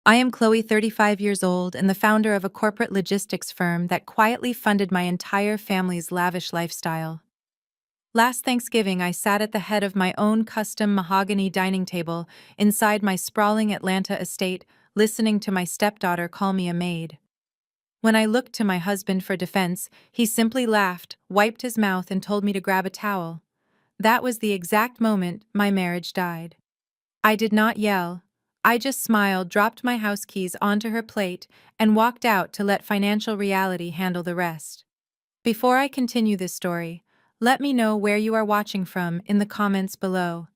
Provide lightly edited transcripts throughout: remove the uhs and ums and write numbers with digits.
I am Chloe, 35 years old, and the founder of a corporate logistics firm that quietly funded my entire family's lavish lifestyle. Last Thanksgiving, I sat at the head of my own custom mahogany dining table inside my sprawling Atlanta estate, listening to my stepdaughter call me a maid. When I looked to my husband for defense, he simply laughed, wiped his mouth, and told me to grab a towel. That was the exact moment my marriage died. I did not yell. I just smiled, dropped my house keys onto her plate, and walked out to let financial reality handle the rest. Before I continue this story, let me know where you are watching from in the comments below.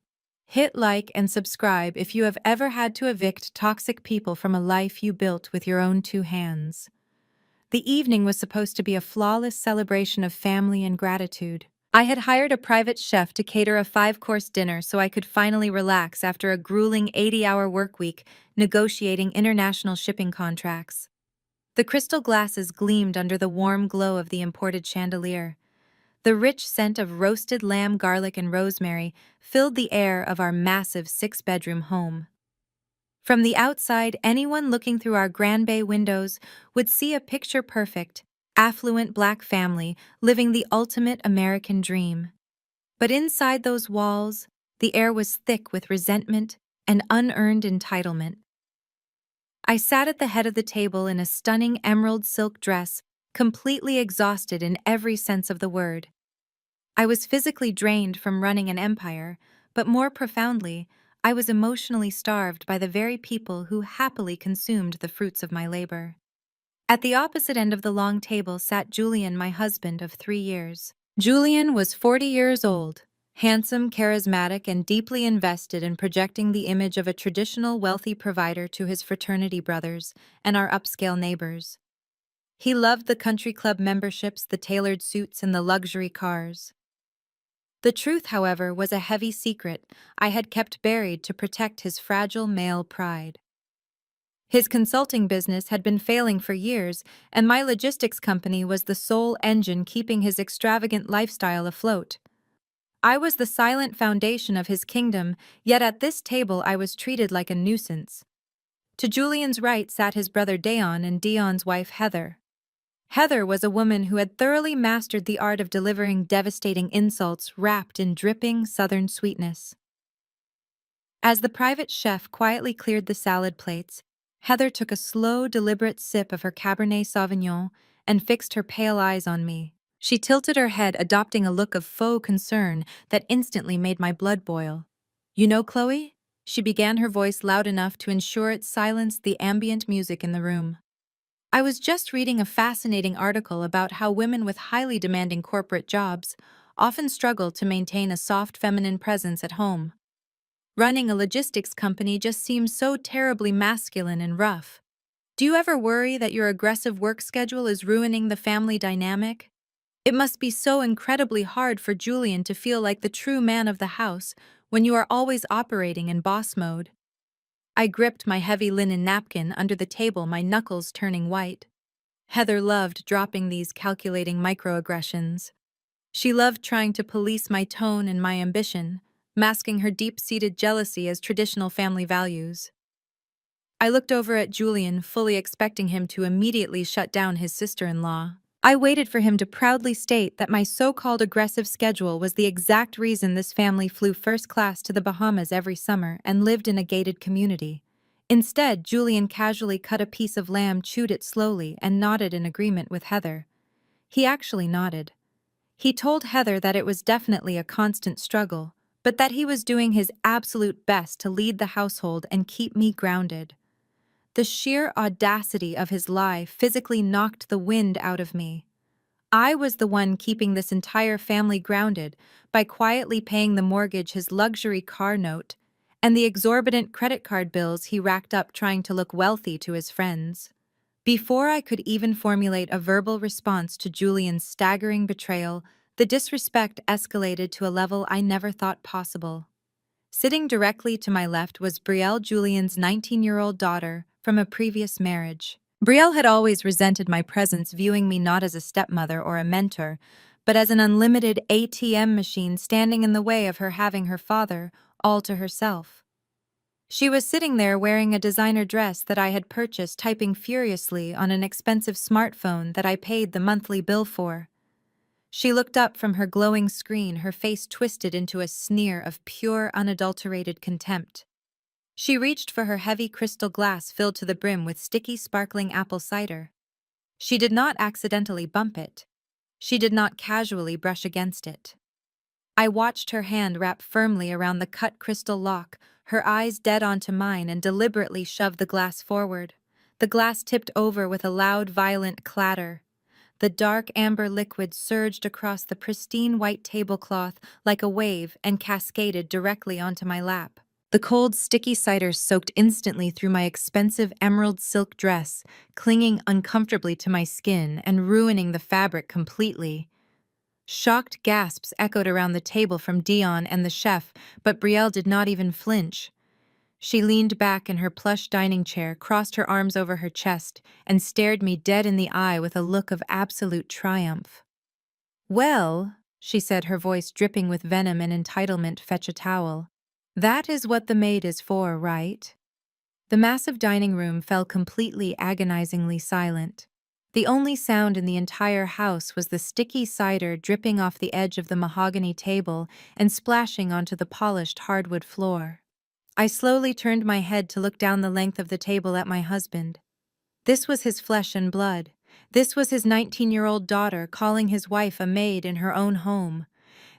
Hit like and subscribe if you have ever had to evict toxic people from a life you built with your own two hands. The evening was supposed to be a flawless celebration of family and gratitude. I had hired a private chef to cater a 5-course dinner so I could finally relax after a grueling 80-hour workweek negotiating international shipping contracts. The crystal glasses gleamed under the warm glow of the imported chandelier. The rich scent of roasted lamb, garlic, and rosemary filled the air of our massive 6-bedroom home. From the outside, anyone looking through our grand bay windows would see a picture-perfect, affluent Black family living the ultimate American dream. But inside those walls, the air was thick with resentment and unearned entitlement. I sat at the head of the table in a stunning emerald silk dress, completely exhausted in every sense of the word. I was physically drained from running an empire, but more profoundly, I was emotionally starved by the very people who happily consumed the fruits of my labor. At the opposite end of the long table sat Julian, my husband of 3 years. Julian was 40 years old, handsome, charismatic, and deeply invested in projecting the image of a traditional wealthy provider to his fraternity brothers and our upscale neighbors. He loved the country club memberships, the tailored suits, and the luxury cars. The truth, however, was a heavy secret I had kept buried to protect his fragile male pride. His consulting business had been failing for years, and my logistics company was the sole engine keeping his extravagant lifestyle afloat. I was the silent foundation of his kingdom, yet at this table I was treated like a nuisance. To Julian's right sat his brother Dayon and Dion's wife Heather. Heather was a woman who had thoroughly mastered the art of delivering devastating insults wrapped in dripping Southern sweetness. As the private chef quietly cleared the salad plates, Heather took a slow, deliberate sip of her Cabernet Sauvignon and fixed her pale eyes on me. She tilted her head, adopting a look of faux concern that instantly made my blood boil. "You know, Chloe?" She began, her voice loud enough to ensure it silenced the ambient music in the room. "I was just reading a fascinating article about how women with highly demanding corporate jobs often struggle to maintain a soft feminine presence at home. Running a logistics company just seems so terribly masculine and rough. Do you ever worry that your aggressive work schedule is ruining the family dynamic? It must be so incredibly hard for Julian to feel like the true man of the house when you are always operating in boss mode." I gripped my heavy linen napkin under the table, my knuckles turning white. Heather loved dropping these calculating microaggressions. She loved trying to police my tone and my ambition, masking her deep-seated jealousy as traditional family values. I looked over at Julian, fully expecting him to immediately shut down his sister-in-law. I waited for him to proudly state that my so-called aggressive schedule was the exact reason this family flew first class to the Bahamas every summer and lived in a gated community. Instead, Julian casually cut a piece of lamb, chewed it slowly, and nodded in agreement with Heather. He actually nodded. He told Heather that it was definitely a constant struggle, but that he was doing his absolute best to lead the household and keep me grounded. The sheer audacity of his lie physically knocked the wind out of me. I was the one keeping this entire family grounded by quietly paying the mortgage, his luxury car note, and the exorbitant credit card bills he racked up trying to look wealthy to his friends. Before I could even formulate a verbal response to Julian's staggering betrayal, the disrespect escalated to a level I never thought possible. Sitting directly to my left was Brielle, Julian's 19-year-old daughter from a previous marriage. Brielle had always resented my presence, viewing me not as a stepmother or a mentor, but as an unlimited ATM machine standing in the way of her having her father all to herself. She was sitting there wearing a designer dress that I had purchased, typing furiously on an expensive smartphone that I paid the monthly bill for. She looked up from her glowing screen, her face twisted into a sneer of pure, unadulterated contempt. She reached for her heavy crystal glass filled to the brim with sticky, sparkling apple cider. She did not accidentally bump it. She did not casually brush against it. I watched her hand wrap firmly around the cut crystal lock, her eyes dead onto mine, and deliberately shove the glass forward. The glass tipped over with a loud, violent clatter. The dark amber liquid surged across the pristine white tablecloth like a wave and cascaded directly onto my lap. The cold, sticky cider soaked instantly through my expensive emerald silk dress, clinging uncomfortably to my skin and ruining the fabric completely. Shocked gasps echoed around the table from Dion and the chef, but Brielle did not even flinch. She leaned back in her plush dining chair, crossed her arms over her chest, and stared me dead in the eye with a look of absolute triumph. "Well," she said, her voice dripping with venom and entitlement, "fetch a towel. That is what the maid is for, right?" The massive dining room fell completely agonizingly silent. The only sound in the entire house was the sticky cider dripping off the edge of the mahogany table and splashing onto the polished hardwood floor. I slowly turned my head to look down the length of the table at my husband. This was his flesh and blood. This was his 19-year-old daughter calling his wife a maid in her own home.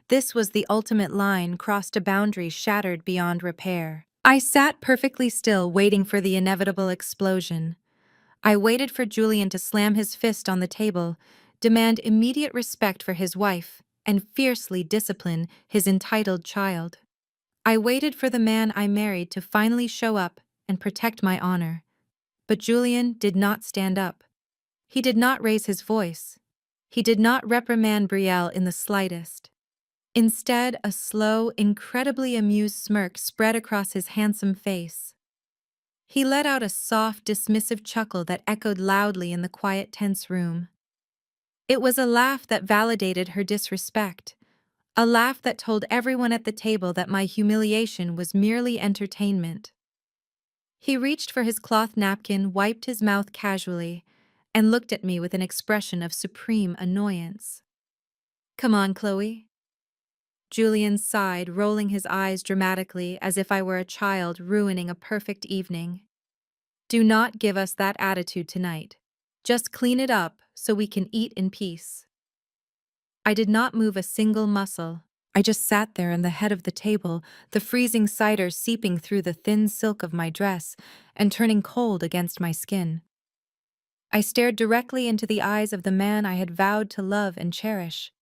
This was the ultimate line, crossed, a boundary shattered beyond repair. I sat perfectly still, waiting for the inevitable explosion. I waited for Julian to slam his fist on the table, demand immediate respect for his wife, and fiercely discipline his entitled child. I waited for the man I married to finally show up and protect my honor. But Julian did not stand up. He did not raise his voice. He did not reprimand Brielle in the slightest. Instead, a slow, incredibly amused smirk spread across his handsome face. He let out a soft, dismissive chuckle that echoed loudly in the quiet, tense room. It was a laugh that validated her disrespect, a laugh that told everyone at the table that my humiliation was merely entertainment. He reached for his cloth napkin, wiped his mouth casually, and looked at me with an expression of supreme annoyance. "Come on, Chloe." Julian sighed, rolling his eyes dramatically as if I were a child ruining a perfect evening. "Do not give us that attitude tonight. Just clean it up so we can eat in peace." I did not move a single muscle. I just sat there in the head of the table, the freezing cider seeping through the thin silk of my dress and turning cold against my skin. I stared directly into the eyes of the man I had vowed to love and cherish.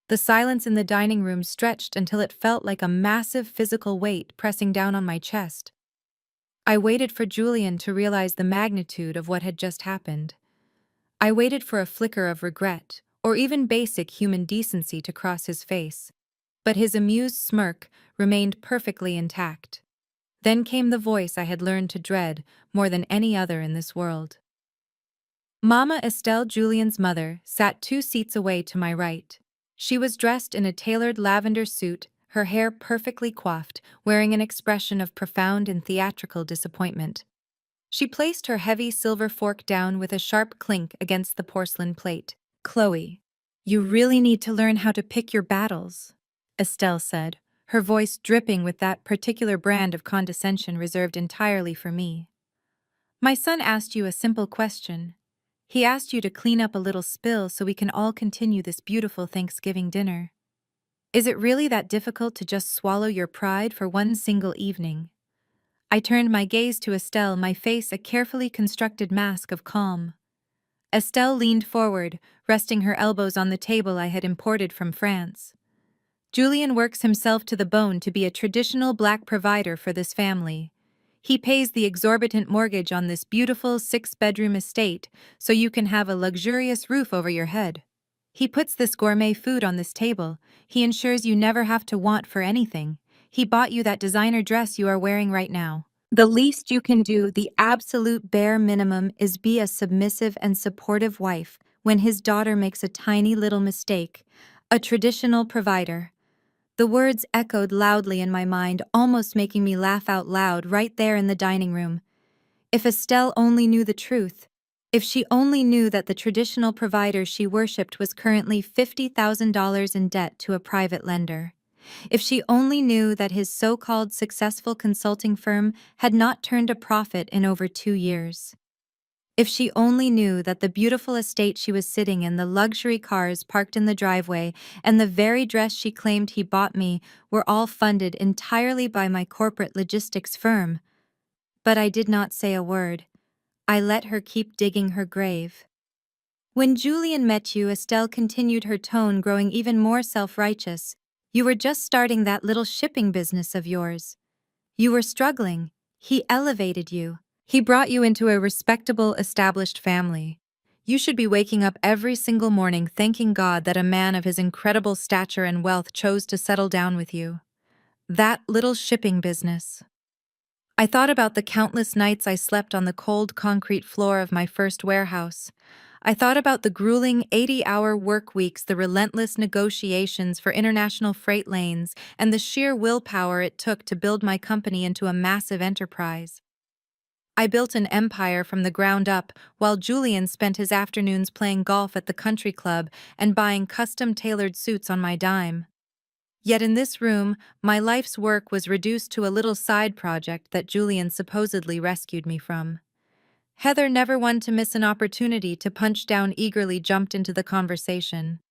The silence in the dining room stretched until it felt like a massive physical weight pressing down on my chest. I waited for Julian to realize the magnitude of what had just happened. I waited for a flicker of regret, or even basic human decency to cross his face, but his amused smirk remained perfectly intact. Then came the voice I had learned to dread more than any other in this world. Mama Estelle, Julian's mother, sat 2 seats away to my right. She was dressed in a tailored lavender suit, her hair perfectly coiffed, wearing an expression of profound and theatrical disappointment. She placed her heavy silver fork down with a sharp clink against the porcelain plate. "Chloe, you really need to learn how to pick your battles," Estelle said, her voice dripping with that particular brand of condescension reserved entirely for me. "My son asked you a simple question. He asked you to clean up a little spill so we can all continue this beautiful Thanksgiving dinner. Is it really that difficult to just swallow your pride for one single evening?" I turned my gaze to Estelle, my face a carefully constructed mask of calm. Estelle leaned forward, resting her elbows on the table I had imported from France. "Julian works himself to the bone to be a traditional black provider for this family. He pays the exorbitant mortgage on this beautiful 6-bedroom estate so you can have a luxurious roof over your head. He puts this gourmet food on this table. He ensures you never have to want for anything. He bought you that designer dress you are wearing right now. The least you can do, the absolute bare minimum, is be a submissive and supportive wife when his daughter makes a tiny little mistake. A traditional provider. The words echoed loudly in my mind, almost making me laugh out loud right there in the dining room. If Estelle only knew the truth. If she only knew that the traditional provider she worshipped was currently $50,000 in debt to a private lender. If she only knew that his so-called successful consulting firm had not turned a profit in over 2 years. If she only knew that the beautiful estate she was sitting in, the luxury cars parked in the driveway, and the very dress she claimed he bought me were all funded entirely by my corporate logistics firm. But I did not say a word. I let her keep digging her grave. When Julian met you, Estelle continued, her tone growing even more self-righteous. You were just starting that little shipping business of yours. You were struggling. He elevated you. He brought you into a respectable, established family. You should be waking up every single morning thanking God that a man of his incredible stature and wealth chose to settle down with you. That little shipping business. I thought about the countless nights I slept on the cold concrete floor of my first warehouse. I thought about the grueling 80-hour work weeks, the relentless negotiations for international freight lanes, and the sheer willpower it took to build my company into a massive enterprise. I built an empire from the ground up, while Julian spent his afternoons playing golf at the country club and buying custom-tailored suits on my dime. Yet in this room, my life's work was reduced to a little side project that Julian supposedly rescued me from. Heather, never one to miss an opportunity to punch down, eagerly jumped into the conversation.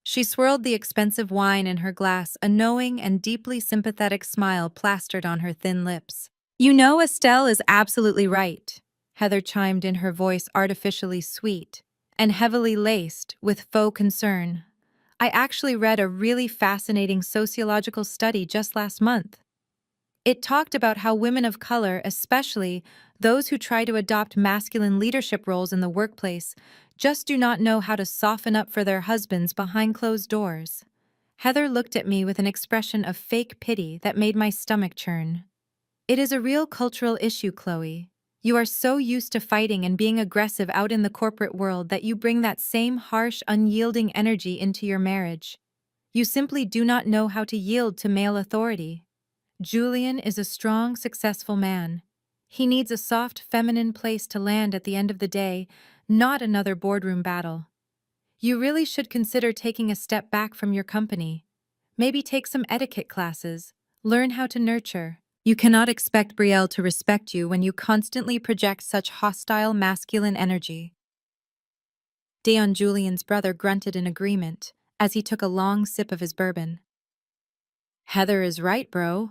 She swirled the expensive wine in her glass, a knowing and deeply sympathetic smile plastered on her thin lips. You know, Estelle is absolutely right, Heather chimed in, her voice artificially sweet and heavily laced with faux concern. I actually read a really fascinating sociological study just last month. It talked about how women of color, especially those who try to adopt masculine leadership roles in the workplace, just do not know how to soften up for their husbands behind closed doors. Heather looked at me with an expression of fake pity that made my stomach churn. It is a real cultural issue, Chloe. You are so used to fighting and being aggressive out in the corporate world that you bring that same harsh, unyielding energy into your marriage. You simply do not know how to yield to male authority. Julian is a strong, successful man. He needs a soft, feminine place to land at the end of the day, not another boardroom battle. You really should consider taking a step back from your company. Maybe take some etiquette classes, learn how to nurture. You cannot expect Brielle to respect you when you constantly project such hostile masculine energy. Dion, Julian's brother, grunted in agreement as he took a long sip of his bourbon. Heather is right, bro,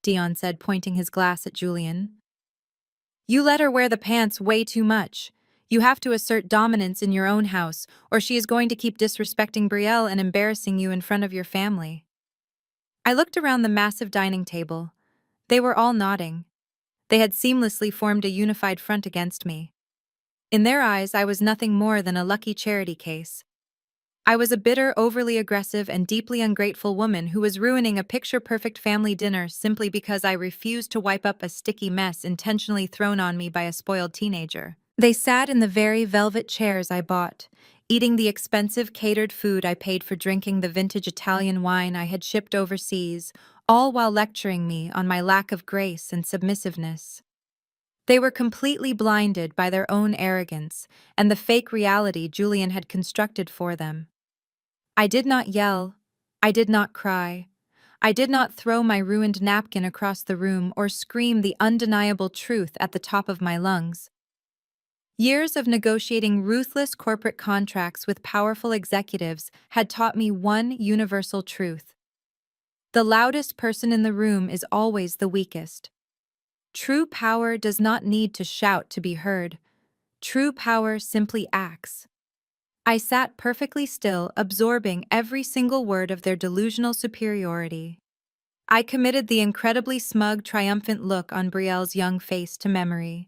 Dion said, pointing his glass at Julian. You let her wear the pants way too much. You have to assert dominance in your own house, or she is going to keep disrespecting Brielle and embarrassing you in front of your family. I looked around the massive dining table. They were all nodding. They had seamlessly formed a unified front against me. In their eyes, I was nothing more than a lucky charity case. I was a bitter, overly aggressive, and deeply ungrateful woman who was ruining a picture-perfect family dinner simply because I refused to wipe up a sticky mess intentionally thrown on me by a spoiled teenager. They sat in the very velvet chairs I bought, eating the expensive catered food I paid for, drinking the vintage Italian wine I had shipped overseas, all while lecturing me on my lack of grace and submissiveness. They were completely blinded by their own arrogance and the fake reality Julian had constructed for them. I did not yell. I did not cry. I did not throw my ruined napkin across the room or scream the undeniable truth at the top of my lungs. Years of negotiating ruthless corporate contracts with powerful executives had taught me one universal truth. The loudest person in the room is always the weakest. True power does not need to shout to be heard. True power simply acts. I sat perfectly still, absorbing every single word of their delusional superiority. I committed the incredibly smug, triumphant look on Brielle's young face to memory.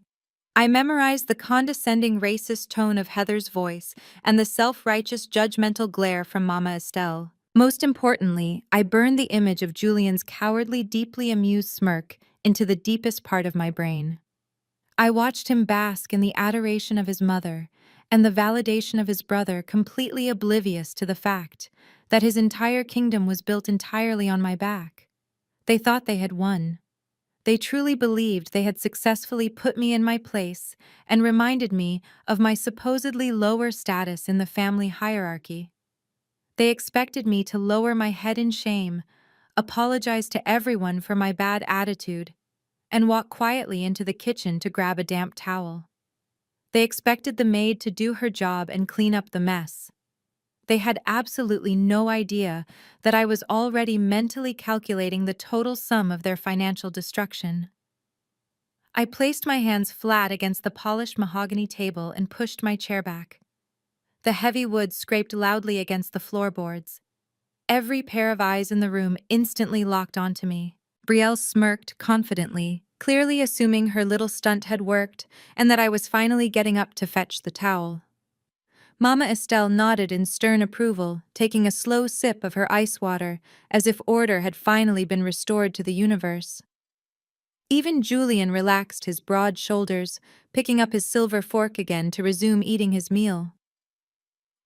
I memorized the condescending, racist tone of Heather's voice and the self-righteous, judgmental glare from Mama Estelle. Most importantly, I burned the image of Julian's cowardly, deeply amused smirk into the deepest part of my brain. I watched him bask in the adoration of his mother and the validation of his brother, completely oblivious to the fact that his entire kingdom was built entirely on my back. They thought they had won. They truly believed they had successfully put me in my place and reminded me of my supposedly lower status in the family hierarchy. They expected me to lower my head in shame, apologize to everyone for my bad attitude, and walk quietly into the kitchen to grab a damp towel. They expected the maid to do her job and clean up the mess. They had absolutely no idea that I was already mentally calculating the total sum of their financial destruction. I placed my hands flat against the polished mahogany table and pushed my chair back. The heavy wood scraped loudly against the floorboards. Every pair of eyes in the room instantly locked onto me. Brielle smirked confidently, clearly assuming her little stunt had worked and that I was finally getting up to fetch the towel. Mama Estelle nodded in stern approval, taking a slow sip of her ice water, as if order had finally been restored to the universe. Even Julian relaxed his broad shoulders, picking up his silver fork again to resume eating his meal.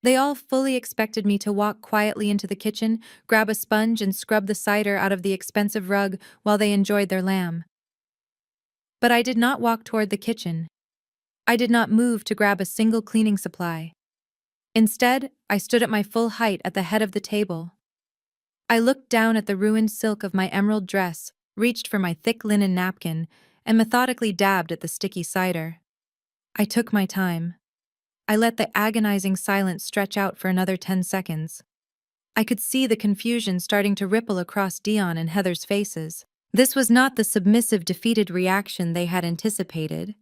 They all fully expected me to walk quietly into the kitchen, grab a sponge and scrub the cider out of the expensive rug while they enjoyed their lamb. But I did not walk toward the kitchen. I did not move to grab a single cleaning supply. Instead, I stood at my full height at the head of the table. I looked down at the ruined silk of my emerald dress, reached for my thick linen napkin, and methodically dabbed at the sticky cider. I took my time. I let the agonizing silence stretch out for another 10 seconds. I could see the confusion starting to ripple across Dion and Heather's faces. This was not the submissive, defeated reaction they had anticipated.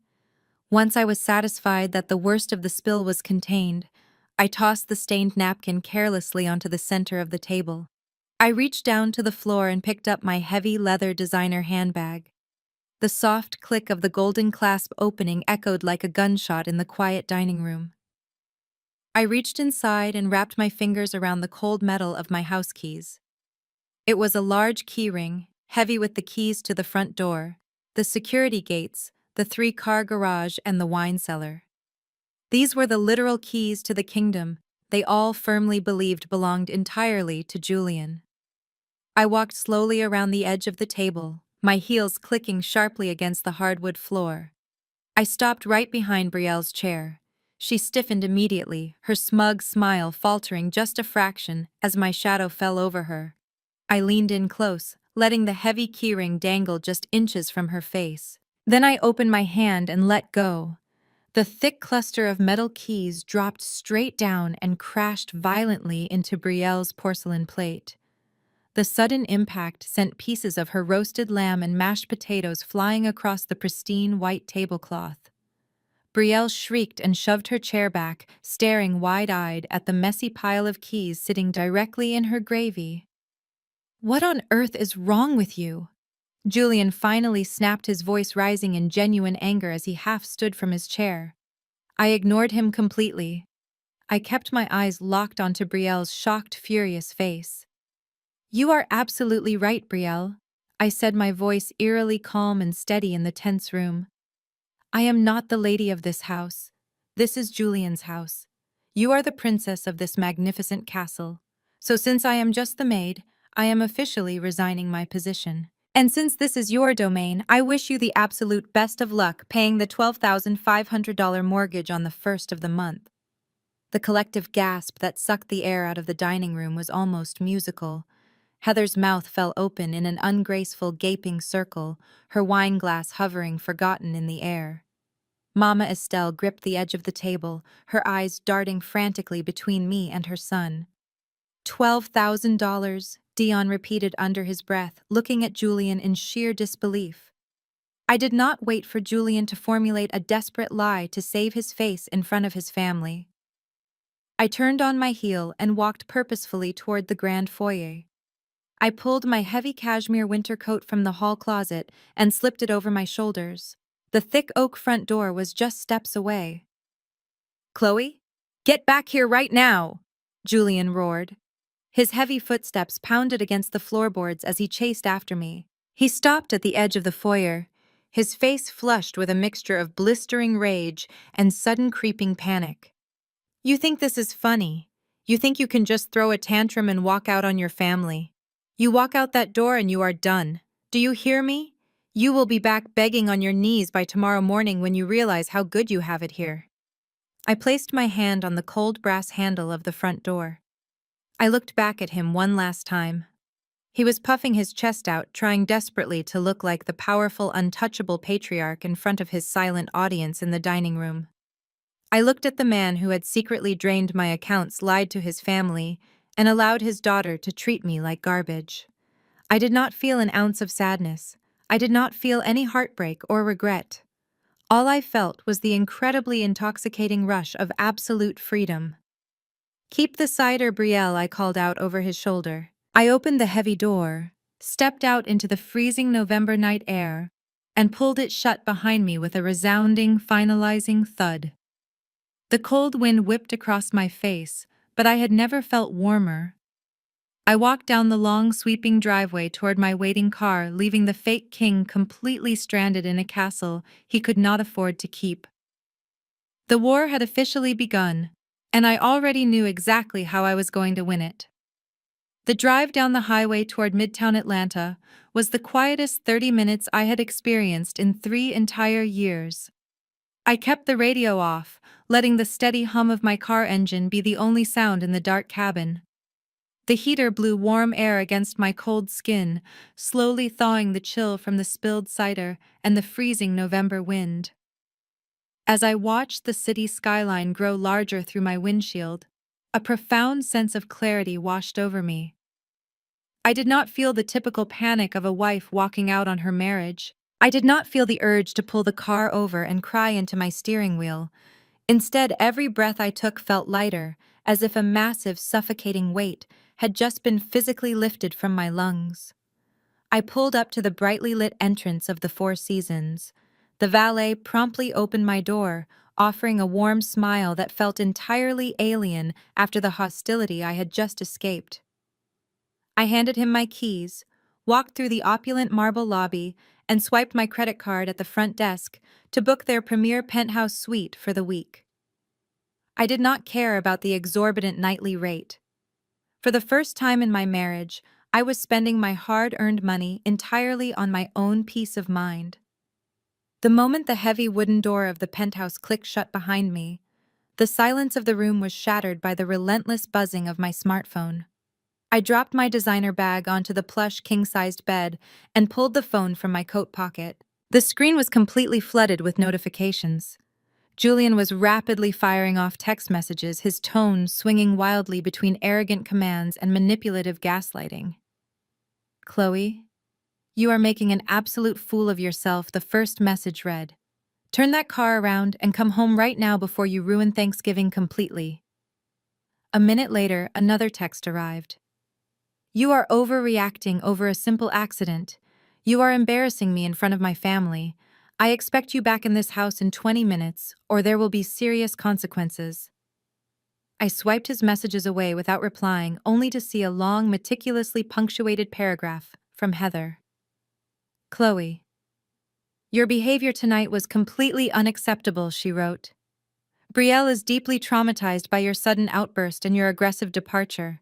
Once I was satisfied that the worst of the spill was contained, I tossed the stained napkin carelessly onto the center of the table. I reached down to the floor and picked up my heavy leather designer handbag. The soft click of the golden clasp opening echoed like a gunshot in the quiet dining room. I reached inside and wrapped my fingers around the cold metal of my house keys. It was a large keyring, heavy with the keys to the front door, the security gates, the 3-car garage, and the wine cellar. These were the literal keys to the kingdom they all firmly believed belonged entirely to Julian. I walked slowly around the edge of the table, my heels clicking sharply against the hardwood floor. I stopped right behind Brielle's chair. She stiffened immediately, her smug smile faltering just a fraction as my shadow fell over her. I leaned in close, letting the heavy keyring dangle just inches from her face. Then I opened my hand and let go. The thick cluster of metal keys dropped straight down and crashed violently into Brielle's porcelain plate. The sudden impact sent pieces of her roasted lamb and mashed potatoes flying across the pristine white tablecloth. Brielle shrieked and shoved her chair back, staring wide-eyed at the messy pile of keys sitting directly in her gravy. "What on earth is wrong with you?" Julian finally snapped, his voice rising in genuine anger as he half stood from his chair. I ignored him completely. I kept my eyes locked onto Brielle's shocked, furious face. "You are absolutely right, Brielle," I said, my voice eerily calm and steady in the tense room. "I am not the lady of this house. This is Julian's house. You are the princess of this magnificent castle. So since I am just the maid, I am officially resigning my position. And since this is your domain, I wish you the absolute best of luck paying the $12,500 mortgage on the first of the month." The collective gasp that sucked the air out of the dining room was almost musical. Heather's mouth fell open in an ungraceful, gaping circle, her wine glass hovering forgotten in the air. Mama Estelle gripped the edge of the table, her eyes darting frantically between me and her son. $12,000, Dion repeated under his breath, looking at Julian in sheer disbelief. I did not wait for Julian to formulate a desperate lie to save his face in front of his family. I turned on my heel and walked purposefully toward the grand foyer. I pulled my heavy cashmere winter coat from the hall closet and slipped it over my shoulders. The thick oak front door was just steps away. "Chloe? Get back here right now!" Julian roared. His heavy footsteps pounded against the floorboards as he chased after me. He stopped at the edge of the foyer, his face flushed with a mixture of blistering rage and sudden creeping panic. "You think this is funny? You think you can just throw a tantrum and walk out on your family. You walk out that door and you are done. Do you hear me? You will be back begging on your knees by tomorrow morning when you realize how good you have it here. I placed my hand on the cold brass handle of the front door. I looked back at him one last time. He was puffing his chest out, trying desperately to look like the powerful, untouchable patriarch in front of his silent audience in the dining room. I looked at the man who had secretly drained my accounts, lied to his family, and allowed his daughter to treat me like garbage. I did not feel an ounce of sadness. I did not feel any heartbreak or regret. All I felt was the incredibly intoxicating rush of absolute freedom. "Keep the cider, Brielle," I called out over his shoulder. I opened the heavy door, stepped out into the freezing November night air, and pulled it shut behind me with a resounding, finalizing thud. The cold wind whipped across my face, but I had never felt warmer. I walked down the long, sweeping driveway toward my waiting car, leaving the fake king completely stranded in a castle he could not afford to keep. The war had officially begun, and I already knew exactly how I was going to win it. The drive down the highway toward Midtown Atlanta was the quietest 30 minutes I had experienced in 3 entire years. I kept the radio off, letting the steady hum of my car engine be the only sound in the dark cabin. The heater blew warm air against my cold skin, slowly thawing the chill from the spilled cider and the freezing November wind. As I watched the city skyline grow larger through my windshield, a profound sense of clarity washed over me. I did not feel the typical panic of a wife walking out on her marriage. I did not feel the urge to pull the car over and cry into my steering wheel. Instead, every breath I took felt lighter, as if a massive, suffocating weight had just been physically lifted from my lungs. I pulled up to the brightly lit entrance of the Four Seasons. The valet promptly opened my door, offering a warm smile that felt entirely alien after the hostility I had just escaped. I handed him my keys, walked through the opulent marble lobby, and swiped my credit card at the front desk to book their premier penthouse suite for the week. I did not care about the exorbitant nightly rate. For the first time in my marriage, I was spending my hard-earned money entirely on my own peace of mind. The moment the heavy wooden door of the penthouse clicked shut behind me, the silence of the room was shattered by the relentless buzzing of my smartphone. I dropped my designer bag onto the plush king-sized bed and pulled the phone from my coat pocket. The screen was completely flooded with notifications. Julian was rapidly firing off text messages, his tone swinging wildly between arrogant commands and manipulative gaslighting. "Chloe, you are making an absolute fool of yourself," the first message read. "Turn that car around and come home right now before you ruin Thanksgiving completely." A minute later, another text arrived. "You are overreacting over a simple accident. You are embarrassing me in front of my family. I expect you back in this house in 20 minutes, or there will be serious consequences." I swiped his messages away without replying, only to see a long, meticulously punctuated paragraph from Heather. "Chloe, your behavior tonight was completely unacceptable," she wrote. "Brielle is deeply traumatized by your sudden outburst and your aggressive departure.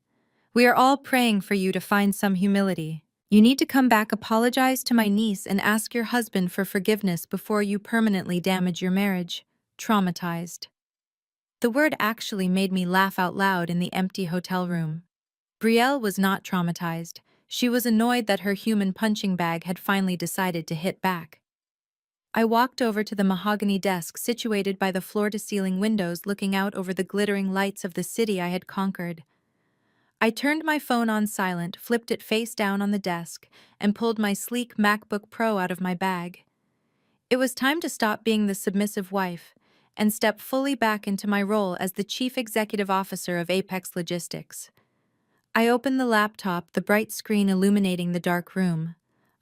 We are all praying for you to find some humility. You need to come back, apologize to my niece, and ask your husband for forgiveness before you permanently damage your marriage. Traumatized." The word actually made me laugh out loud in the empty hotel room. Brielle was not traumatized. She was annoyed that her human punching bag had finally decided to hit back. I walked over to the mahogany desk situated by the floor-to-ceiling windows looking out over the glittering lights of the city I had conquered. I turned my phone on silent, flipped it face down on the desk, and pulled my sleek MacBook Pro out of my bag. It was time to stop being the submissive wife and step fully back into my role as the Chief Executive Officer of Apex Logistics. I opened the laptop, the bright screen illuminating the dark room.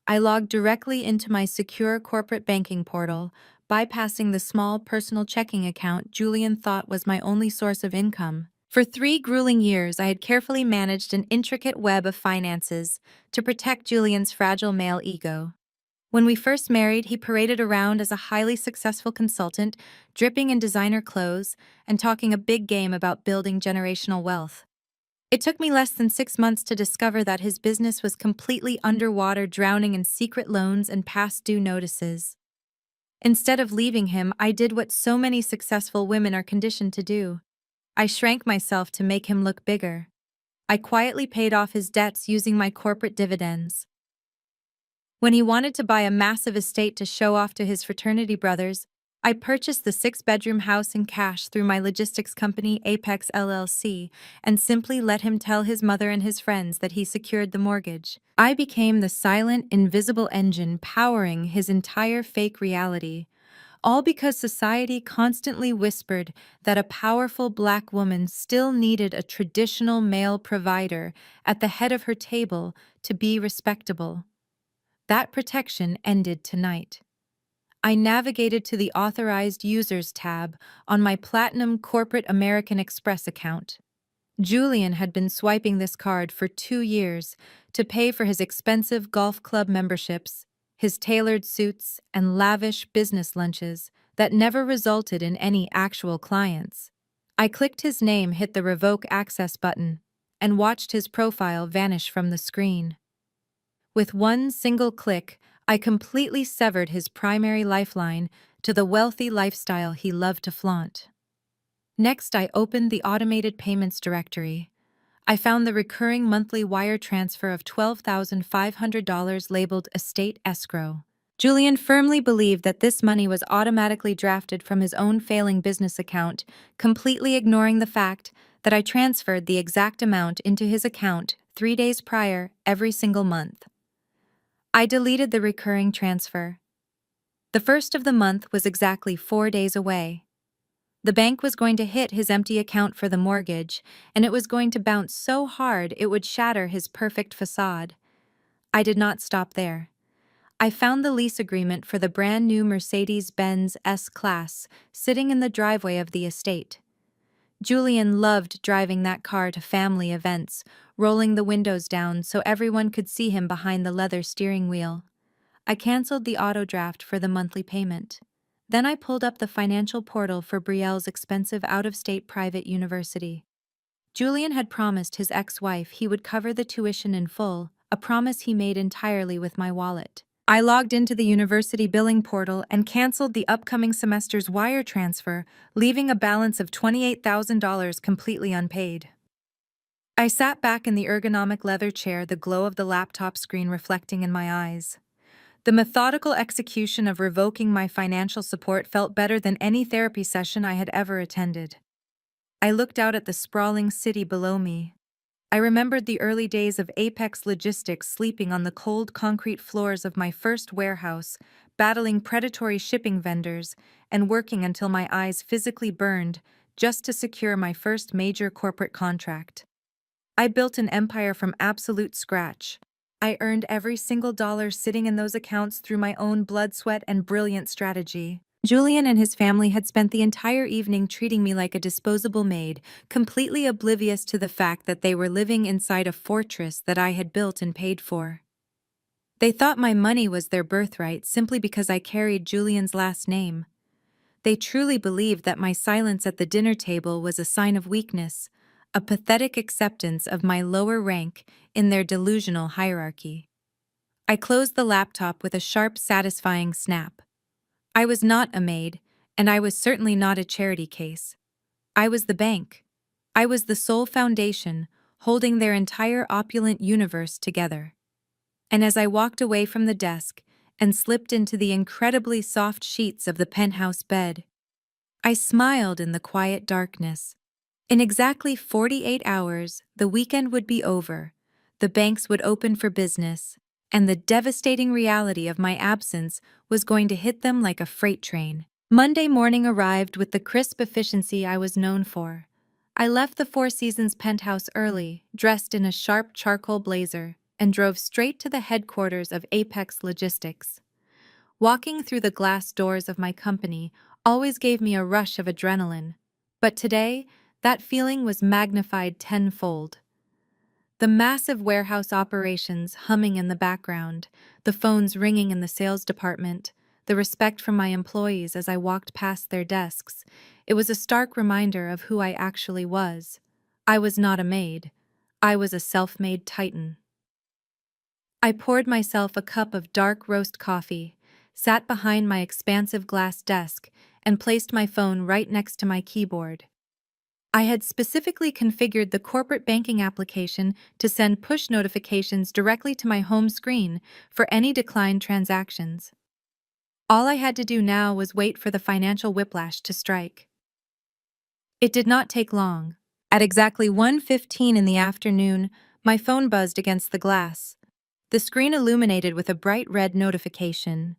I logged directly into my secure corporate banking portal, bypassing the small personal checking account Julian thought was my only source of income. For 3 grueling years, I had carefully managed an intricate web of finances to protect Julian's fragile male ego. When we first married, he paraded around as a highly successful consultant, dripping in designer clothes and talking a big game about building generational wealth. It took me less than 6 months to discover that his business was completely underwater, drowning in secret loans and past due notices. Instead of leaving him, I did what so many successful women are conditioned to do. I shrank myself to make him look bigger. I quietly paid off his debts using my corporate dividends. When he wanted to buy a massive estate to show off to his fraternity brothers, I purchased the 6-bedroom house in cash through my logistics company, Apex LLC, and simply let him tell his mother and his friends that he secured the mortgage. I became the silent, invisible engine powering his entire fake reality, all because society constantly whispered that a powerful Black woman still needed a traditional male provider at the head of her table to be respectable. That protection ended tonight. I navigated to the Authorized Users tab on my Platinum Corporate American Express account. Julian had been swiping this card for 2 years to pay for his expensive golf club memberships, his tailored suits, and lavish business lunches that never resulted in any actual clients. I clicked his name, hit the Revoke Access button, and watched his profile vanish from the screen. With one single click, I completely severed his primary lifeline to the wealthy lifestyle he loved to flaunt. Next, I opened the automated payments directory. I found the recurring monthly wire transfer of $12,500 labeled Estate Escrow. Julian firmly believed that this money was automatically drafted from his own failing business account, completely ignoring the fact that I transferred the exact amount into his account 3 days prior every single month. I deleted the recurring transfer. The first of the month was exactly 4 days away. The bank was going to hit his empty account for the mortgage, and it was going to bounce so hard it would shatter his perfect facade. I did not stop there. I found the lease agreement for the brand new Mercedes-Benz S-Class sitting in the driveway of the estate. Julian loved driving that car to family events, rolling the windows down so everyone could see him behind the leather steering wheel. I canceled the auto draft for the monthly payment. Then I pulled up the financial portal for Brielle's expensive out-of-state private university. Julian had promised his ex-wife he would cover the tuition in full, a promise he made entirely with my wallet. I logged into the university billing portal and canceled the upcoming semester's wire transfer, leaving a balance of $28,000 completely unpaid. I sat back in the ergonomic leather chair, the glow of the laptop screen reflecting in my eyes. The methodical execution of revoking my financial support felt better than any therapy session I had ever attended. I looked out at the sprawling city below me. I remembered the early days of Apex Logistics, sleeping on the cold concrete floors of my first warehouse, battling predatory shipping vendors, and working until my eyes physically burned just to secure my first major corporate contract. I built an empire from absolute scratch. I earned every single dollar sitting in those accounts through my own blood, sweat, and brilliant strategy. Julian and his family had spent the entire evening treating me like a disposable maid, completely oblivious to the fact that they were living inside a fortress that I had built and paid for. They thought my money was their birthright simply because I carried Julian's last name. They truly believed that my silence at the dinner table was a sign of weakness, a pathetic acceptance of my lower rank in their delusional hierarchy. I closed the laptop with a sharp, satisfying snap. I was not a maid, and I was certainly not a charity case. I was the bank. I was the sole foundation, holding their entire opulent universe together. And as I walked away from the desk and slipped into the incredibly soft sheets of the penthouse bed, I smiled in the quiet darkness. In exactly 48 hours, the weekend would be over, the banks would open for business, and the devastating reality of my absence was going to hit them like a freight train. Monday morning arrived with the crisp efficiency I was known for. I left the Four Seasons penthouse early, dressed in a sharp charcoal blazer, and drove straight to the headquarters of Apex Logistics. Walking through the glass doors of my company always gave me a rush of adrenaline, but today, that feeling was magnified tenfold. The massive warehouse operations humming in the background, the phones ringing in the sales department, the respect from my employees as I walked past their desks, it was a stark reminder of who I actually was. I was not a maid. I was a self-made titan. I poured myself a cup of dark roast coffee, sat behind my expansive glass desk, and placed my phone right next to my keyboard. I had specifically configured the corporate banking application to send push notifications directly to my home screen for any declined transactions. All I had to do now was wait for the financial whiplash to strike. It did not take long. At exactly 1:15 in the afternoon, my phone buzzed against the glass. The screen illuminated with a bright red notification.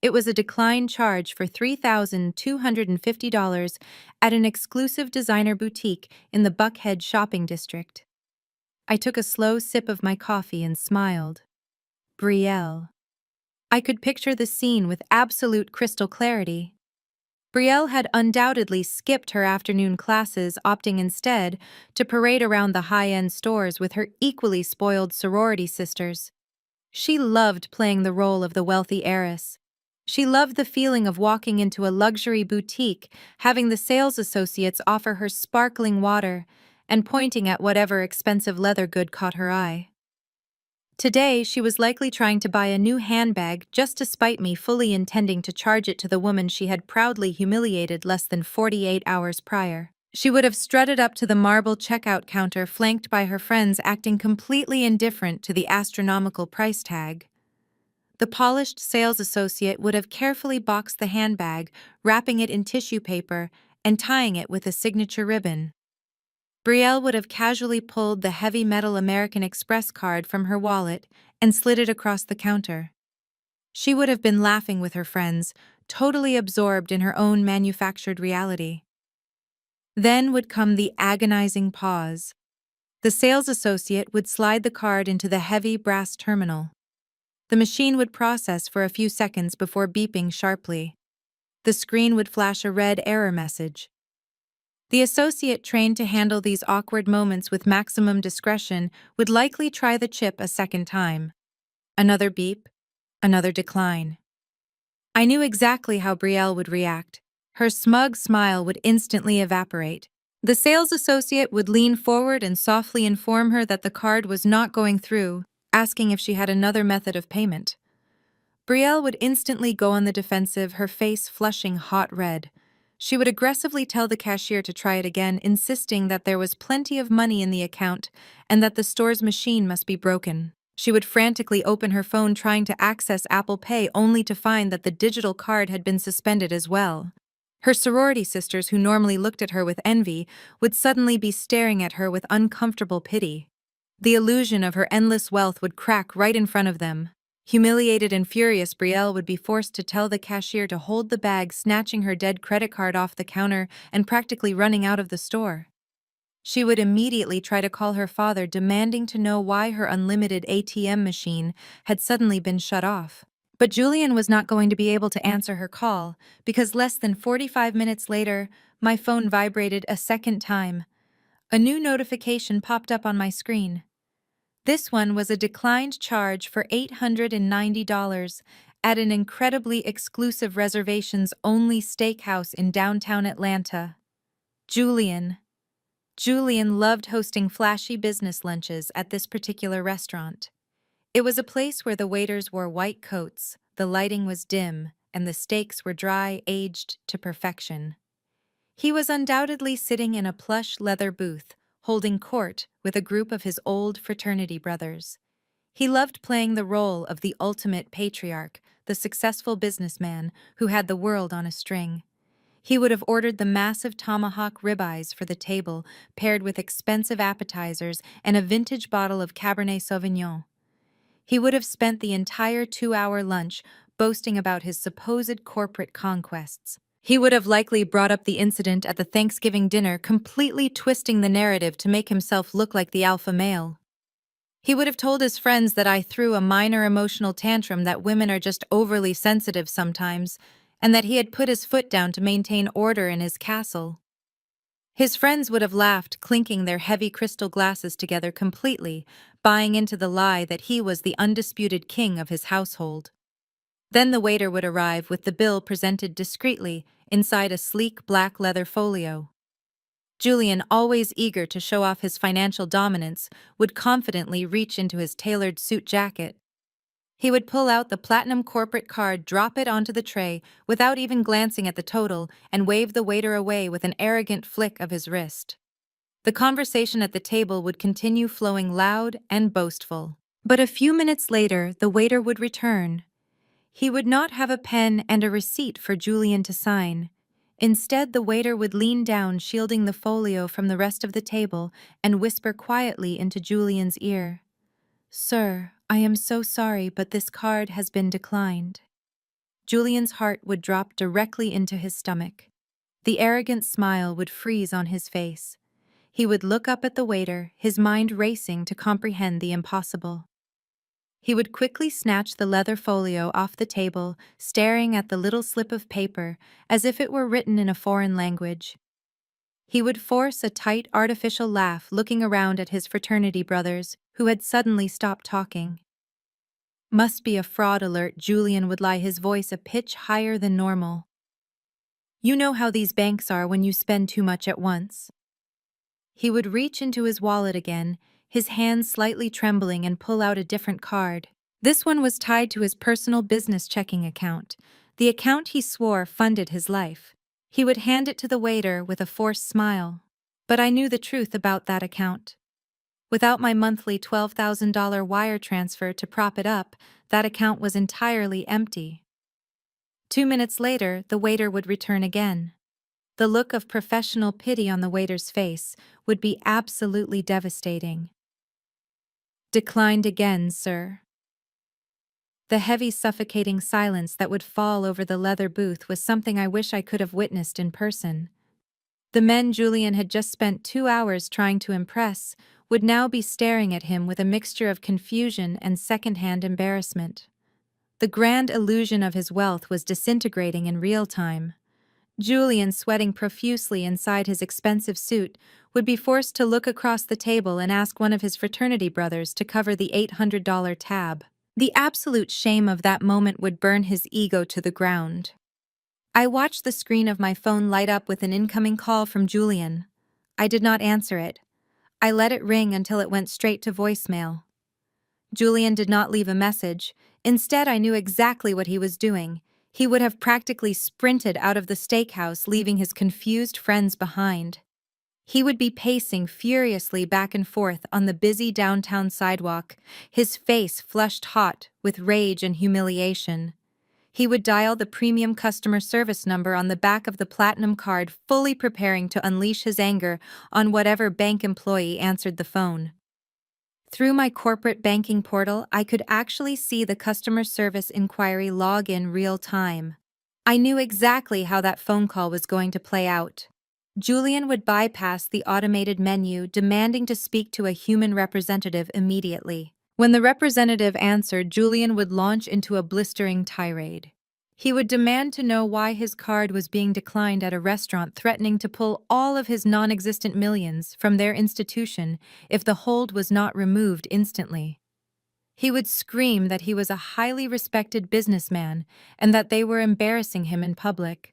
It was a decline charge for $3,250 at an exclusive designer boutique in the Buckhead shopping district. I took a slow sip of my coffee and smiled. Brielle. I could picture the scene with absolute crystal clarity. Brielle had undoubtedly skipped her afternoon classes, opting instead to parade around the high-end stores with her equally spoiled sorority sisters. She loved playing the role of the wealthy heiress. She loved the feeling of walking into a luxury boutique, having the sales associates offer her sparkling water, and pointing at whatever expensive leather good caught her eye. Today, she was likely trying to buy a new handbag just to spite me, fully intending to charge it to the woman she had proudly humiliated less than 48 hours prior. She would have strutted up to the marble checkout counter, flanked by her friends acting completely indifferent to the astronomical price tag. The polished sales associate would have carefully boxed the handbag, wrapping it in tissue paper and tying it with a signature ribbon. Brielle would have casually pulled the heavy metal American Express card from her wallet and slid it across the counter. She would have been laughing with her friends, totally absorbed in her own manufactured reality. Then would come the agonizing pause. The sales associate would slide the card into the heavy brass terminal. The machine would process for a few seconds before beeping sharply. The screen would flash a red error message. The associate trained to handle these awkward moments with maximum discretion would likely try the chip a second time. Another beep, another decline. I knew exactly how Brielle would react. Her smug smile would instantly evaporate. The sales associate would lean forward and softly inform her that the card was not going through, asking if she had another method of payment. Brielle would instantly go on the defensive, her face flushing hot red. She would aggressively tell the cashier to try it again, insisting that there was plenty of money in the account and that the store's machine must be broken. She would frantically open her phone trying to access Apple Pay, only to find that the digital card had been suspended as well. Her sorority sisters, who normally looked at her with envy, would suddenly be staring at her with uncomfortable pity. The illusion of her endless wealth would crack right in front of them. Humiliated and furious, Brielle would be forced to tell the cashier to hold the bag, snatching her dead credit card off the counter and practically running out of the store. She would immediately try to call her father, demanding to know why her unlimited ATM machine had suddenly been shut off. But Julian was not going to be able to answer her call, because less than 45 minutes later, my phone vibrated a second time. A new notification popped up on my screen. This one was a declined charge for $890 at an incredibly exclusive reservations-only steakhouse in downtown Atlanta. Julian. Julian loved hosting flashy business lunches at this particular restaurant. It was a place where the waiters wore white coats, the lighting was dim, and the steaks were dry, aged to perfection. He was undoubtedly sitting in a plush leather booth, holding court with a group of his old fraternity brothers. He loved playing the role of the ultimate patriarch, the successful businessman who had the world on a string. He would have ordered the massive tomahawk ribeyes for the table, paired with expensive appetizers and a vintage bottle of Cabernet Sauvignon. He would have spent the entire 2-hour lunch boasting about his supposed corporate conquests. He would have likely brought up the incident at the Thanksgiving dinner, completely twisting the narrative to make himself look like the alpha male. He would have told his friends that I threw a minor emotional tantrum, that women are just overly sensitive sometimes, and that he had put his foot down to maintain order in his castle. His friends would have laughed, clinking their heavy crystal glasses together, completely buying into the lie that he was the undisputed king of his household. Then the waiter would arrive with the bill presented discreetly inside a sleek black leather folio. Julian, always eager to show off his financial dominance, would confidently reach into his tailored suit jacket. He would pull out the platinum corporate card, drop it onto the tray without even glancing at the total, and wave the waiter away with an arrogant flick of his wrist. The conversation at the table would continue flowing loud and boastful. But a few minutes later, the waiter would return. He would not have a pen and a receipt for Julian to sign. Instead, the waiter would lean down, shielding the folio from the rest of the table, and whisper quietly into Julian's ear. "Sir, I am so sorry, but this card has been declined." Julian's heart would drop directly into his stomach. The arrogant smile would freeze on his face. He would look up at the waiter, his mind racing to comprehend the impossible. He would quickly snatch the leather folio off the table, staring at the little slip of paper as if it were written in a foreign language. He would force a tight, artificial laugh, looking around at his fraternity brothers, who had suddenly stopped talking. "Must be a fraud alert," Julian would lie, his voice a pitch higher than normal. "You know how these banks are when you spend too much at once." He would reach into his wallet again, his hands slightly trembling, and pull out a different card. This one was tied to his personal business checking account, the account he swore funded his life. He would hand it to the waiter with a forced smile. But I knew the truth about that account. Without my monthly $12,000 wire transfer to prop it up, that account was entirely empty. 2 minutes later, the waiter would return again. The look of professional pity on the waiter's face would be absolutely devastating. "Declined again, sir." The heavy, suffocating silence that would fall over the leather booth was something I wish I could have witnessed in person. The men Julian had just spent 2 hours trying to impress would now be staring at him with a mixture of confusion and second-hand embarrassment. The grand illusion of his wealth was disintegrating in real time. Julian, sweating profusely inside his expensive suit, would be forced to look across the table and ask one of his fraternity brothers to cover the $800 tab. The absolute shame of that moment would burn his ego to the ground. I watched the screen of my phone light up with an incoming call from Julian. I did not answer it. I let it ring until it went straight to voicemail. Julian did not leave a message. Instead, I knew exactly what he was doing. He would have practically sprinted out of the steakhouse, leaving his confused friends behind. He would be pacing furiously back and forth on the busy downtown sidewalk, his face flushed hot with rage and humiliation. He would dial the premium customer service number on the back of the platinum card, fully preparing to unleash his anger on whatever bank employee answered the phone. Through my corporate banking portal, I could actually see the customer service inquiry log in real time. I knew exactly how that phone call was going to play out. Julian would bypass the automated menu, demanding to speak to a human representative immediately. When the representative answered, Julian would launch into a blistering tirade. He would demand to know why his card was being declined at a restaurant, threatening to pull all of his non-existent millions from their institution if the hold was not removed instantly. He would scream that he was a highly respected businessman and that they were embarrassing him in public.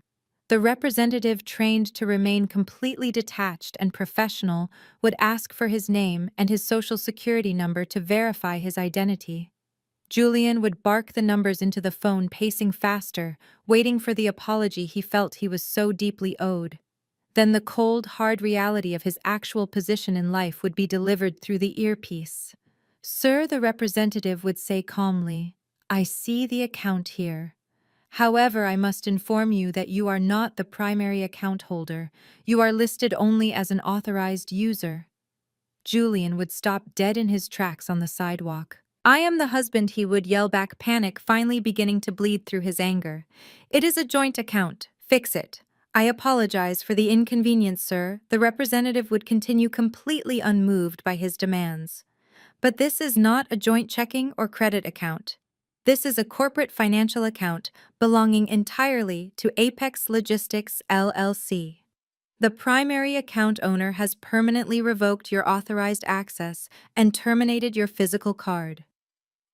The representative, trained to remain completely detached and professional, would ask for his name and his social security number to verify his identity. Julian would bark the numbers into the phone, pacing faster, waiting for the apology he felt he was so deeply owed. Then the cold, hard reality of his actual position in life would be delivered through the earpiece. "Sir," the representative would say calmly, "I see the account here. However, I must inform you that you are not the primary account holder. You are listed only as an authorized user." Julian would stop dead in his tracks on the sidewalk. "I am the husband," he would yell back, panic finally beginning to bleed through his anger. "It is a joint account. Fix it." "I apologize for the inconvenience, sir," the representative would continue, completely unmoved by his demands. "But this is not a joint checking or credit account. This is a corporate financial account belonging entirely to Apex Logistics, LLC. The primary account owner has permanently revoked your authorized access and terminated your physical card.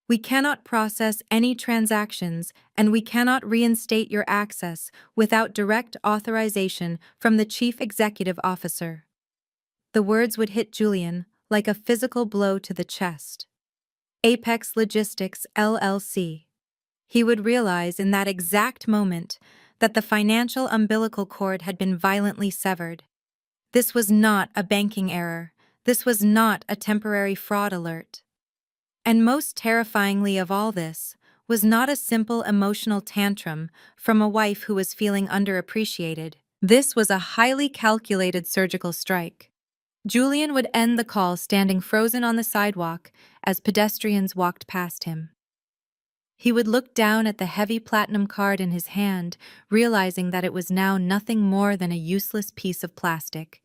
We cannot process any transactions, and we cannot reinstate your access without direct authorization from the Chief Executive Officer." The words would hit Julian like a physical blow to the chest. Apex Logistics LLC. He would realize in that exact moment that the financial umbilical cord had been violently severed. This was not a banking error. This was not a temporary fraud alert. And most terrifyingly of all this was not a simple emotional tantrum from a wife who was feeling underappreciated. This was a highly calculated surgical strike. Julian would end the call standing frozen on the sidewalk as pedestrians walked past him. He would look down at the heavy platinum card in his hand, realizing that it was now nothing more than a useless piece of plastic.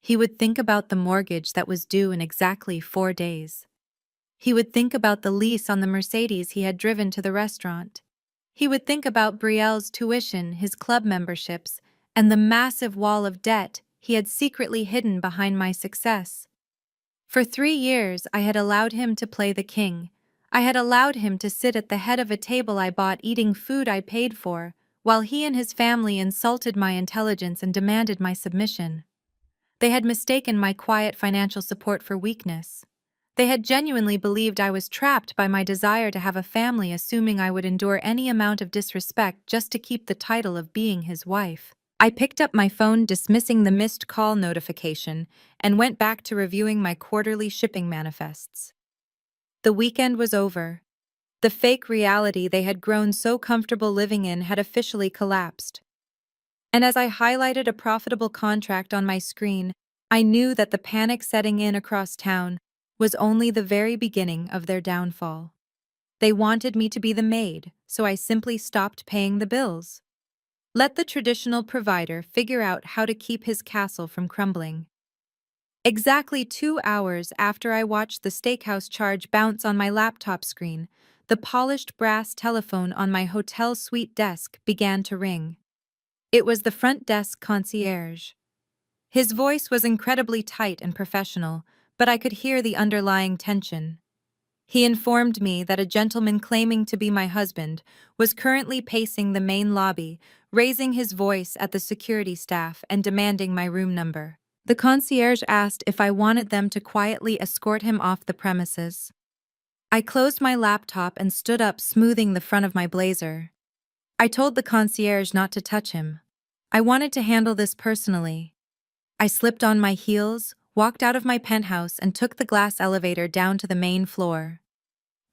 He would think about the mortgage that was due in exactly 4 days. He would think about the lease on the Mercedes he had driven to the restaurant. He would think about Brielle's tuition, his club memberships, and the massive wall of debt he had secretly hidden behind my success. For 3 years, I had allowed him to play the king. I had allowed him to sit at the head of a table I bought eating food I paid for, while he and his family insulted my intelligence and demanded my submission. They had mistaken my quiet financial support for weakness. They had genuinely believed I was trapped by my desire to have a family, assuming I would endure any amount of disrespect just to keep the title of being his wife. I picked up my phone, dismissing the missed call notification, and went back to reviewing my quarterly shipping manifests. The weekend was over. The fake reality they had grown so comfortable living in had officially collapsed. And as I highlighted a profitable contract on my screen, I knew that the panic setting in across town was only the very beginning of their downfall. They wanted me to be the maid, so I simply stopped paying the bills. Let the traditional provider figure out how to keep his castle from crumbling. Exactly 2 hours after I watched the steakhouse charge bounce on my laptop screen, the polished brass telephone on my hotel suite desk began to ring. It was the front desk concierge. His voice was incredibly tight and professional, but I could hear the underlying tension. He informed me that a gentleman claiming to be my husband was currently pacing the main lobby, raising his voice at the security staff and demanding my room number. The concierge asked if I wanted them to quietly escort him off the premises. I closed my laptop and stood up, smoothing the front of my blazer. I told the concierge not to touch him. I wanted to handle this personally. I slipped on my heels, walked out of my penthouse, and took the glass elevator down to the main floor.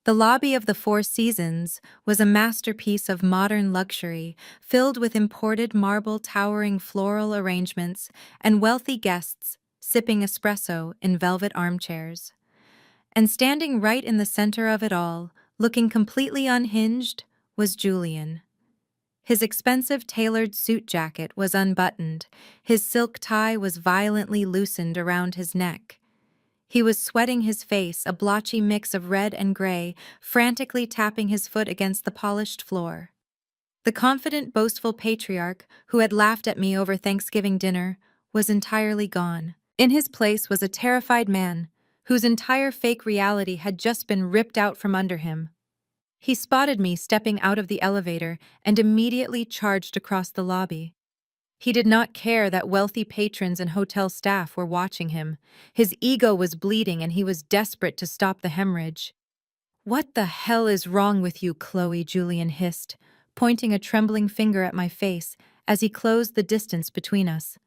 The lobby of the Four Seasons was a masterpiece of modern luxury, filled with imported marble towering floral arrangements and wealthy guests sipping espresso in velvet armchairs. And standing right in the center of it all, looking completely unhinged, was Julian. His expensive tailored suit jacket was unbuttoned, his silk tie was violently loosened around his neck. He was sweating his face, a blotchy mix of red and gray, frantically tapping his foot against the polished floor. The confident, boastful patriarch, who had laughed at me over Thanksgiving dinner, was entirely gone. In his place was a terrified man, whose entire fake reality had just been ripped out from under him. He spotted me stepping out of the elevator and immediately charged across the lobby. He did not care that wealthy patrons and hotel staff were watching him. His ego was bleeding and he was desperate to stop the hemorrhage. "What the hell is wrong with you, Chloe?" Julian hissed, pointing a trembling finger at my face as he closed the distance between us.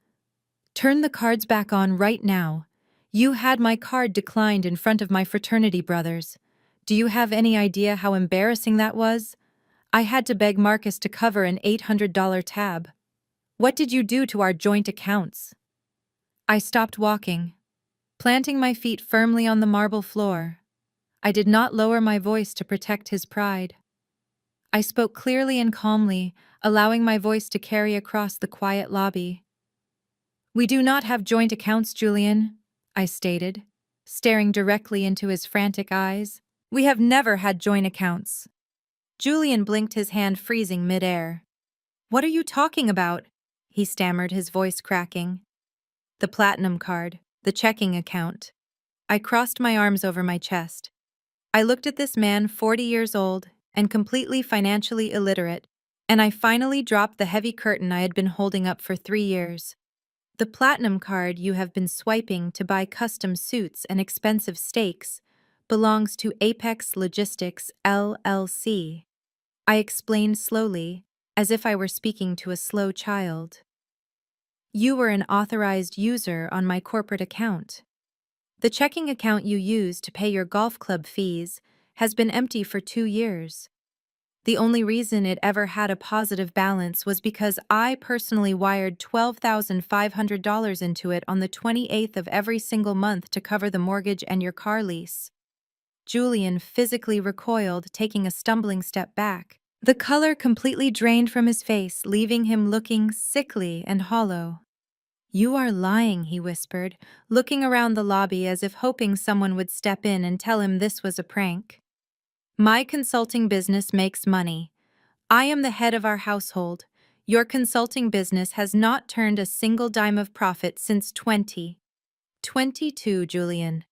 "Turn the cards back on right now. You had my card declined in front of my fraternity brothers. Do you have any idea how embarrassing that was? I had to beg Marcus to cover an $800 tab. What did you do to our joint accounts?" I stopped walking, planting my feet firmly on the marble floor. I did not lower my voice to protect his pride. I spoke clearly and calmly, allowing my voice to carry across the quiet lobby. "We do not have joint accounts, Julian," I stated, staring directly into his frantic eyes. "We have never had joint accounts." Julian blinked, his hand freezing midair. "What are you talking about?" he stammered, his voice cracking. "The platinum card, the checking account." I crossed my arms over my chest. I looked at this man, 40 years old and completely financially illiterate, and I finally dropped the heavy curtain I had been holding up for 3 years. The platinum card you have been swiping to buy custom suits and expensive steaks belongs to Apex Logistics LLC. I explained slowly, as if I were speaking to a slow child. You were an authorized user on my corporate account. The checking account you used to pay your golf club fees has been empty for 2 years. The only reason it ever had a positive balance was because I personally wired $12,500 into it on the 28th of every single month to cover the mortgage and your car lease. Julian physically recoiled, taking a stumbling step back. The color completely drained from his face, leaving him looking sickly and hollow. "You are lying," he whispered, looking around the lobby as if hoping someone would step in and tell him this was a prank. "My consulting business makes money. I am the head of our household. Your consulting business has not turned a single dime of profit since 2022, Julian."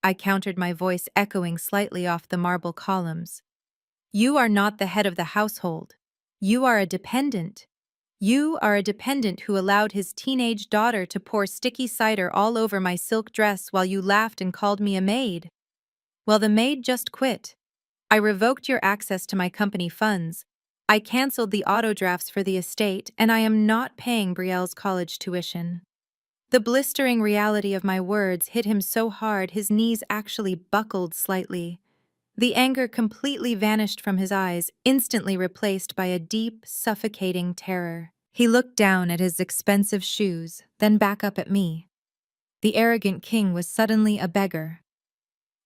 I countered, my voice echoing slightly off the marble columns. "You are not the head of the household. You are a dependent. You are a dependent who allowed his teenage daughter to pour sticky cider all over my silk dress while you laughed and called me a maid. Well, the maid just quit. I revoked your access to my company funds. I canceled the auto drafts for the estate, and I am not paying Brielle's college tuition." The blistering reality of my words hit him so hard his knees actually buckled slightly. The anger completely vanished from his eyes, instantly replaced by a deep, suffocating terror. He looked down at his expensive shoes, then back up at me. The arrogant king was suddenly a beggar.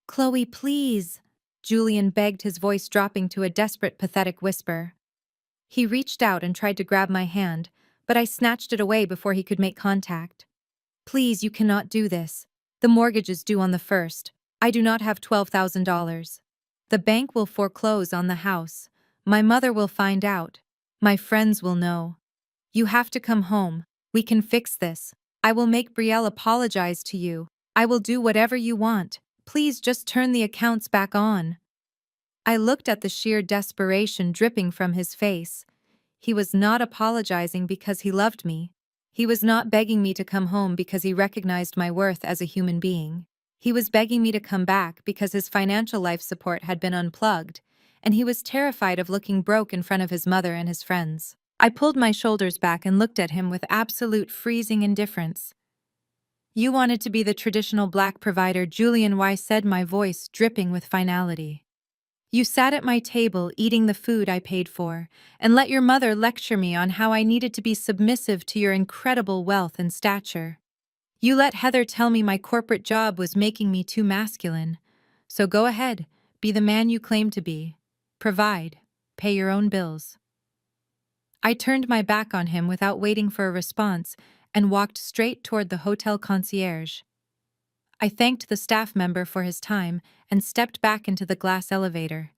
"Chloe, please," Julian begged, his voice dropping to a desperate, pathetic whisper. He reached out and tried to grab my hand, but I snatched it away before he could make contact. "Please, you cannot do this. The mortgage is due on the 1st. I do not have $12,000. The bank will foreclose on the house. My mother will find out. My friends will know. You have to come home. We can fix this. I will make Brielle apologize to you. I will do whatever you want. Please just turn the accounts back on." I looked at the sheer desperation dripping from his face. He was not apologizing because he loved me. He was not begging me to come home because he recognized my worth as a human being. He was begging me to come back because his financial life support had been unplugged, and he was terrified of looking broke in front of his mother and his friends. I pulled my shoulders back and looked at him with absolute freezing indifference. "You wanted to be the traditional black provider," Julian Weiss said, my voice dripping with finality. "You sat at my table eating the food I paid for, and let your mother lecture me on how I needed to be submissive to your incredible wealth and stature. You let Heather tell me my corporate job was making me too masculine. So go ahead, be the man you claim to be. Provide, pay your own bills." I turned my back on him without waiting for a response and walked straight toward the hotel concierge. I thanked the staff member for his time and stepped back into the glass elevator.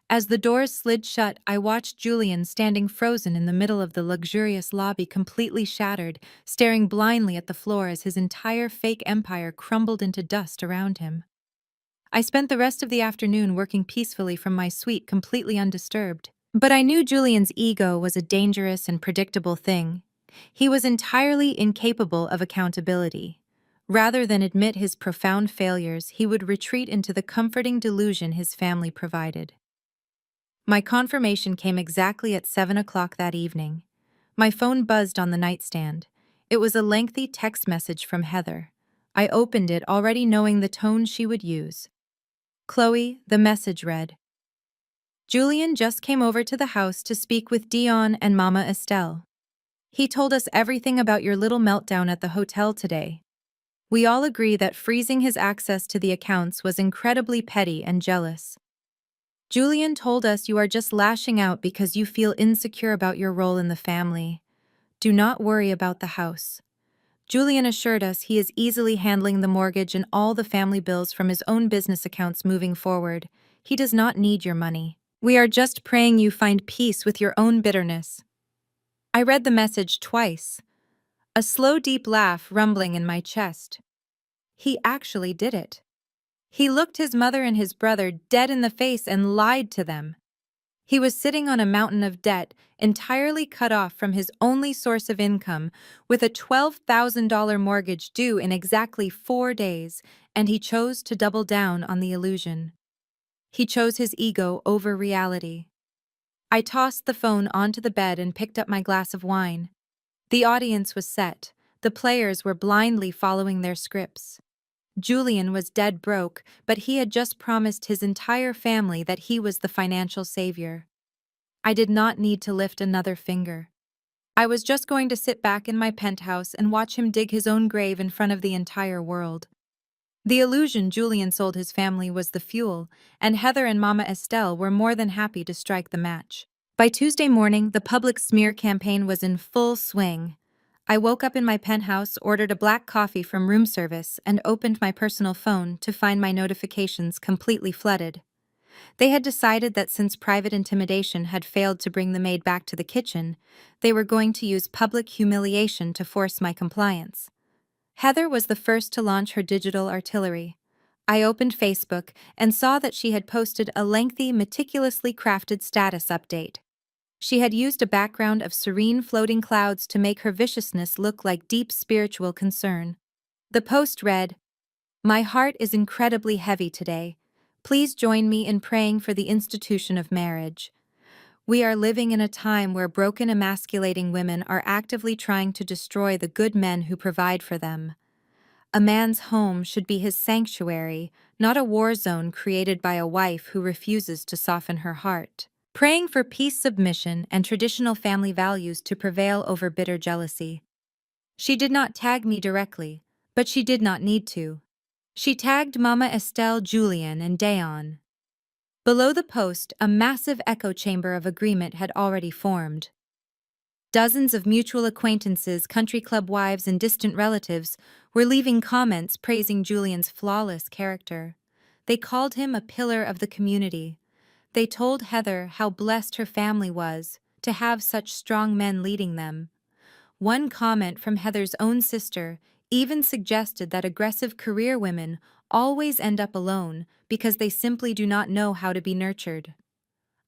As the doors slid shut, I watched Julian standing frozen in the middle of the luxurious lobby, completely shattered, staring blindly at the floor as his entire fake empire crumbled into dust around him. I spent the rest of the afternoon working peacefully from my suite, completely undisturbed. But I knew Julian's ego was a dangerous and predictable thing. He was entirely incapable of accountability. Rather than admit his profound failures, he would retreat into the comforting delusion his family provided. My confirmation came exactly at 7 o'clock that evening. My phone buzzed on the nightstand. It was a lengthy text message from Heather. I opened it, already knowing the tone she would use. "Chloe," the message read, "Julian just came over to the house to speak with Dion and Mama Estelle. He told us everything about your little meltdown at the hotel today. We all agree that freezing his access to the accounts was incredibly petty and jealous. Julian told us you are just lashing out because you feel insecure about your role in the family. Do not worry about the house. Julian assured us he is easily handling the mortgage and all the family bills from his own business accounts moving forward. He does not need your money. We are just praying you find peace with your own bitterness." I read the message twice, a slow, deep laugh rumbling in my chest. He actually did it. He looked his mother and his brother dead in the face and lied to them. He was sitting on a mountain of debt, entirely cut off from his only source of income, with a $12,000 mortgage due in exactly 4 days, and he chose to double down on the illusion. He chose his ego over reality. I tossed the phone onto the bed and picked up my glass of wine. The audience was set. The players were blindly following their scripts. Julian was dead broke, but he had just promised his entire family that he was the financial savior. I did not need to lift another finger. I was just going to sit back in my penthouse and watch him dig his own grave in front of the entire world. The illusion Julian sold his family was the fuel, and Heather and Mama Estelle were more than happy to strike the match. By Tuesday morning, the public smear campaign was in full swing. I woke up in my penthouse, ordered a black coffee from room service, and opened my personal phone to find my notifications completely flooded. They had decided that since private intimidation had failed to bring the maid back to the kitchen, they were going to use public humiliation to force my compliance. Heather was the first to launch her digital artillery. I opened Facebook and saw that she had posted a lengthy, meticulously crafted status update. She had used a background of serene floating clouds to make her viciousness look like deep spiritual concern. The post read, "My heart is incredibly heavy today. Please join me in praying for the institution of marriage. We are living in a time where broken, emasculating women are actively trying to destroy the good men who provide for them. A man's home should be his sanctuary, not a war zone created by a wife who refuses to soften her heart. Praying for peace, submission, and traditional family values to prevail over bitter jealousy." She did not tag me directly, but she did not need to. She tagged Mama Estelle, Julian, and Dayon. Below the post, a massive echo chamber of agreement had already formed. Dozens of mutual acquaintances, country club wives, and distant relatives were leaving comments praising Julian's flawless character. They called him a pillar of the community. They told Heather how blessed her family was to have such strong men leading them. One comment from Heather's own sister even suggested that aggressive career women always end up alone because they simply do not know how to be nurtured.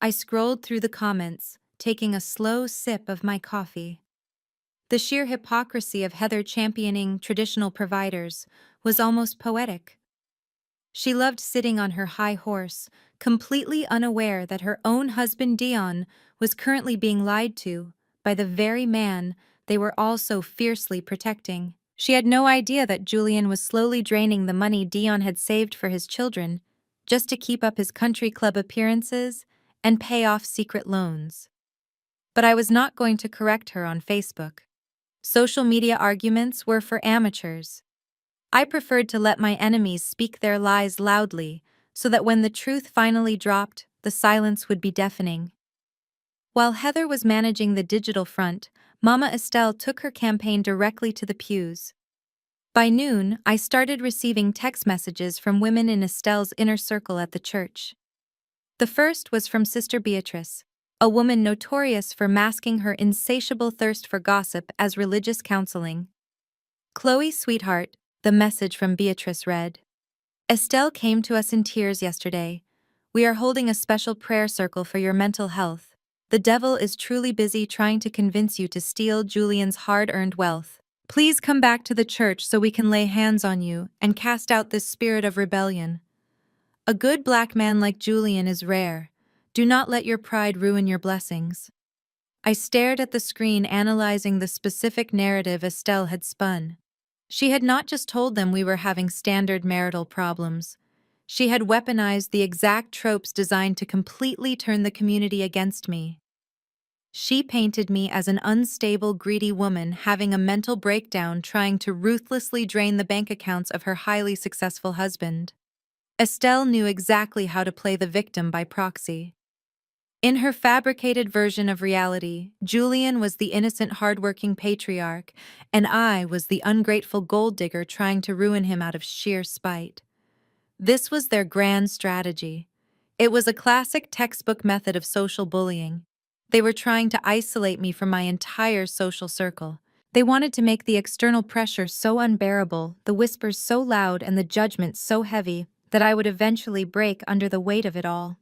I scrolled through the comments, taking a slow sip of my coffee. The sheer hypocrisy of Heather championing traditional providers was almost poetic. She loved sitting on her high horse, completely unaware that her own husband Dion was currently being lied to by the very man they were all so fiercely protecting. She had no idea that Julian was slowly draining the money Dion had saved for his children, just to keep up his country club appearances and pay off secret loans. But I was not going to correct her on Facebook. Social media arguments were for amateurs. I preferred to let my enemies speak their lies loudly, so that when the truth finally dropped, the silence would be deafening. While Heather was managing the digital front, Mama Estelle took her campaign directly to the pews. By noon, I started receiving text messages from women in Estelle's inner circle at the church. The first was from Sister Beatrice, a woman notorious for masking her insatiable thirst for gossip as religious counseling. "Chloe, sweetheart," the message from Beatrice read, "Estelle came to us in tears yesterday. We are holding a special prayer circle for your mental health. The devil is truly busy trying to convince you to steal Julian's hard-earned wealth. Please come back to the church so we can lay hands on you and cast out this spirit of rebellion. A good black man like Julian is rare. Do not let your pride ruin your blessings." I stared at the screen, analyzing the specific narrative Estelle had spun. She had not just told them we were having standard marital problems. She had weaponized the exact tropes designed to completely turn the community against me. She painted me as an unstable, greedy woman having a mental breakdown trying to ruthlessly drain the bank accounts of her highly successful husband. Estelle knew exactly how to play the victim by proxy. In her fabricated version of reality, Julian was the innocent, hardworking patriarch, and I was the ungrateful gold digger trying to ruin him out of sheer spite. This was their grand strategy. It was a classic textbook method of social bullying. They were trying to isolate me from my entire social circle. They wanted to make the external pressure so unbearable, the whispers so loud, and the judgment so heavy that I would eventually break under the weight of it all.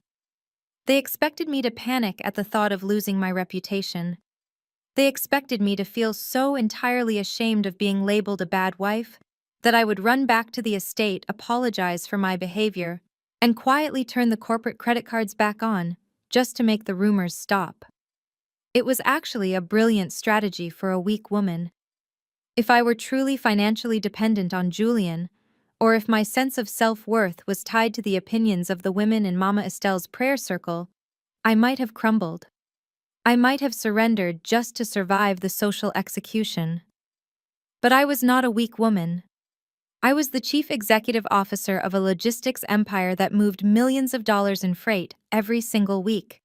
They expected me to panic at the thought of losing my reputation. They expected me to feel so entirely ashamed of being labeled a bad wife that I would run back to the estate, apologize for my behavior, and quietly turn the corporate credit cards back on, just to make the rumors stop. It was actually a brilliant strategy for a weak woman. If I were truly financially dependent on Julian, or if my sense of self-worth was tied to the opinions of the women in Mama Estelle's prayer circle, I might have crumbled. I might have surrendered just to survive the social execution. But I was not a weak woman. I was the chief executive officer of a logistics empire that moved millions of dollars in freight every single week.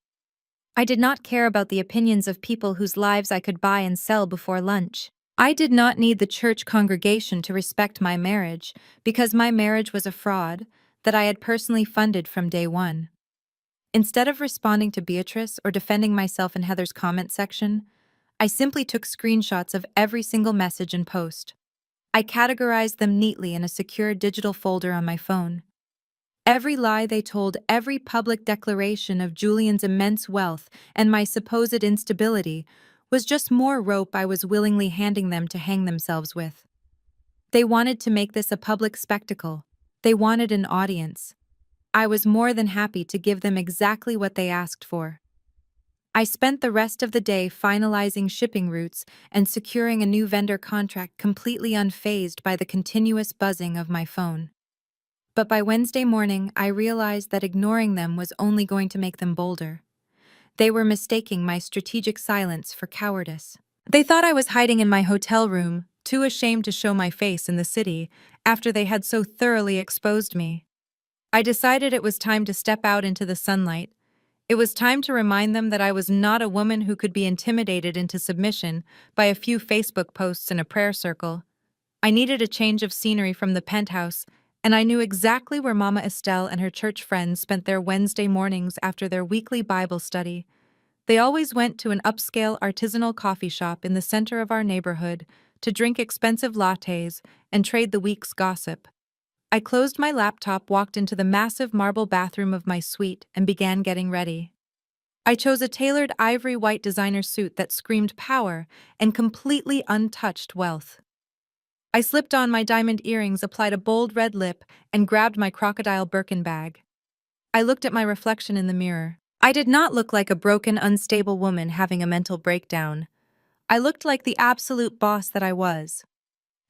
I did not care about the opinions of people whose lives I could buy and sell before lunch. I did not need the church congregation to respect my marriage, because my marriage was a fraud that I had personally funded from day one. Instead of responding to Beatrice or defending myself in Heather's comment section, I simply took screenshots of every single message and post. I categorized them neatly in a secure digital folder on my phone. Every lie they told, every public declaration of Julian's immense wealth and my supposed instability was just more rope I was willingly handing them to hang themselves with. They wanted to make this a public spectacle. They wanted an audience. I was more than happy to give them exactly what they asked for. I spent the rest of the day finalizing shipping routes and securing a new vendor contract, completely unfazed by the continuous buzzing of my phone. But by Wednesday morning, I realized that ignoring them was only going to make them bolder. They were mistaking my strategic silence for cowardice. They thought I was hiding in my hotel room, too ashamed to show my face in the city after they had so thoroughly exposed me. I decided it was time to step out into the sunlight. It was time to remind them that I was not a woman who could be intimidated into submission by a few Facebook posts in a prayer circle. I needed a change of scenery from the penthouse, and I knew exactly where Mama Estelle and her church friends spent their Wednesday mornings after their weekly Bible study. They always went to an upscale artisanal coffee shop in the center of our neighborhood to drink expensive lattes and trade the week's gossip. I closed my laptop, walked into the massive marble bathroom of my suite, and began getting ready. I chose a tailored ivory white designer suit that screamed power and completely untouched wealth. I slipped on my diamond earrings, applied a bold red lip, and grabbed my crocodile Birkin bag. I looked at my reflection in the mirror. I did not look like a broken, unstable woman having a mental breakdown. I looked like the absolute boss that I was.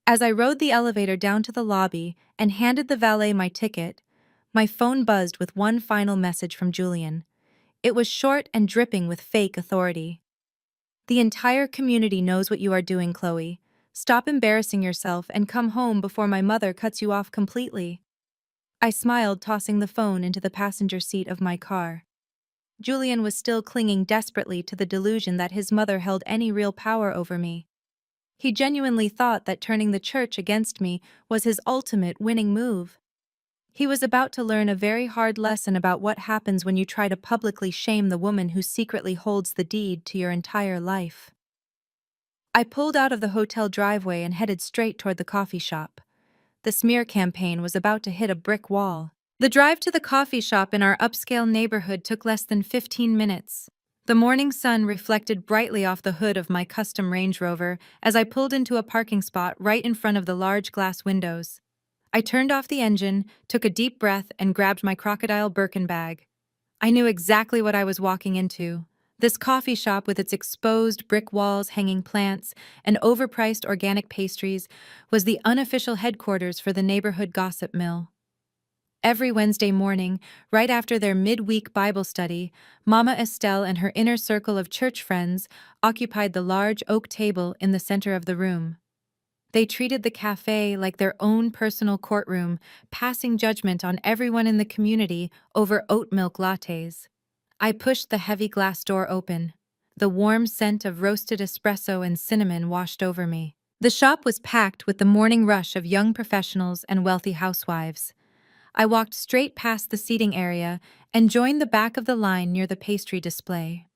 As I rode the elevator down to the lobby and handed the valet my ticket, my phone buzzed with one final message from Julian. It was short and dripping with fake authority. "The entire community knows what you are doing, Chloe. Stop embarrassing yourself and come home before my mother cuts you off completely." I smiled, tossing the phone into the passenger seat of my car. Julian was still clinging desperately to the delusion that his mother held any real power over me. He genuinely thought that turning the church against me was his ultimate winning move. He was about to learn a very hard lesson about what happens when you try to publicly shame the woman who secretly holds the deed to your entire life. I pulled out of the hotel driveway and headed straight toward the coffee shop. The smear campaign was about to hit a brick wall. The drive to the coffee shop in our upscale neighborhood took less than 15 minutes. The morning sun reflected brightly off the hood of my custom Range Rover as I pulled into a parking spot right in front of the large glass windows. I turned off the engine, took a deep breath, and grabbed my crocodile Birkin bag. I knew exactly what I was walking into. This coffee shop, with its exposed brick walls, hanging plants, and overpriced organic pastries, was the unofficial headquarters for the neighborhood gossip mill. Every Wednesday morning, right after their midweek Bible study, Mama Estelle and her inner circle of church friends occupied the large oak table in the center of the room. They treated the cafe like their own personal courtroom, passing judgment on everyone in the community over oat milk lattes. I pushed the heavy glass door open. The warm scent of roasted espresso and cinnamon washed over me. The shop was packed with the morning rush of young professionals and wealthy housewives. I walked straight past the seating area and joined the back of the line near the pastry display.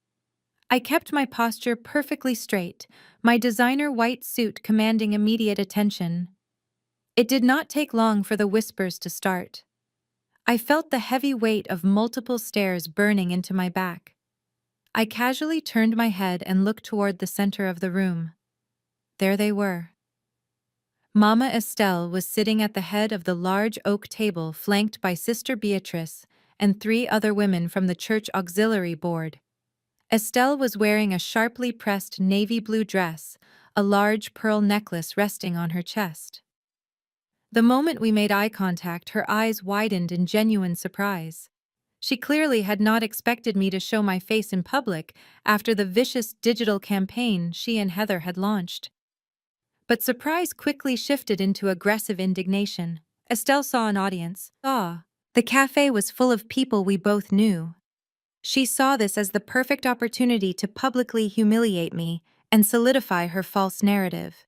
I kept my posture perfectly straight, my designer white suit commanding immediate attention. It did not take long for the whispers to start. I felt the heavy weight of multiple stares burning into my back. I casually turned my head and looked toward the center of the room. There they were. Mama Estelle was sitting at the head of the large oak table flanked by Sister Beatrice and three other women from the church auxiliary board. Estelle was wearing a sharply pressed navy blue dress, a large pearl necklace resting on her chest. The moment we made eye contact, her eyes widened in genuine surprise. She clearly had not expected me to show my face in public after the vicious digital campaign she and Heather had launched. But surprise quickly shifted into aggressive indignation. Estelle saw an audience. The cafe was full of people we both knew. She saw this as the perfect opportunity to publicly humiliate me and solidify her false narrative.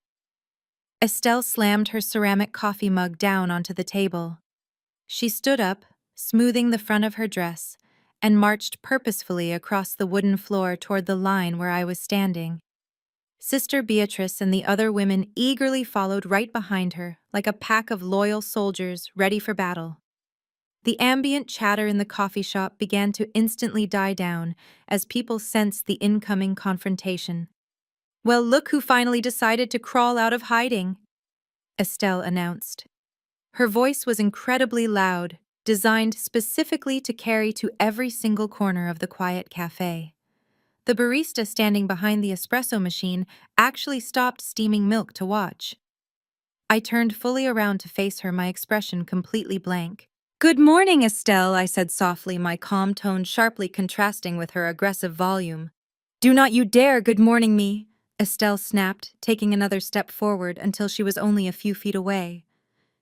Estelle slammed her ceramic coffee mug down onto the table. She stood up, smoothing the front of her dress, and marched purposefully across the wooden floor toward the line where I was standing. Sister Beatrice and the other women eagerly followed right behind her, like a pack of loyal soldiers ready for battle. The ambient chatter in the coffee shop began to instantly die down as people sensed the incoming confrontation. "Well, look who finally decided to crawl out of hiding," Estelle announced. Her voice was incredibly loud, designed specifically to carry to every single corner of the quiet cafe. The barista standing behind the espresso machine actually stopped steaming milk to watch. I turned fully around to face her, my expression completely blank. "Good morning, Estelle," I said softly, my calm tone sharply contrasting with her aggressive volume. "Do not you dare good morning me," Estelle snapped, taking another step forward until she was only a few feet away.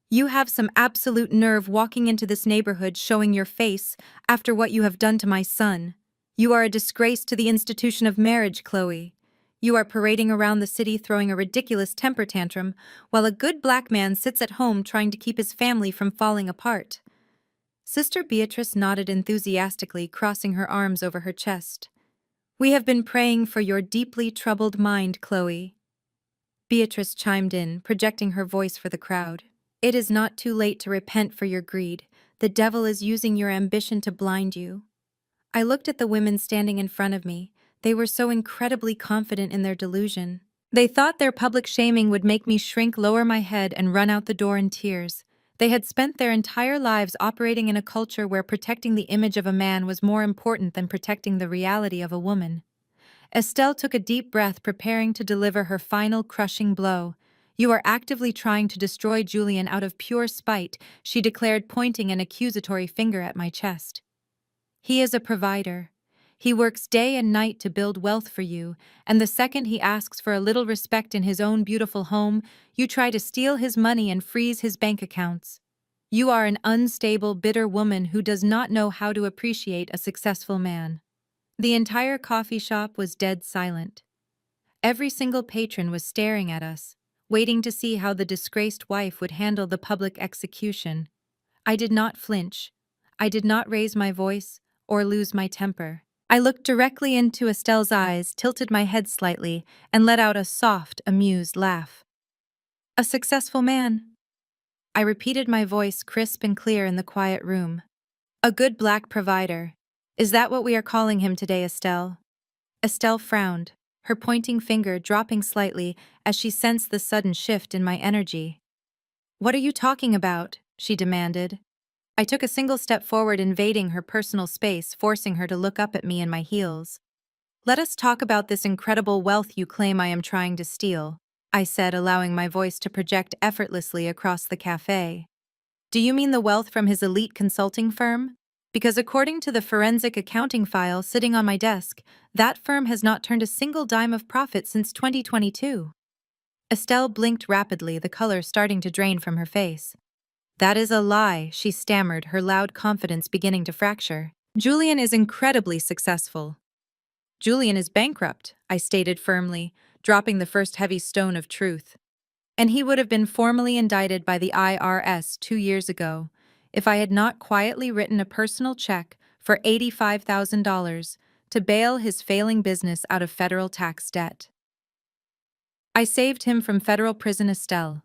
"You have some absolute nerve walking into this neighborhood showing your face after what you have done to my son. You are a disgrace to the institution of marriage, Chloe. You are parading around the city throwing a ridiculous temper tantrum while a good black man sits at home trying to keep his family from falling apart." Sister Beatrice nodded enthusiastically, crossing her arms over her chest. "We have been praying for your deeply troubled mind, Chloe." Beatrice chimed in, projecting her voice for the crowd. "It is not too late to repent for your greed. The devil is using your ambition to blind you." I looked at the women standing in front of me. They were so incredibly confident in their delusion. They thought their public shaming would make me shrink, lower my head, and run out the door in tears. They had spent their entire lives operating in a culture where protecting the image of a man was more important than protecting the reality of a woman. Estelle took a deep breath, preparing to deliver her final crushing blow. "You are actively trying to destroy Julian out of pure spite," she declared, pointing an accusatory finger at my chest. "He is a provider. He works day and night to build wealth for you, and the second he asks for a little respect in his own beautiful home, you try to steal his money and freeze his bank accounts. You are an unstable, bitter woman who does not know how to appreciate a successful man." The entire coffee shop was dead silent. Every single patron was staring at us, waiting to see how the disgraced wife would handle the public execution. I did not flinch. I did not raise my voice or lose my temper. I looked directly into Estelle's eyes, tilted my head slightly, and let out a soft, amused laugh. "A successful man?" I repeated, my voice crisp and clear in the quiet room. "A good black provider. Is that what we are calling him today, Estelle?" Estelle frowned, her pointing finger dropping slightly as she sensed the sudden shift in my energy. "What are you talking about?" she demanded. I took a single step forward, invading her personal space, forcing her to look up at me in my heels. "Let us talk about this incredible wealth you claim I am trying to steal," I said, allowing my voice to project effortlessly across the cafe. "Do you mean the wealth from his elite consulting firm? Because according to the forensic accounting file sitting on my desk, that firm has not turned a single dime of profit since 2022. Estelle blinked rapidly, the color starting to drain from her face. "That is a lie," she stammered, her loud confidence beginning to fracture. "Julian is incredibly successful." "Julian is bankrupt," I stated firmly, dropping the first heavy stone of truth. "And he would have been formally indicted by the IRS 2 years ago if I had not quietly written a personal check for $85,000 to bail his failing business out of federal tax debt. I saved him from federal prison, Estelle.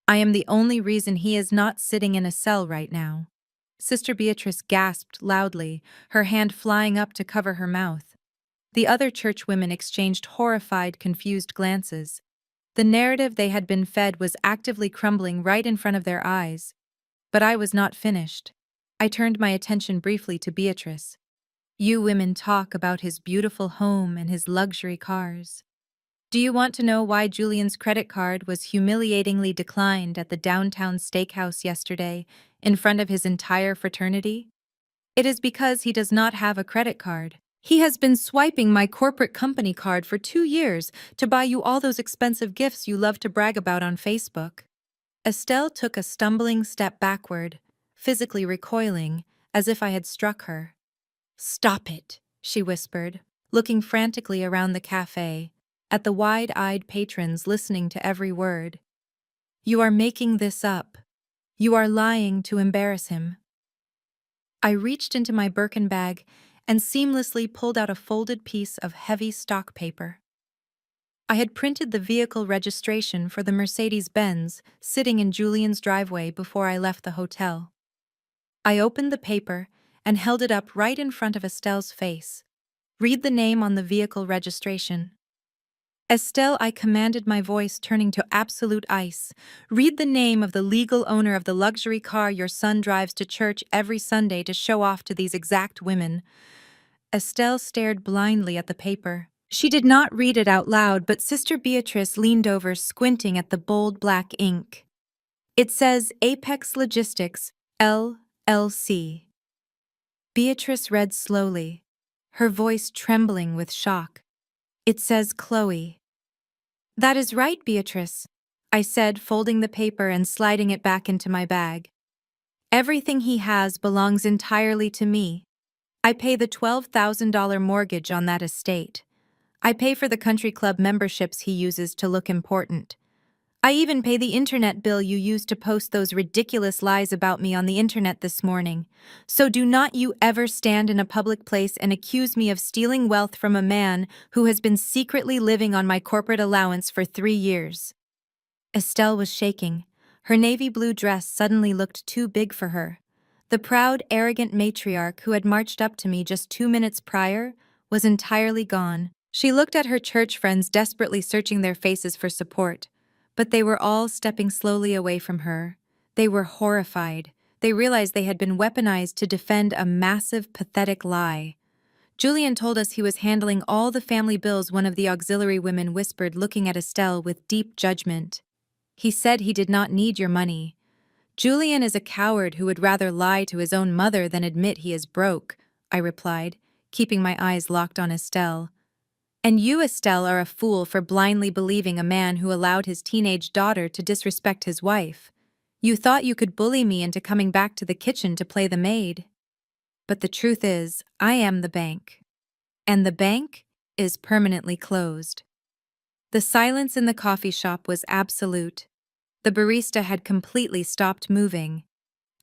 I am the only reason he is not sitting in a cell right now." Sister Beatrice gasped loudly, her hand flying up to cover her mouth. The other churchwomen exchanged horrified, confused glances. The narrative they had been fed was actively crumbling right in front of their eyes. But I was not finished. I turned my attention briefly to Beatrice. You women talk about his beautiful home and his luxury cars. Do you want to know why Julian's credit card was humiliatingly declined at the downtown steakhouse yesterday in front of his entire fraternity? It is because he does not have a credit card. He has been swiping my corporate company card for 2 years to buy you all those expensive gifts you love to brag about on Facebook. Estelle took a stumbling step backward, physically recoiling, as if I had struck her. Stop it, she whispered, looking frantically around the cafe, at the wide-eyed patrons listening to every word. You are making this up. You are lying to embarrass him. I reached into my Birkin bag and seamlessly pulled out a folded piece of heavy stock paper. I had printed the vehicle registration for the Mercedes-Benz sitting in Julian's driveway before I left the hotel. I opened the paper and held it up right in front of Estelle's face. Read the name on the vehicle registration. Estelle, I commanded, my voice turning to absolute ice. Read the name of the legal owner of the luxury car your son drives to church every Sunday to show off to these exact women. Estelle stared blindly at the paper. She did not read it out loud, but Sister Beatrice leaned over, squinting at the bold black ink. It says Apex Logistics, LLC. Beatrice read slowly, her voice trembling with shock. It says Chloe. That is right, Beatrice, I said, folding the paper and sliding it back into my bag. Everything he has belongs entirely to me. I pay the $12,000 mortgage on that estate. I pay for the country club memberships he uses to look important. I even pay the internet bill you used to post those ridiculous lies about me on the internet this morning. So do not you ever stand in a public place and accuse me of stealing wealth from a man who has been secretly living on my corporate allowance for 3 years. Estelle was shaking. Her navy blue dress suddenly looked too big for her. The proud, arrogant matriarch who had marched up to me just 2 minutes prior was entirely gone. She looked at her church friends, desperately searching their faces for support. But they were all stepping slowly away from her. They were horrified. They realized they had been weaponized to defend a massive, pathetic lie. Julian told us he was handling all the family bills, one of the auxiliary women whispered, looking at Estelle with deep judgment. He said he did not need your money. Julian is a coward who would rather lie to his own mother than admit he is broke, I replied, keeping my eyes locked on Estelle. And you, Estelle, are a fool for blindly believing a man who allowed his teenage daughter to disrespect his wife. You thought you could bully me into coming back to the kitchen to play the maid. But the truth is, I am the bank. And the bank is permanently closed. The silence in the coffee shop was absolute. The barista had completely stopped moving.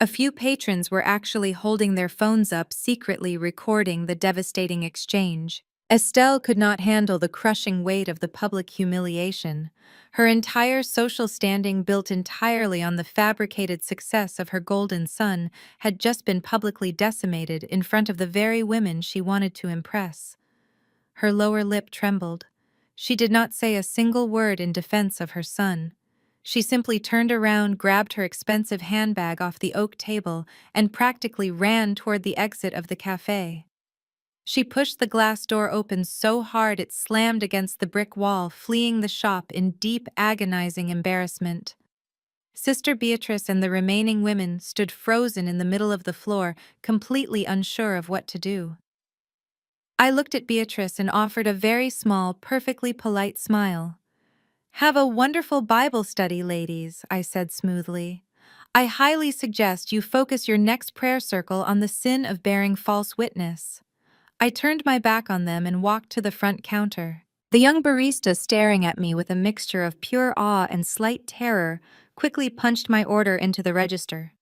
A few patrons were actually holding their phones up, secretly recording the devastating exchange. Estelle could not handle the crushing weight of the public humiliation. Her entire social standing, built entirely on the fabricated success of her golden son, had just been publicly decimated in front of the very women she wanted to impress. Her lower lip trembled. She did not say a single word in defense of her son. She simply turned around, grabbed her expensive handbag off the oak table, and practically ran toward the exit of the cafe. She pushed the glass door open so hard it slammed against the brick wall, fleeing the shop in deep, agonizing embarrassment. Sister Beatrice and the remaining women stood frozen in the middle of the floor, completely unsure of what to do. I looked at Beatrice and offered a very small, perfectly polite smile. Have a wonderful Bible study, ladies, I said smoothly. I highly suggest you focus your next prayer circle on the sin of bearing false witness. I turned my back on them and walked to the front counter. The young barista, staring at me with a mixture of pure awe and slight terror, quickly punched my order into the register.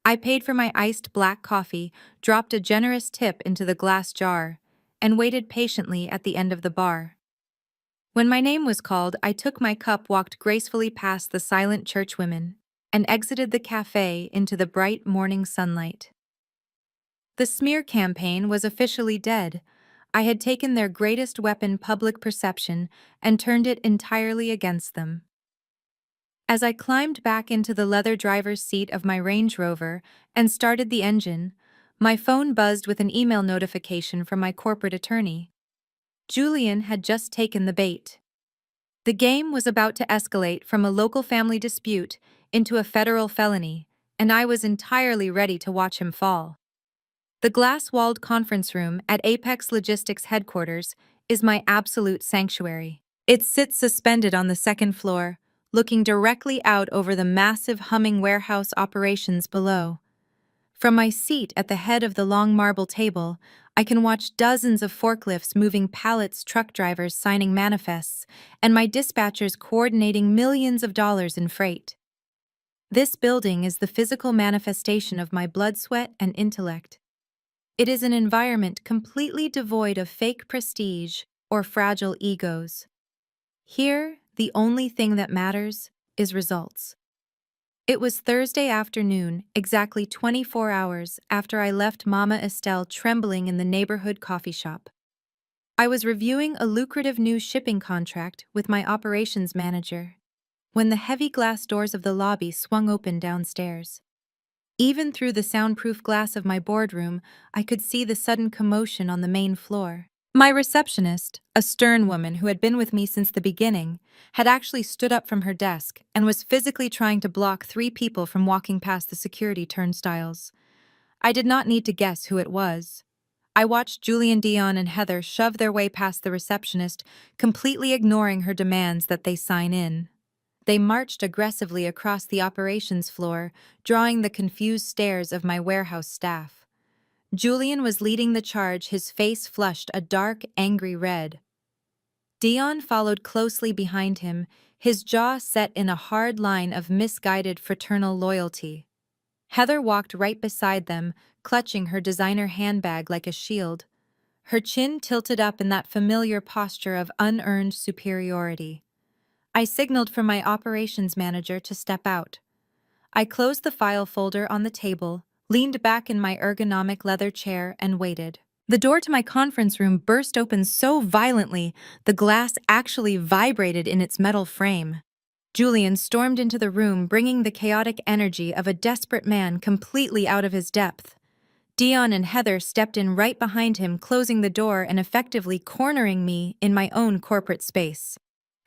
I paid for my iced black coffee, dropped a generous tip into the glass jar, and waited patiently at the end of the bar. When my name was called, I took my cup, walked gracefully past the silent churchwomen, and exited the cafe into the bright morning sunlight. The smear campaign was officially dead. I had taken their greatest weapon, public perception, and turned it entirely against them. As I climbed back into the leather driver's seat of my Range Rover and started the engine, my phone buzzed with an email notification from my corporate attorney. Julian had just taken the bait. The game was about to escalate from a local family dispute into a federal felony, and I was entirely ready to watch him fall. The glass-walled conference room at Apex Logistics headquarters is my absolute sanctuary. It sits suspended on the second floor, looking directly out over the massive humming warehouse operations below. From my seat at the head of the long marble table, I can watch dozens of forklifts moving pallets, truck drivers signing manifests, and my dispatchers coordinating millions of dollars in freight. This building is the physical manifestation of my blood, sweat, and intellect. It is an environment completely devoid of fake prestige or fragile egos. Here, the only thing that matters is results. It was Thursday afternoon, exactly 24 hours after I left Mama Estelle trembling in the neighborhood coffee shop. I was reviewing a lucrative new shipping contract with my operations manager when the heavy glass doors of the lobby swung open downstairs. Even through the soundproof glass of my boardroom, I could see the sudden commotion on the main floor. My receptionist, a stern woman who had been with me since the beginning, had actually stood up from her desk and was physically trying to block 3 people from walking past the security turnstiles. I did not need to guess who it was. I watched Julian, Dion, and Heather shove their way past the receptionist, completely ignoring her demands that they sign in. They marched aggressively across the operations floor, drawing the confused stares of my warehouse staff. Julian was leading the charge, his face flushed a dark, angry red. Dion followed closely behind him, his jaw set in a hard line of misguided fraternal loyalty. Heather walked right beside them, clutching her designer handbag like a shield, her chin tilted up in that familiar posture of unearned superiority. I signaled for my operations manager to step out. I closed the file folder on the table, leaned back in my ergonomic leather chair, and waited. The door to my conference room burst open so violently, the glass actually vibrated in its metal frame. Julian stormed into the room, bringing the chaotic energy of a desperate man completely out of his depth. Dion and Heather stepped in right behind him, closing the door and effectively cornering me in my own corporate space.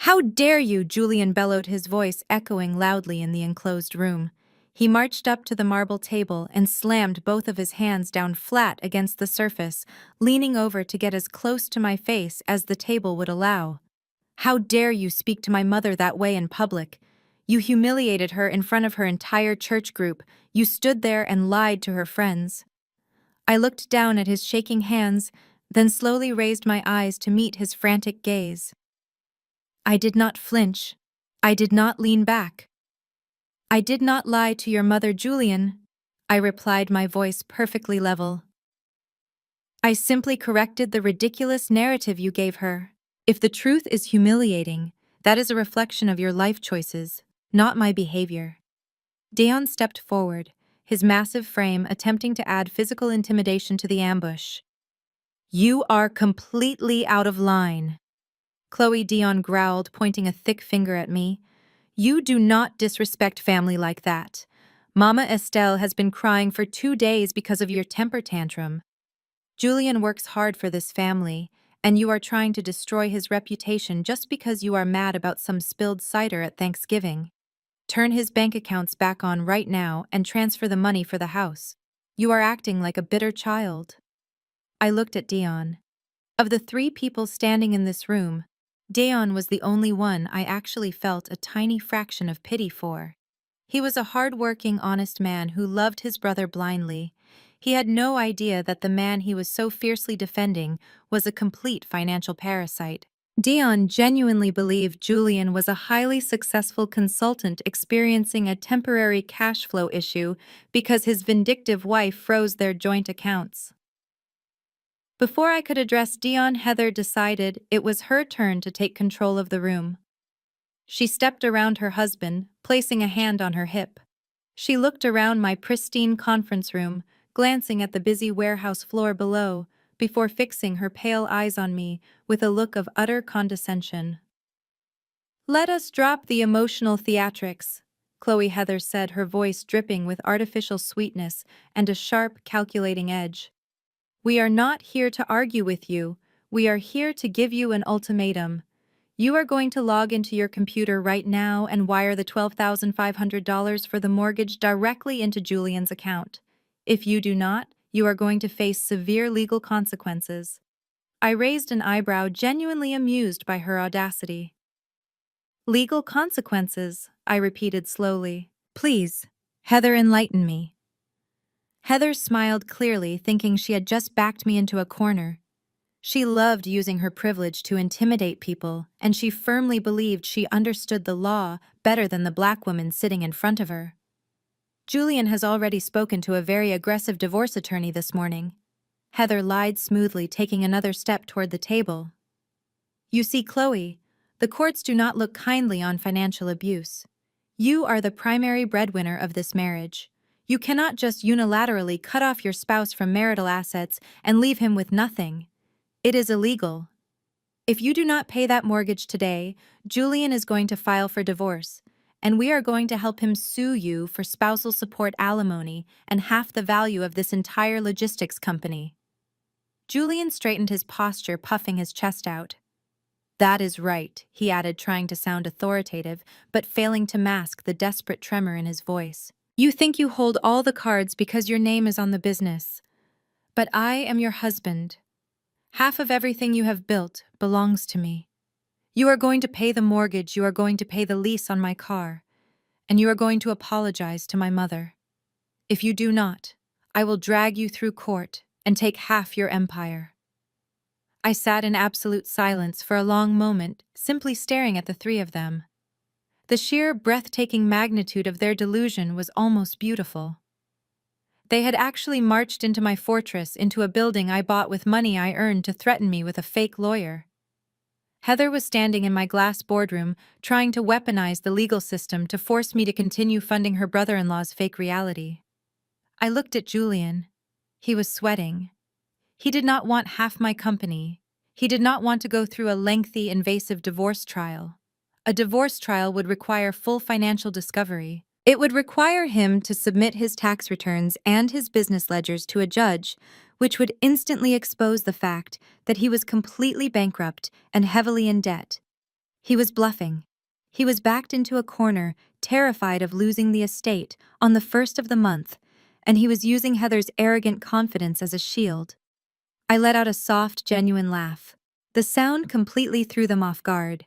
"How dare you!" Julian bellowed, his voice echoing loudly in the enclosed room. He marched up to the marble table and slammed both of his hands down flat against the surface, leaning over to get as close to my face as the table would allow. "How dare you speak to my mother that way in public? You humiliated her in front of her entire church group. You stood there and lied to her friends." I looked down at his shaking hands, then slowly raised my eyes to meet his frantic gaze. I did not flinch. I did not lean back. "I did not lie to your mother, Julian," I replied, my voice perfectly level. "I simply corrected the ridiculous narrative you gave her. If the truth is humiliating, that is a reflection of your life choices, not my behavior." Dion stepped forward, his massive frame attempting to add physical intimidation to the ambush. "You are completely out of line," Chloe, Dion growled, pointing a thick finger at me. "You do not disrespect family like that. Mama Estelle has been crying for 2 days because of your temper tantrum. Julian works hard for this family, and you are trying to destroy his reputation just because you are mad about some spilled cider at Thanksgiving. Turn his bank accounts back on right now and transfer the money for the house. You are acting like a bitter child." I looked at Dion. Of the 3 people standing in this room, Dion was the only one I actually felt a tiny fraction of pity for. He was a hard-working, honest man who loved his brother blindly. He had no idea that the man he was so fiercely defending was a complete financial parasite. Dion genuinely believed Julian was a highly successful consultant experiencing a temporary cash flow issue because his vindictive wife froze their joint accounts. Before I could address Dion, Heather decided it was her turn to take control of the room. She stepped around her husband, placing a hand on her hip. She looked around my pristine conference room, glancing at the busy warehouse floor below, before fixing her pale eyes on me with a look of utter condescension. "Let us drop the emotional theatrics," Chloe Heather said, her voice dripping with artificial sweetness and a sharp, calculating edge. "We are not here to argue with you, we are here to give you an ultimatum. You are going to log into your computer right now and wire the $12,500 for the mortgage directly into Julian's account. If you do not, you are going to face severe legal consequences." I raised an eyebrow, genuinely amused by her audacity. "Legal consequences," I repeated slowly. "Please, Heather, enlighten me." Heather smiled clearly, thinking she had just backed me into a corner. She loved using her privilege to intimidate people, and she firmly believed she understood the law better than the black woman sitting in front of her. "Julian has already spoken to a very aggressive divorce attorney this morning." Heather lied smoothly, taking another step toward the table. "You see, Chloe, the courts do not look kindly on financial abuse. You are the primary breadwinner of this marriage. You cannot just unilaterally cut off your spouse from marital assets and leave him with nothing. It is illegal. If you do not pay that mortgage today, Julian is going to file for divorce, and we are going to help him sue you for spousal support alimony and half the value of this entire logistics company." Julian straightened his posture, puffing his chest out. "That is right," he added, trying to sound authoritative, but failing to mask the desperate tremor in his voice. "You think you hold all the cards because your name is on the business. But I am your husband. Half of everything you have built belongs to me. You are going to pay the mortgage, you are going to pay the lease on my car, and you are going to apologize to my mother. If you do not, I will drag you through court and take half your empire." I sat in absolute silence for a long moment, simply staring at the three of them. The sheer, breathtaking magnitude of their delusion was almost beautiful. They had actually marched into my fortress, into a building I bought with money I earned, to threaten me with a fake lawyer. Heather was standing in my glass boardroom, trying to weaponize the legal system to force me to continue funding her brother-in-law's fake reality. I looked at Julian. He was sweating. He did not want half my company. He did not want to go through a lengthy, invasive divorce trial. A divorce trial would require full financial discovery. It would require him to submit his tax returns and his business ledgers to a judge, which would instantly expose the fact that he was completely bankrupt and heavily in debt. He was bluffing. He was backed into a corner, terrified of losing the estate on the first of the month, and he was using Heather's arrogant confidence as a shield. I let out a soft, genuine laugh. The sound completely threw them off guard.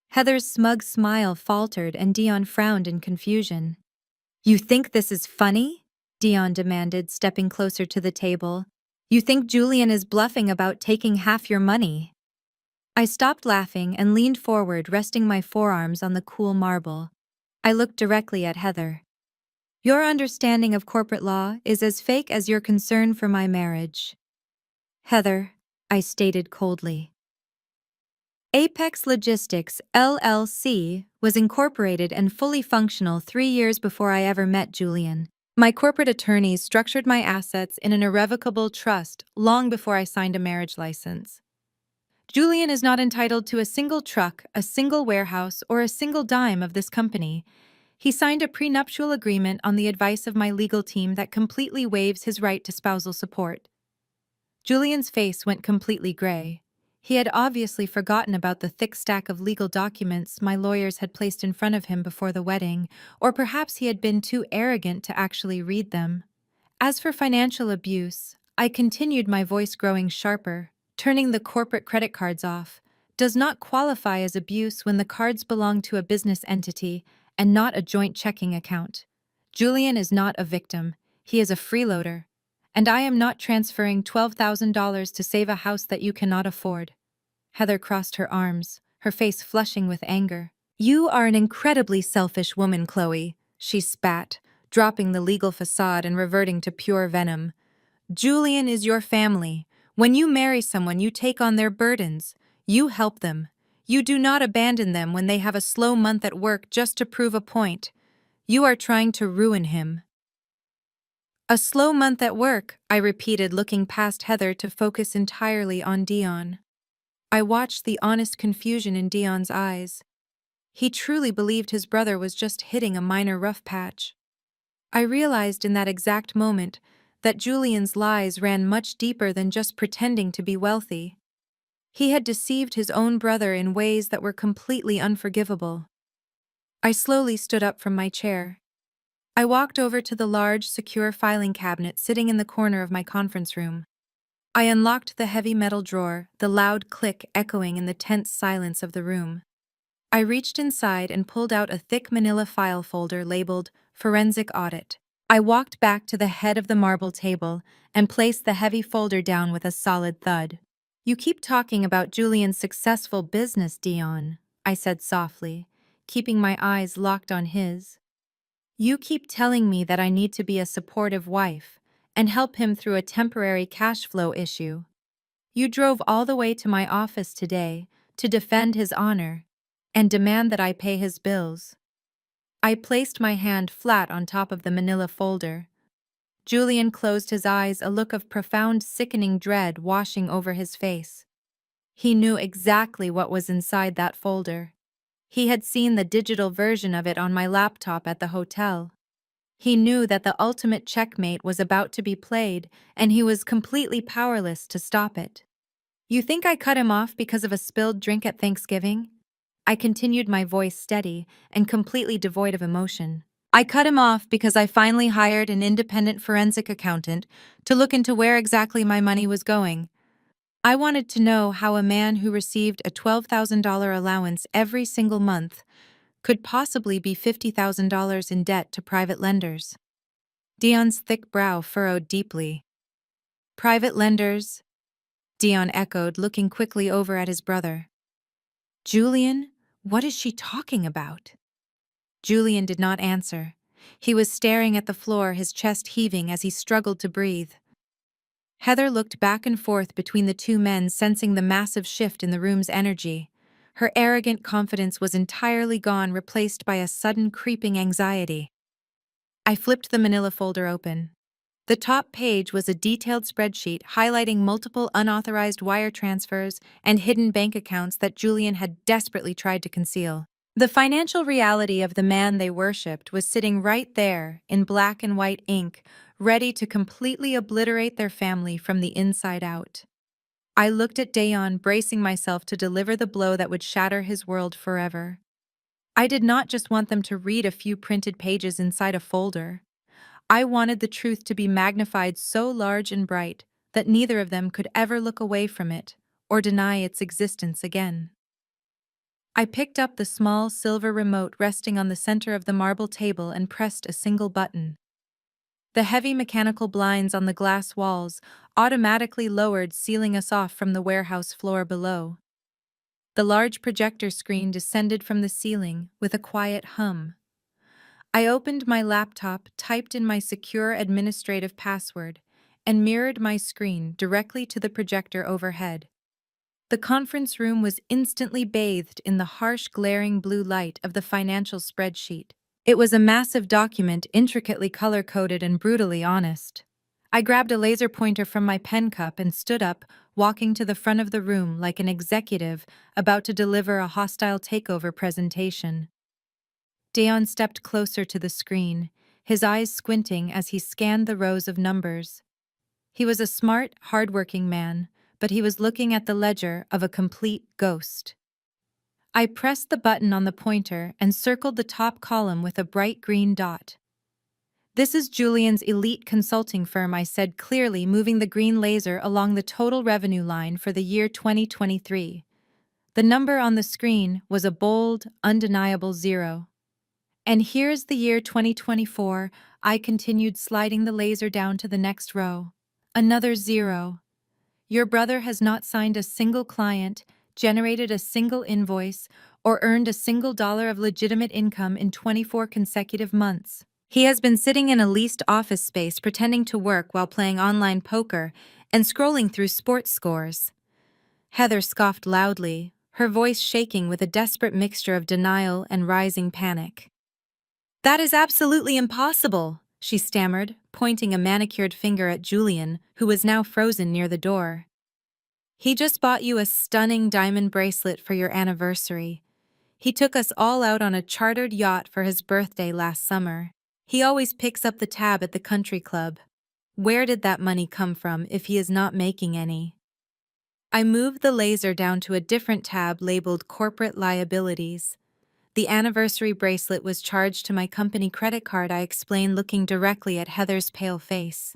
Heather's smug smile faltered and Dion frowned in confusion. "You think this is funny?" Dion demanded, stepping closer to the table. "You think Julian is bluffing about taking half your money?" I stopped laughing and leaned forward, resting my forearms on the cool marble. I looked directly at Heather. "Your understanding of corporate law is as fake as your concern for my marriage." "Heather," I stated coldly. Apex Logistics, LLC, was incorporated and fully functional 3 years before I ever met Julian. My corporate attorneys structured my assets in an irrevocable trust long before I signed a marriage license. Julian is not entitled to a single truck, a single warehouse, or a single dime of this company. He signed a prenuptial agreement on the advice of my legal team that completely waives his right to spousal support. Julian's face went completely gray. He had obviously forgotten about the thick stack of legal documents my lawyers had placed in front of him before the wedding, or perhaps he had been too arrogant to actually read them. As for financial abuse, I continued, my voice growing sharper. Turning the corporate credit cards off does not qualify as abuse when the cards belong to a business entity and not a joint checking account. Julian is not a victim, he is a freeloader. And I am not transferring $12,000 to save a house that you cannot afford. Heather crossed her arms, her face flushing with anger. "You are an incredibly selfish woman, Chloe," she spat, dropping the legal facade and reverting to pure venom. "Julian is your family. When you marry someone, you take on their burdens. You help them. You do not abandon them when they have a slow month at work just to prove a point. You are trying to ruin him." A slow month at work, I repeated, looking past Heather to focus entirely on Dion. I watched the honest confusion in Dion's eyes. He truly believed his brother was just hitting a minor rough patch. I realized in that exact moment that Julian's lies ran much deeper than just pretending to be wealthy. He had deceived his own brother in ways that were completely unforgivable. I slowly stood up from my chair. I walked over to the large, secure filing cabinet sitting in the corner of my conference room. I unlocked the heavy metal drawer, the loud click echoing in the tense silence of the room. I reached inside and pulled out a thick manila file folder labeled Forensic Audit. I walked back to the head of the marble table and placed the heavy folder down with a solid thud. "You keep talking about Julian's successful business, Dion," I said softly, keeping my eyes locked on his. "You keep telling me that I need to be a supportive wife and help him through a temporary cash flow issue. You drove all the way to my office today to defend his honor and demand that I pay his bills." I placed my hand flat on top of the manila folder. Julian closed his eyes, a look of profound, sickening dread washing over his face. He knew exactly what was inside that folder. He had seen the digital version of it on my laptop at the hotel. He knew that the ultimate checkmate was about to be played, and he was completely powerless to stop it. "You think I cut him off because of a spilled drink at Thanksgiving?" I continued, my voice steady and completely devoid of emotion. "I cut him off because I finally hired an independent forensic accountant to look into where exactly my money was going. I wanted to know how a man who received a $12,000 allowance every single month could possibly be $50,000 in debt to private lenders." Dion's thick brow furrowed deeply. "Private lenders?" Dion echoed, looking quickly over at his brother. "Julian, what is she talking about?" Julian did not answer. He was staring at the floor, his chest heaving as he struggled to breathe. Heather looked back and forth between the two men, sensing the massive shift in the room's energy. Her arrogant confidence was entirely gone, replaced by a sudden creeping anxiety. I flipped the manila folder open. The top page was a detailed spreadsheet highlighting multiple unauthorized wire transfers and hidden bank accounts that Julian had desperately tried to conceal. The financial reality of the man they worshipped was sitting right there in black and white ink, ready to completely obliterate their family from the inside out. I looked at Dayon, bracing myself to deliver the blow that would shatter his world forever. I did not just want them to read a few printed pages inside a folder. I wanted the truth to be magnified so large and bright that neither of them could ever look away from it or deny its existence again. I picked up the small silver remote resting on the center of the marble table and pressed a single button. The heavy mechanical blinds on the glass walls automatically lowered, sealing us off from the warehouse floor below. The large projector screen descended from the ceiling with a quiet hum. I opened my laptop, typed in my secure administrative password, and mirrored my screen directly to the projector overhead. The conference room was instantly bathed in the harsh, glaring blue light of the financial spreadsheet. It was a massive document, intricately color-coded and brutally honest. I grabbed a laser pointer from my pen cup and stood up, walking to the front of the room like an executive about to deliver a hostile takeover presentation. Dayon stepped closer to the screen, his eyes squinting as he scanned the rows of numbers. He was a smart, hard-working man, but he was looking at the ledger of a complete ghost. I pressed the button on the pointer and circled the top column with a bright green dot. "This is Julian's elite consulting firm," I said clearly, moving the green laser along the total revenue line for the year 2023. The number on the screen was a bold, undeniable 0. "And here's the year 2024, I continued, sliding the laser down to the next row. "Another 0. Your brother has not signed a single client, generated a single invoice, or earned a single dollar of legitimate income in 24 consecutive months. He has been sitting in a leased office space pretending to work while playing online poker and scrolling through sports scores." Heather scoffed loudly, her voice shaking with a desperate mixture of denial and rising panic. "That is absolutely impossible. she stammered, pointing a manicured finger at Julian, who was now frozen near the door. He just bought you a stunning diamond bracelet for your anniversary. He took us all out on a chartered yacht for his birthday last summer. He always picks up the tab at the country club. Where did that money come from if he is not making any? I moved the laser down to a different tab labeled Corporate Liabilities. The anniversary bracelet was charged to my company credit card, I explained, looking directly at Heather's pale face.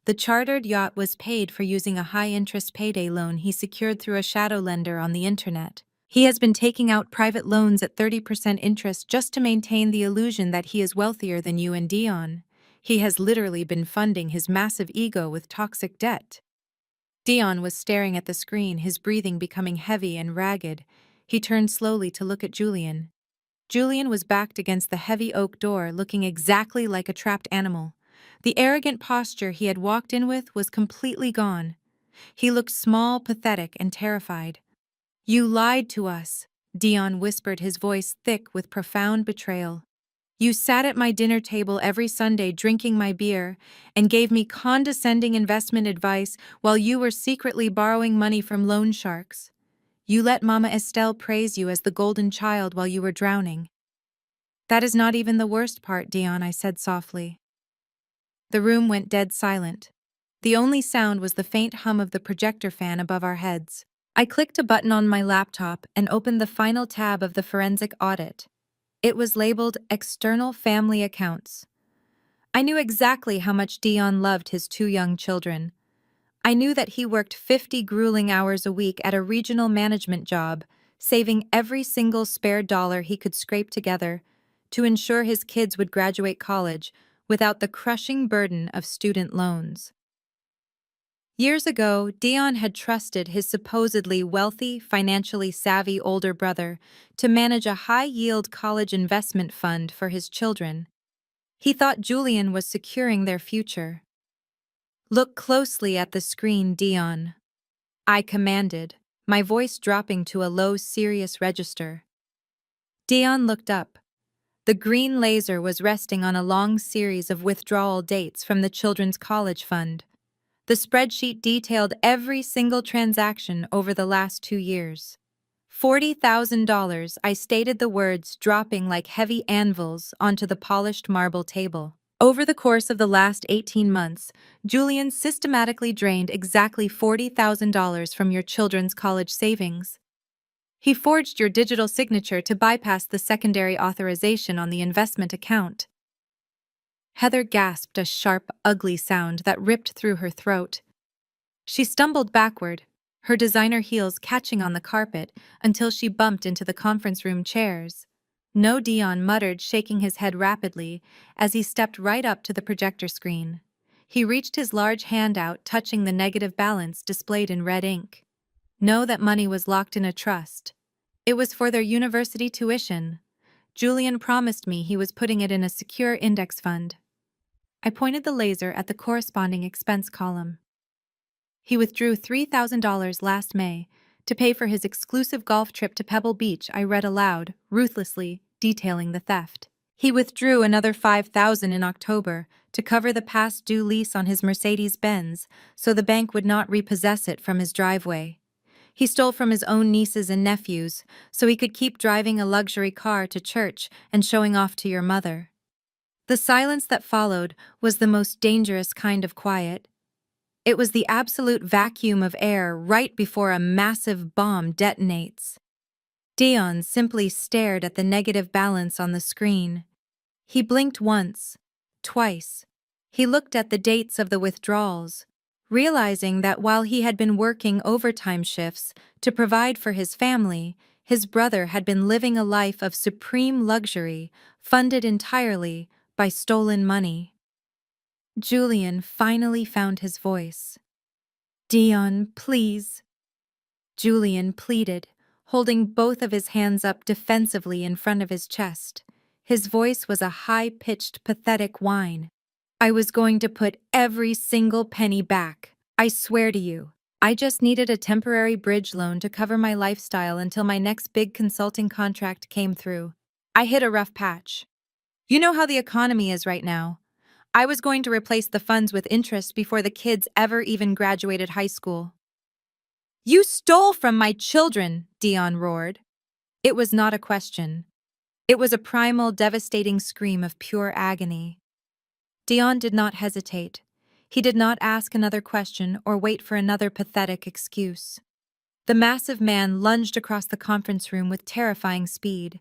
The chartered yacht was paid for using a high-interest payday loan he secured through a shadow lender on the internet. He has been taking out private loans at 30% interest just to maintain the illusion that he is wealthier than you and Dion. He has literally been funding his massive ego with toxic debt. Dion was staring at the screen, his breathing becoming heavy and ragged. He turned slowly to look at Julian. Julian was backed against the heavy oak door, looking exactly like a trapped animal. The arrogant posture he had walked in with was completely gone. He looked small, pathetic, and terrified. "You lied to us," Dion whispered, his voice thick with profound betrayal. "You sat at my dinner table every Sunday drinking my beer and gave me condescending investment advice while you were secretly borrowing money from loan sharks. You let Mama Estelle praise you as the golden child while you were drowning." "That is not even the worst part, Dion," I said softly. The room went dead silent. The only sound was the faint hum of the projector fan above our heads. I clicked a button on my laptop and opened the final tab of the forensic audit. It was labeled External Family Accounts. I knew exactly how much Dion loved his two young children. I knew that he worked 50 grueling hours a week at a regional management job, saving every single spare dollar he could scrape together to ensure his kids would graduate college without the crushing burden of student loans. Years ago, Dion had trusted his supposedly wealthy, financially savvy older brother to manage a high-yield college investment fund for his children. He thought Julian was securing their future. "Look closely at the screen, Dion," I commanded, my voice dropping to a low, serious register. Dion looked up. The green laser was resting on a long series of withdrawal dates from the children's college fund. The spreadsheet detailed every single transaction over the last 2 years. $40,000, I stated, the words dropping like heavy anvils onto the polished marble table. Over the course of the last 18 months, Julian systematically drained exactly $40,000 from your children's college savings. He forged your digital signature to bypass the secondary authorization on the investment account. Heather gasped a sharp, ugly sound that ripped through her throat. She stumbled backward, her designer heels catching on the carpet, until she bumped into the conference room chairs. "No," Dion muttered, shaking his head rapidly as he stepped right up to the projector screen. He reached his large hand out, touching the negative balance displayed in red ink. "No, that money was locked in a trust. It was for their university tuition. Julian promised me he was putting it in a secure index fund." I pointed the laser at the corresponding expense column. "He withdrew $3,000 last May to pay for his exclusive golf trip to Pebble Beach," I read aloud, ruthlessly detailing the theft. "He withdrew another $5,000 in October to cover the past due lease on his Mercedes-Benz so the bank would not repossess it from his driveway. He stole from his own nieces and nephews so he could keep driving a luxury car to church and showing off to your mother." The silence that followed was the most dangerous kind of quiet. It was the absolute vacuum of air right before a massive bomb detonates. Dion simply stared at the negative balance on the screen. He blinked once, twice. He looked at the dates of the withdrawals, realizing that while he had been working overtime shifts to provide for his family, his brother had been living a life of supreme luxury, funded entirely by stolen money. Julian finally found his voice. "Dion, please," Julian pleaded, holding both of his hands up defensively in front of his chest. His voice was a high-pitched, pathetic whine. "I was going to put every single penny back. I swear to you. I just needed a temporary bridge loan to cover my lifestyle until my next big consulting contract came through. I hit a rough patch. You know how the economy is right now. I was going to replace the funds with interest before the kids ever even graduated high school. You stole from my children, Dion roared. It was not a question. It was a primal, devastating scream of pure agony. Dion did not hesitate. He did not ask another question or wait for another pathetic excuse. The massive man lunged across the conference room with terrifying speed.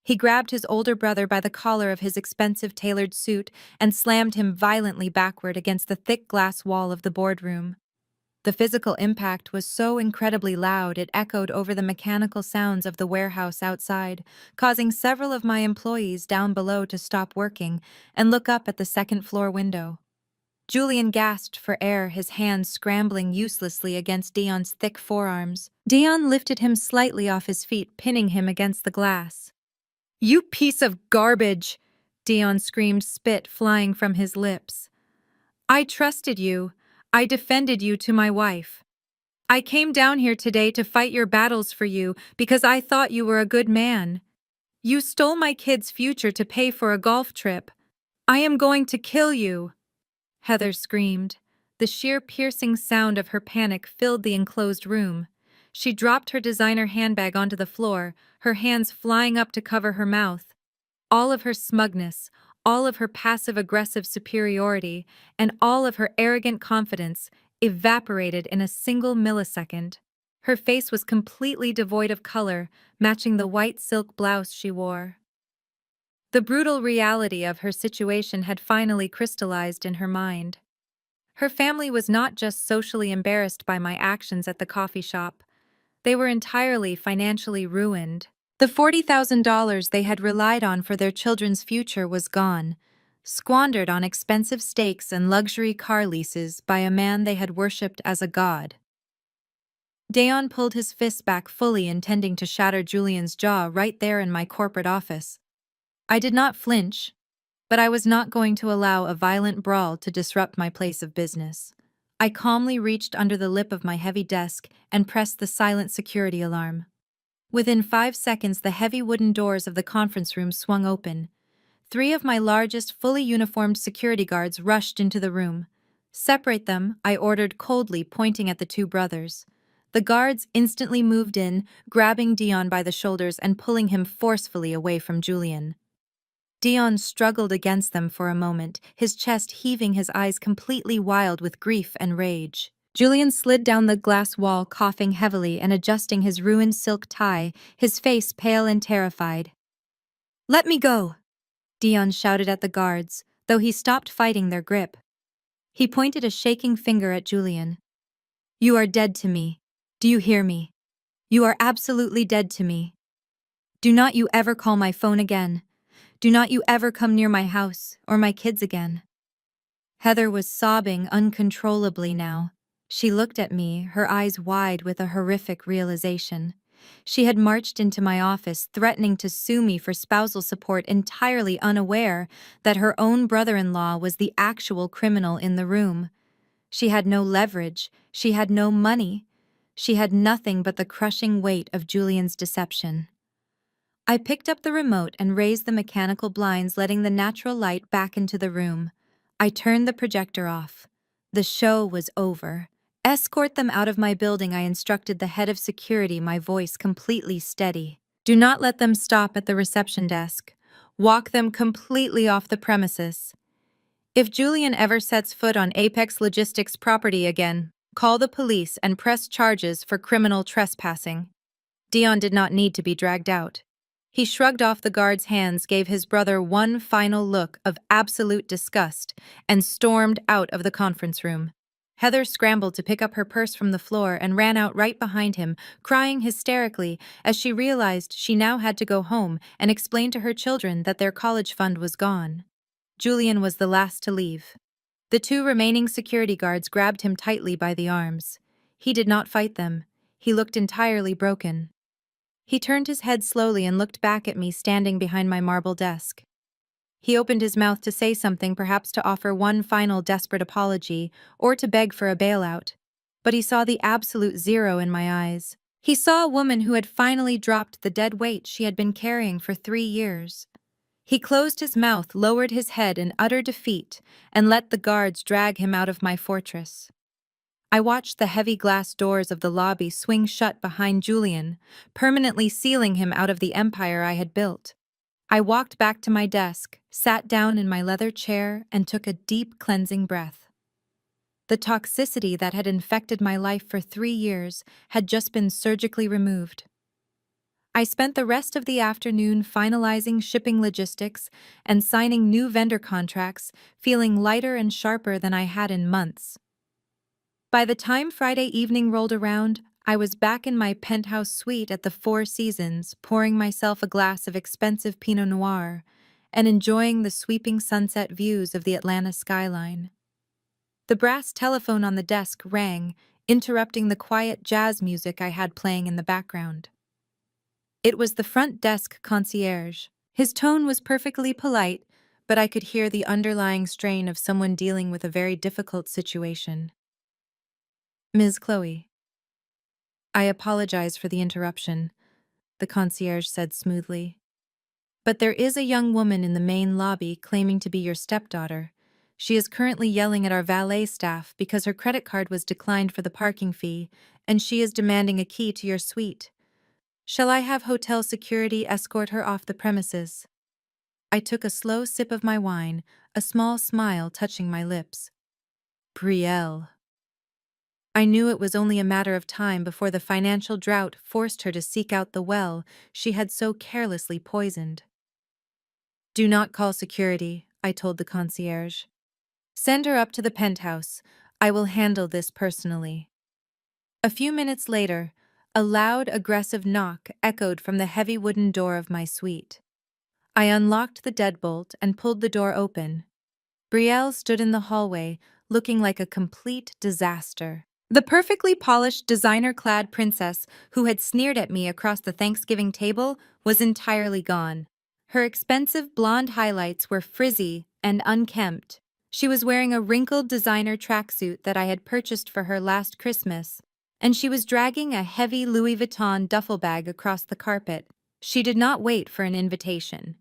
He grabbed his older brother by the collar of his expensive tailored suit and slammed him violently backward against the thick glass wall of the boardroom. The physical impact was so incredibly loud it echoed over the mechanical sounds of the warehouse outside, causing several of my employees down below to stop working and look up at the second-floor window. Julian gasped for air, his hands scrambling uselessly against Dion's thick forearms. Dion lifted him slightly off his feet, pinning him against the glass. "You piece of garbage!" Dion screamed, spit flying from his lips. "I trusted you. I defended you to my wife. I came down here today to fight your battles for you because I thought you were a good man. You stole my kid's future to pay for a golf trip. I am going to kill you!" Heather screamed. The sheer piercing sound of her panic filled the enclosed room. She dropped her designer handbag onto the floor, her hands flying up to cover her mouth. All of her smugness, all of her passive-aggressive superiority, and all of her arrogant confidence evaporated in a single millisecond. Her face was completely devoid of color, matching the white silk blouse she wore. The brutal reality of her situation had finally crystallized in her mind. Her family was not just socially embarrassed by my actions at the coffee shop. They were entirely financially ruined. The $40,000 they had relied on for their children's future was gone, squandered on expensive steaks and luxury car leases by a man they had worshipped as a god. Dion pulled his fist back fully, intending to shatter Julian's jaw right there in my corporate office. I did not flinch, but I was not going to allow a violent brawl to disrupt my place of business. I calmly reached under the lip of my heavy desk and pressed the silent security alarm. Within 5 seconds, the heavy wooden doors of the conference room swung open. 3 of my largest, fully uniformed security guards rushed into the room. "Separate them," I ordered coldly, pointing at the 2 brothers. The guards instantly moved in, grabbing Dion by the shoulders and pulling him forcefully away from Julian. Dion struggled against them for a moment, his chest heaving, his eyes completely wild with grief and rage. Julian slid down the glass wall, coughing heavily and adjusting his ruined silk tie, his face pale and terrified. "Let me go!" Dion shouted at the guards, though he stopped fighting their grip. He pointed a shaking finger at Julian. "You are dead to me. Do you hear me? You are absolutely dead to me. Do not you ever call my phone again. Do not you ever come near my house or my kids again." Heather was sobbing uncontrollably now. She looked at me, her eyes wide with a horrific realization. She had marched into my office, threatening to sue me for spousal support, entirely unaware that her own brother-in-law was the actual criminal in the room. She had no leverage, she had no money. She had nothing but the crushing weight of Julian's deception. I picked up the remote and raised the mechanical blinds, letting the natural light back into the room. I turned the projector off. The show was over. "Escort them out of my building," I instructed the head of security, my voice completely steady. "Do not let them stop at the reception desk. Walk them completely off the premises. If Julian ever sets foot on Apex Logistics property again, call the police and press charges for criminal trespassing." Dion did not need to be dragged out. He shrugged off the guard's hands, gave his brother one final look of absolute disgust, and stormed out of the conference room. Heather scrambled to pick up her purse from the floor and ran out right behind him, crying hysterically as she realized she now had to go home and explain to her children that their college fund was gone. Julian was the last to leave. The 2 remaining security guards grabbed him tightly by the arms. He did not fight them. He looked entirely broken. He turned his head slowly and looked back at me standing behind my marble desk. He opened his mouth to say something, perhaps to offer one final desperate apology or to beg for a bailout. But he saw the absolute zero in my eyes. He saw a woman who had finally dropped the dead weight she had been carrying for 3 years. He closed his mouth, lowered his head in utter defeat, and let the guards drag him out of my fortress. I watched the heavy glass doors of the lobby swing shut behind Julian, permanently sealing him out of the empire I had built. I walked back to my desk, sat down in my leather chair, and took a deep cleansing breath. The toxicity that had infected my life for 3 years had just been surgically removed. I spent the rest of the afternoon finalizing shipping logistics and signing new vendor contracts, feeling lighter and sharper than I had in months. By the time Friday evening rolled around, I was back in my penthouse suite at the Four Seasons, pouring myself a glass of expensive Pinot Noir and enjoying the sweeping sunset views of the Atlanta skyline. The brass telephone on the desk rang, interrupting the quiet jazz music I had playing in the background. It was the front desk concierge. His tone was perfectly polite, but I could hear the underlying strain of someone dealing with a very difficult situation. Ms. Chloe. I apologize for the interruption, the concierge said smoothly. But there is a young woman in the main lobby claiming to be your stepdaughter. She is currently yelling at our valet staff because her credit card was declined for the parking fee, and she is demanding a key to your suite. Shall I have hotel security escort her off the premises? I took a slow sip of my wine, a small smile touching my lips. Brielle. I knew it was only a matter of time before the financial drought forced her to seek out the well she had so carelessly poisoned. Do not call security, I told the concierge. Send her up to the penthouse. I will handle this personally. A few minutes later, a loud, aggressive knock echoed from the heavy wooden door of my suite. I unlocked the deadbolt and pulled the door open. Brielle stood in the hallway, looking like a complete disaster. The perfectly polished, designer-clad princess who had sneered at me across the Thanksgiving table was entirely gone. Her expensive blonde highlights were frizzy and unkempt. She was wearing a wrinkled designer tracksuit that I had purchased for her last Christmas, and she was dragging a heavy Louis Vuitton duffel bag across the carpet. She did not wait for an invitation.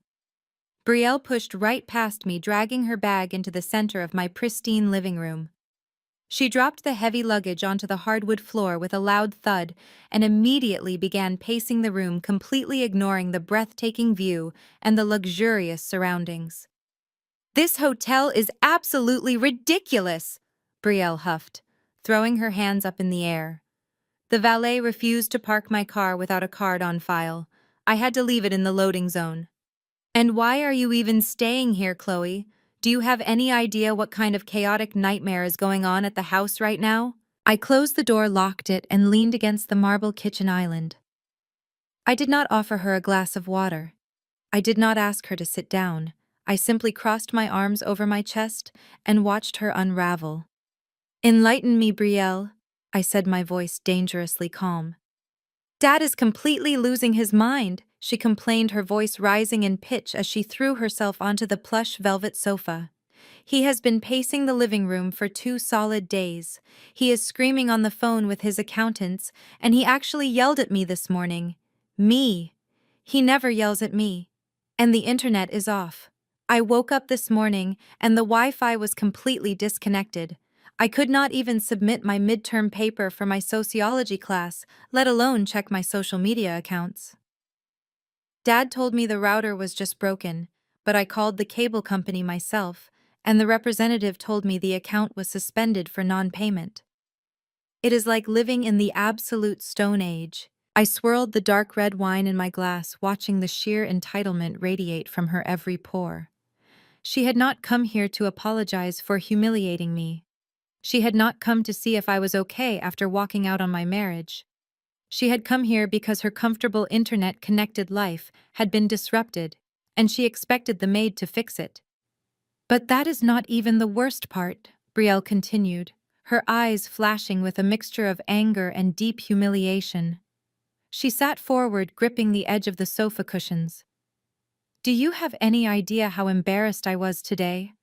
Brielle pushed right past me, dragging her bag into the center of my pristine living room. She dropped the heavy luggage onto the hardwood floor with a loud thud and immediately began pacing the room, completely ignoring the breathtaking view and the luxurious surroundings. This hotel is absolutely ridiculous, Brielle huffed, throwing her hands up in the air. The valet refused to park my car without a card on file. I had to leave it in the loading zone. And why are you even staying here, Chloe? Do you have any idea what kind of chaotic nightmare is going on at the house right now? I closed the door, locked it, and leaned against the marble kitchen island. I did not offer her a glass of water. I did not ask her to sit down. I simply crossed my arms over my chest and watched her unravel. Enlighten me, Brielle, I said, my voice dangerously calm. Dad is completely losing his mind, she complained, her voice rising in pitch as she threw herself onto the plush velvet sofa. He has been pacing the living room for 2 solid days. He is screaming on the phone with his accountants, and he actually yelled at me this morning. Me. He never yells at me. And the internet is off. I woke up this morning, and the Wi-Fi was completely disconnected. I could not even submit my midterm paper for my sociology class, let alone check my social media accounts. Dad told me the router was just broken, but I called the cable company myself, and the representative told me the account was suspended for non-payment. It is like living in the absolute Stone Age. I swirled the dark red wine in my glass, watching the sheer entitlement radiate from her every pore. She had not come here to apologize for humiliating me. She had not come to see if I was okay after walking out on my marriage. She had come here because her comfortable internet-connected life had been disrupted, and she expected the maid to fix it. But that is not even the worst part, Brielle continued, her eyes flashing with a mixture of anger and deep humiliation. She sat forward, gripping the edge of the sofa cushions. Do you have any idea how embarrassed I was today?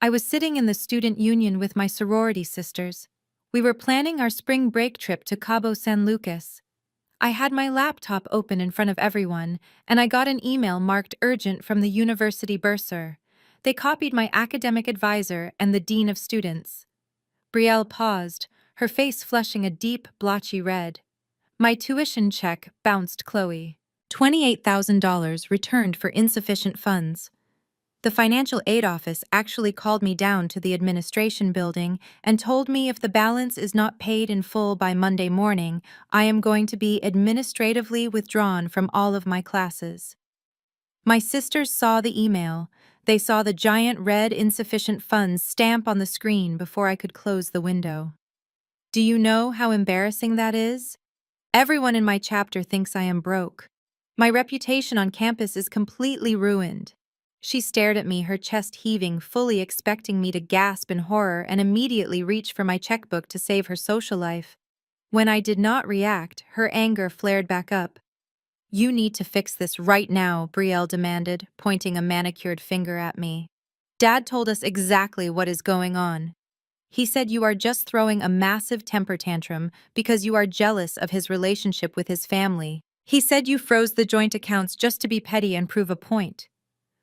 I was sitting in the student union with my sorority sisters. We were planning our spring break trip to Cabo San Lucas. I had my laptop open in front of everyone, and I got an email marked urgent from the university bursar. They copied my academic advisor and the dean of students. Brielle paused, her face flushing a deep, blotchy red. My tuition check bounced, Chloe. $28,000 returned for insufficient funds. The financial aid office actually called me down to the administration building and told me if the balance is not paid in full by Monday morning, I am going to be administratively withdrawn from all of my classes. My sisters saw the email. They saw the giant red insufficient funds stamp on the screen before I could close the window. Do you know how embarrassing that is? Everyone in my chapter thinks I am broke. My reputation on campus is completely ruined. She stared at me, her chest heaving, fully expecting me to gasp in horror and immediately reach for my checkbook to save her social life. When I did not react, her anger flared back up. "You need to fix this right now," Brielle demanded, pointing a manicured finger at me. "Dad told us exactly what is going on. He said you are just throwing a massive temper tantrum because you are jealous of his relationship with his family. He said you froze the joint accounts just to be petty and prove a point.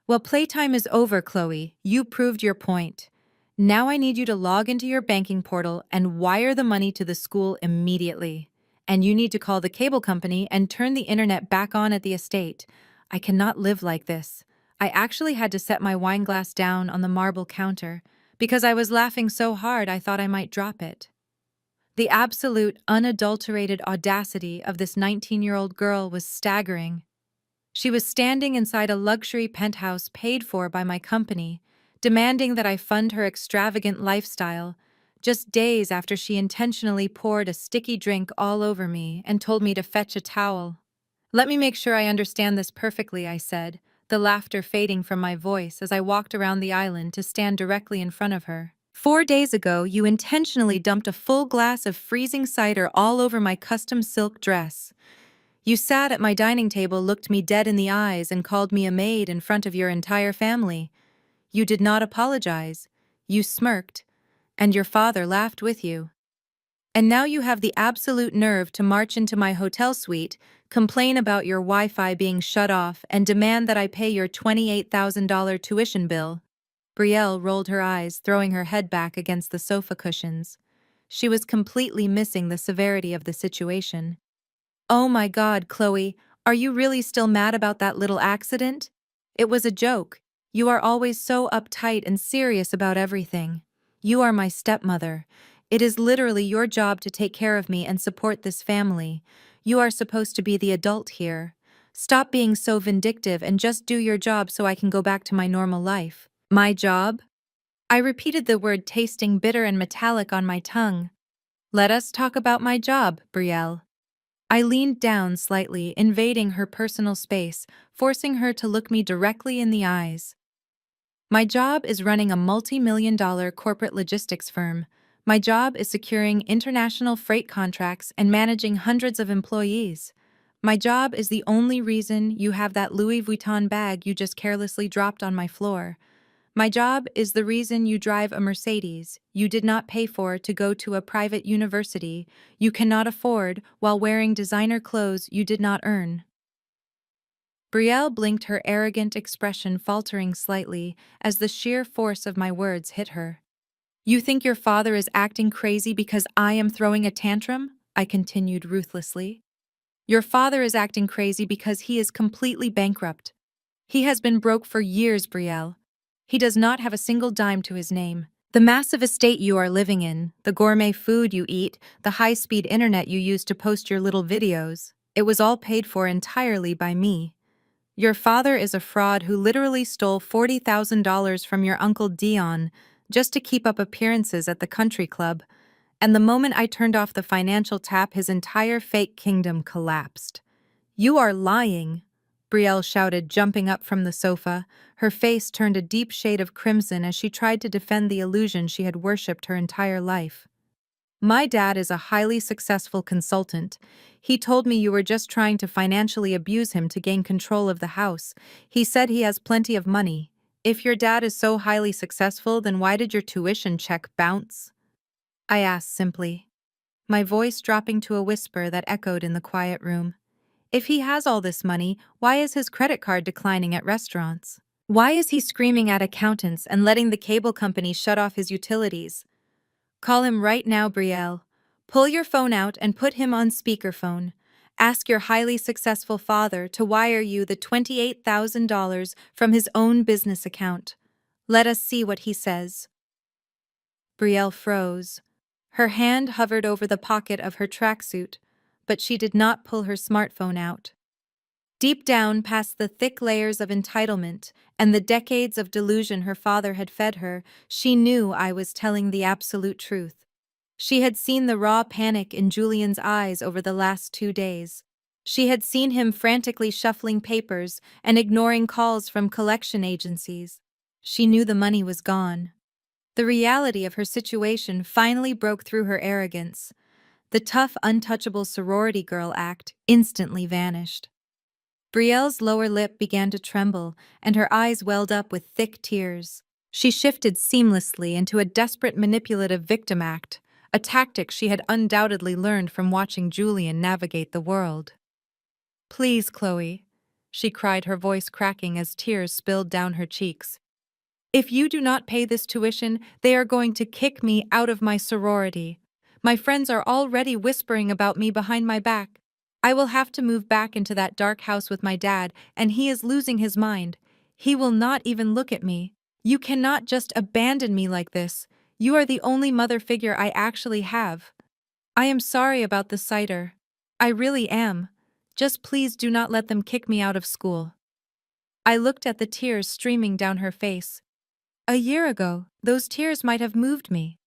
Well, playtime is over, Chloe. You proved your point. Now I need you to log into your banking portal and wire the money to the school immediately. And you need to call the cable company and turn the internet back on at the estate. I cannot live like this." I actually had to set my wine glass down on the marble counter because I was laughing so hard I thought I might drop it. The absolute, unadulterated audacity of this 19-year-old girl was staggering. She was standing inside a luxury penthouse paid for by my company, demanding that I fund her extravagant lifestyle, just days after she intentionally poured a sticky drink all over me and told me to fetch a towel. "Let me make sure I understand this perfectly," I said, the laughter fading from my voice as I walked around the island to stand directly in front of her. "4 days ago, you intentionally dumped a full glass of freezing cider all over my custom silk dress. You sat at my dining table, looked me dead in the eyes, and called me a maid in front of your entire family. You did not apologize. You smirked, and your father laughed with you. And now you have the absolute nerve to march into my hotel suite, complain about your Wi-Fi being shut off, and demand that I pay your $28,000 tuition bill." Brielle rolled her eyes, throwing her head back against the sofa cushions. She was completely missing the severity of the situation. "Oh my God, Chloe, are you really still mad about that little accident? It was a joke. You are always so uptight and serious about everything. You are my stepmother. It is literally your job to take care of me and support this family. You are supposed to be the adult here. Stop being so vindictive and just do your job so I can go back to my normal life." "My job?" I repeated the word, tasting bitter and metallic on my tongue. "Let us talk about my job, Brielle." I leaned down slightly, invading her personal space, forcing her to look me directly in the eyes. "My job is running a multi-million-dollar corporate logistics firm. My job is securing international freight contracts and managing hundreds of employees. My job is the only reason you have that Louis Vuitton bag you just carelessly dropped on my floor. My job is the reason you drive a Mercedes you did not pay for to go to a private university you cannot afford while wearing designer clothes you did not earn." Brielle blinked, her arrogant expression faltering slightly as the sheer force of my words hit her. "You think your father is acting crazy because I am throwing a tantrum?" I continued ruthlessly. "Your father is acting crazy because he is completely bankrupt. He has been broke for years, Brielle. He does not have a single dime to his name. The massive estate you are living in, the gourmet food you eat, the high-speed internet you use to post your little videos, it was all paid for entirely by me. Your father is a fraud who literally stole $40,000 from your Uncle Dion just to keep up appearances at the country club, and the moment I turned off the financial tap, his entire fake kingdom collapsed." "You are lying," Brielle shouted, jumping up from the sofa. Her face turned a deep shade of crimson as she tried to defend the illusion she had worshipped her entire life. "My dad is a highly successful consultant. He told me you were just trying to financially abuse him to gain control of the house. He said he has plenty of money. If your dad is so highly successful, then why did your tuition check bounce?" I asked simply. my voice dropping to a whisper that echoed in the quiet room. If he has all this money, why is his credit card declining at restaurants? Why is he screaming at accountants and letting the cable company shut off his utilities? Call him right now, Brielle. Pull your phone out and put him on speakerphone. Ask your highly successful father to wire you the $28,000 from his own business account. Let us see what he says. Brielle froze. Her hand hovered over the pocket of her tracksuit, but she did not pull her smartphone out. Deep down, past the thick layers of entitlement and the decades of delusion her father had fed her, she knew I was telling the absolute truth. She had seen the raw panic in Julian's eyes over the last 2 days. She had seen him frantically shuffling papers and ignoring calls from collection agencies. She knew the money was gone. The reality of her situation finally broke through her arrogance. The tough, untouchable sorority girl act instantly vanished. Brielle's lower lip began to tremble, and her eyes welled up with thick tears. She shifted seamlessly into a desperate manipulative victim act, a tactic she had undoubtedly learned from watching Julian navigate the world. "Please, Chloe," she cried, her voice cracking as tears spilled down her cheeks. "If you do not pay this tuition, they are going to kick me out of my sorority. My friends are already whispering about me behind my back. I will have to move back into that dark house with my dad, and he is losing his mind. He will not even look at me. You cannot just abandon me like this. You are the only mother figure I actually have. I am sorry about the cider. I really am. Just please do not let them kick me out of school." I looked at the tears streaming down her face. A year ago, those tears might have moved me.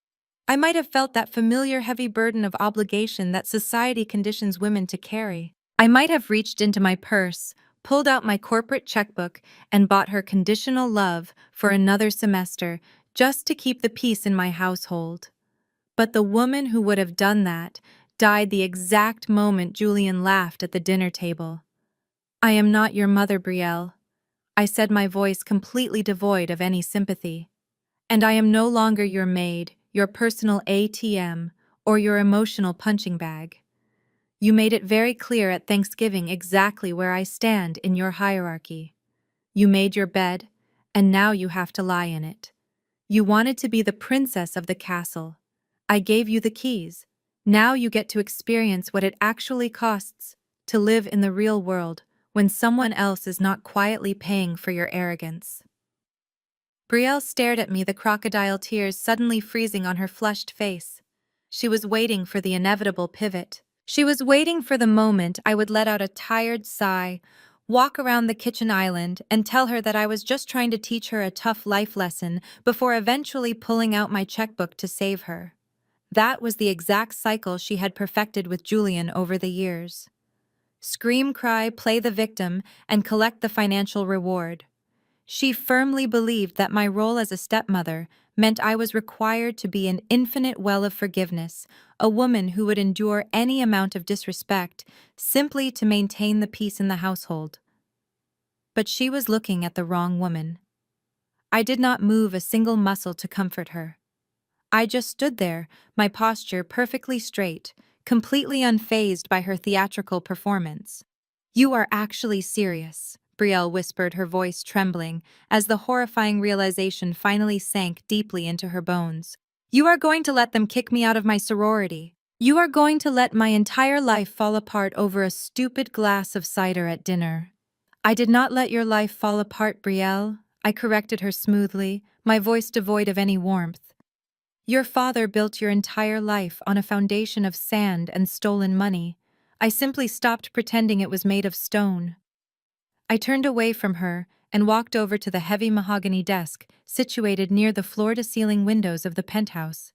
I might have felt that familiar heavy burden of obligation that society conditions women to carry. I might have reached into my purse, pulled out my corporate checkbook, and bought her conditional love for another semester just to keep the peace in my household. But the woman who would have done that died the exact moment Julian laughed at the dinner table. "I am not your mother, Brielle," I said, my voice completely devoid of any sympathy. "And I am no longer your maid, your personal ATM, or your emotional punching bag. You made it very clear at Thanksgiving exactly where I stand in your hierarchy. You made your bed, and now you have to lie in it. You wanted to be the princess of the castle. I gave you the keys. Now you get to experience what it actually costs to live in the real world when someone else is not quietly paying for your arrogance." Brielle stared at me, the crocodile tears suddenly freezing on her flushed face. She was waiting for the inevitable pivot. She was waiting for the moment I would let out a tired sigh, walk around the kitchen island, and tell her that I was just trying to teach her a tough life lesson before eventually pulling out my checkbook to save her. That was the exact cycle she had perfected with Julian over the years. Scream, cry, play the victim, and collect the financial reward. She firmly believed that my role as a stepmother meant I was required to be an infinite well of forgiveness, a woman who would endure any amount of disrespect simply to maintain the peace in the household. But she was looking at the wrong woman. I did not move a single muscle to comfort her. I just stood there, my posture perfectly straight, completely unfazed by her theatrical performance. "You are actually serious," Brielle whispered, her voice trembling, as the horrifying realization finally sank deeply into her bones. "You are going to let them kick me out of my sorority. You are going to let my entire life fall apart over a stupid glass of cider at dinner." "I did not let your life fall apart, Brielle," I corrected her smoothly, my voice devoid of any warmth. "Your father built your entire life on a foundation of sand and stolen money. I simply stopped pretending it was made of stone." I turned away from her and walked over to the heavy mahogany desk situated near the floor-to-ceiling windows of the penthouse.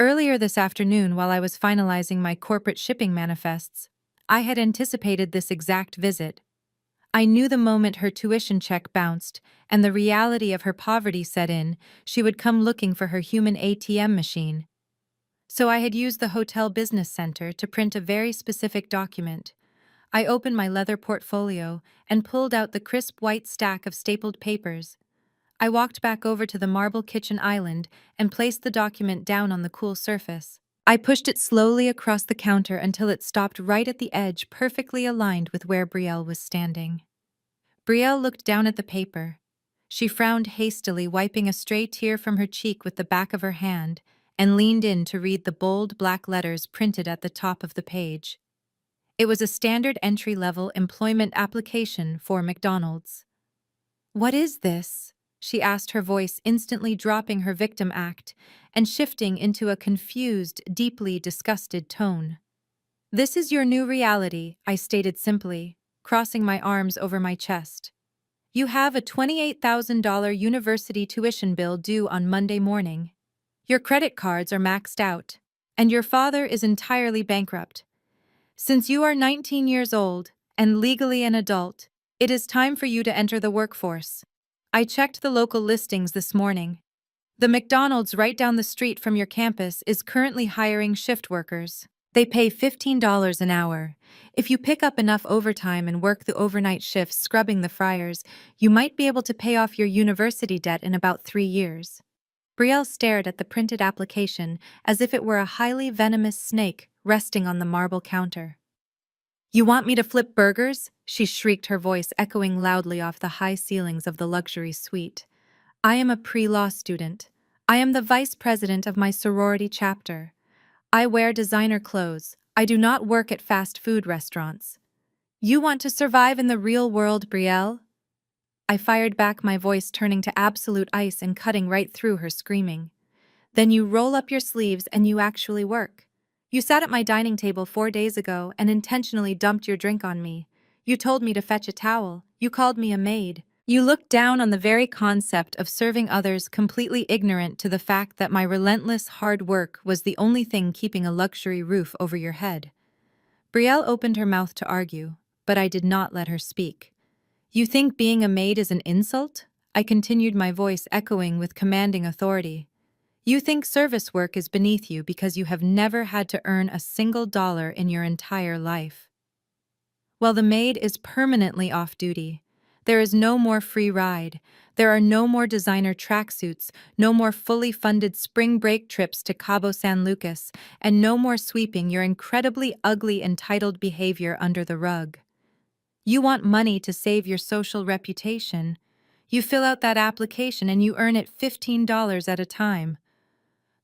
Earlier this afternoon, while I was finalizing my corporate shipping manifests, I had anticipated this exact visit. I knew the moment her tuition check bounced and the reality of her poverty set in, she would come looking for her human ATM machine. So I had used the hotel business center to print a very specific document. I opened my leather portfolio and pulled out the crisp white stack of stapled papers. I walked back over to the marble kitchen island and placed the document down on the cool surface. I pushed it slowly across the counter until it stopped right at the edge, perfectly aligned with where Brielle was standing. Brielle looked down at the paper. She frowned hastily, wiping a stray tear from her cheek with the back of her hand, and leaned in to read the bold black letters printed at the top of the page. It was a standard entry-level employment application for McDonald's. "What is this?" she asked, her voice instantly dropping her victim act and shifting into a confused, deeply disgusted tone. "This is your new reality," I stated simply, crossing my arms over my chest. "You have a $28,000 university tuition bill due on Monday morning. Your credit cards are maxed out, and your father is entirely bankrupt. Since you are 19 years old and legally an adult, it is time for you to enter the workforce. I checked the local listings this morning. The McDonald's right down the street from your campus is currently hiring shift workers. They pay $15 an hour. If you pick up enough overtime and work the overnight shifts scrubbing the fryers, you might be able to pay off your university debt in about 3 years." Brielle stared at the printed application as if it were a highly venomous snake resting on the marble counter. "You want me to flip burgers?" she shrieked, her voice echoing loudly off the high ceilings of the luxury suite. "I am a pre-law student. I am the vice president of my sorority chapter. I wear designer clothes. I do not work at fast food restaurants. You want to survive in the real world, Brielle?" I fired back, my voice turning to absolute ice and cutting right through her screaming. "Then you roll up your sleeves and you actually work. You sat at my dining table 4 days ago and intentionally dumped your drink on me. You told me to fetch a towel. You called me a maid. You looked down on the very concept of serving others, completely ignorant to the fact that my relentless hard work was the only thing keeping a luxury roof over your head." Brielle opened her mouth to argue, but I did not let her speak. "You think being a maid is an insult?" I continued, my voice echoing with commanding authority. "You think service work is beneath you because you have never had to earn a single dollar in your entire life. Well, the maid is permanently off duty. There is no more free ride. There are no more designer tracksuits, no more fully funded spring break trips to Cabo San Lucas, and no more sweeping your incredibly ugly entitled behavior under the rug. You want money to save your social reputation. You fill out that application and you earn it $15 at a time."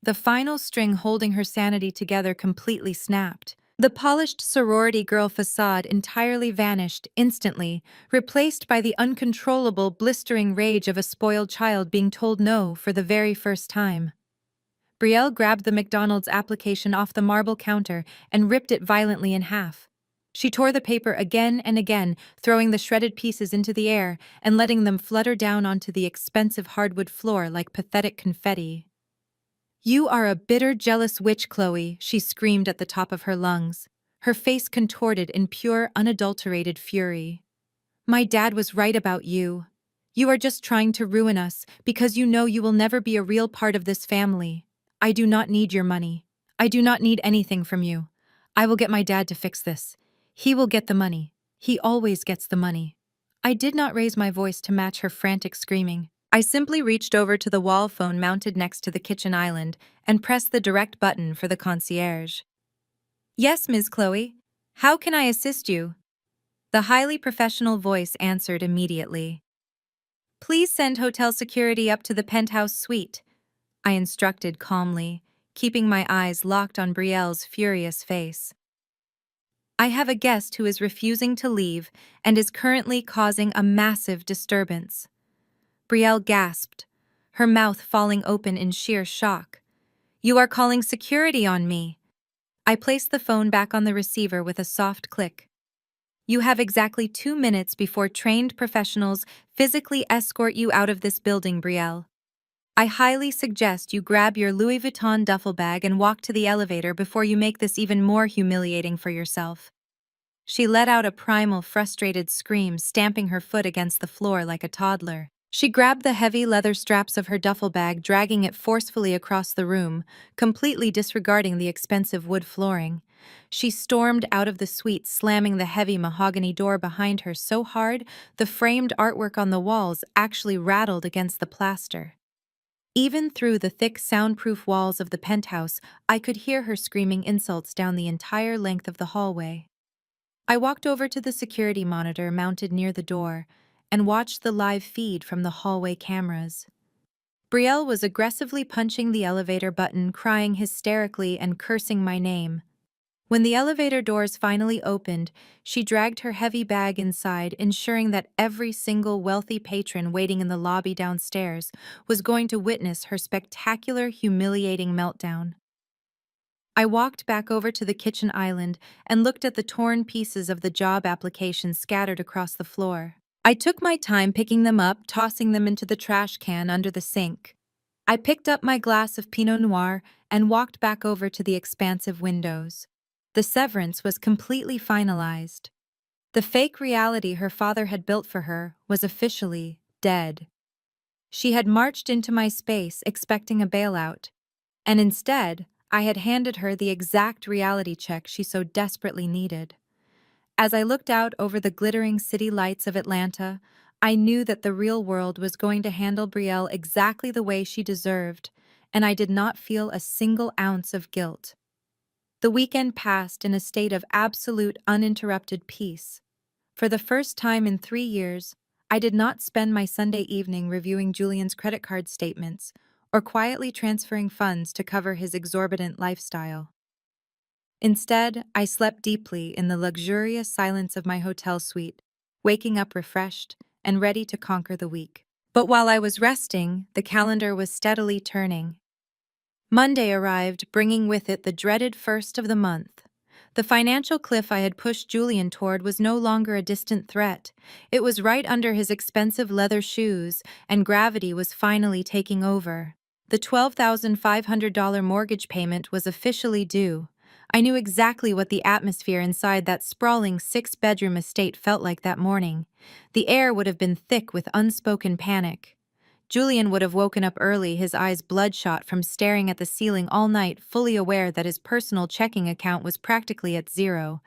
The final string holding her sanity together completely snapped. The polished sorority girl facade entirely vanished instantly, replaced by the uncontrollable, blistering rage of a spoiled child being told no for the very first time. Brielle grabbed the McDonald's application off the marble counter and ripped it violently in half. She tore the paper again and again, throwing the shredded pieces into the air and letting them flutter down onto the expensive hardwood floor like pathetic confetti. "You are a bitter, jealous witch, Chloe," she screamed at the top of her lungs, her face contorted in pure, unadulterated fury. "My dad was right about you. You are just trying to ruin us because you know you will never be a real part of this family. I do not need your money. I do not need anything from you. I will get my dad to fix this. He will get the money. He always gets the money." I did not raise my voice to match her frantic screaming. I simply reached over to the wall phone mounted next to the kitchen island and pressed the direct button for the concierge. "Yes, Ms. Chloe. How can I assist you?" The highly professional voice answered immediately. "Please send hotel security up to the penthouse suite," I instructed calmly, keeping my eyes locked on Brielle's furious face. "I have a guest who is refusing to leave and is currently causing a massive disturbance." Brielle gasped, her mouth falling open in sheer shock. "You are calling security on me?" I placed the phone back on the receiver with a soft click. "You have exactly 2 minutes before trained professionals physically escort you out of this building, Brielle. I highly suggest you grab your Louis Vuitton duffel bag and walk to the elevator before you make this even more humiliating for yourself." She let out a primal, frustrated scream, stamping her foot against the floor like a toddler. She grabbed the heavy leather straps of her duffel bag, dragging it forcefully across the room, completely disregarding the expensive wood flooring. She stormed out of the suite, slamming the heavy mahogany door behind her so hard the framed artwork on the walls actually rattled against the plaster. Even through the thick, soundproof walls of the penthouse, I could hear her screaming insults down the entire length of the hallway. I walked over to the security monitor mounted near the door and watched the live feed from the hallway cameras. Brielle was aggressively punching the elevator button, crying hysterically and cursing my name. When the elevator doors finally opened, she dragged her heavy bag inside, ensuring that every single wealthy patron waiting in the lobby downstairs was going to witness her spectacular, humiliating meltdown. I walked back over to the kitchen island and looked at the torn pieces of the job application scattered across the floor. I took my time picking them up, tossing them into the trash can under the sink. I picked up my glass of Pinot Noir and walked back over to the expansive windows. The severance was completely finalized. The fake reality her father had built for her was officially dead. She had marched into my space expecting a bailout, and instead, I had handed her the exact reality check she so desperately needed. As I looked out over the glittering city lights of Atlanta, I knew that the real world was going to handle Brielle exactly the way she deserved, and I did not feel a single ounce of guilt. The weekend passed in a state of absolute uninterrupted peace. For the first time in 3 years, I did not spend my Sunday evening reviewing Julian's credit card statements or quietly transferring funds to cover his exorbitant lifestyle. Instead, I slept deeply in the luxurious silence of my hotel suite, waking up refreshed and ready to conquer the week. But while I was resting, the calendar was steadily turning. Monday arrived, bringing with it the dreaded first of the month. The financial cliff I had pushed Julian toward was no longer a distant threat. It was right under his expensive leather shoes, and gravity was finally taking over. The $12,500 mortgage payment was officially due. I knew exactly what the atmosphere inside that sprawling six-bedroom estate felt like that morning. The air would have been thick with unspoken panic. Julian would have woken up early, his eyes bloodshot from staring at the ceiling all night, fully aware that his personal checking account was practically at zero.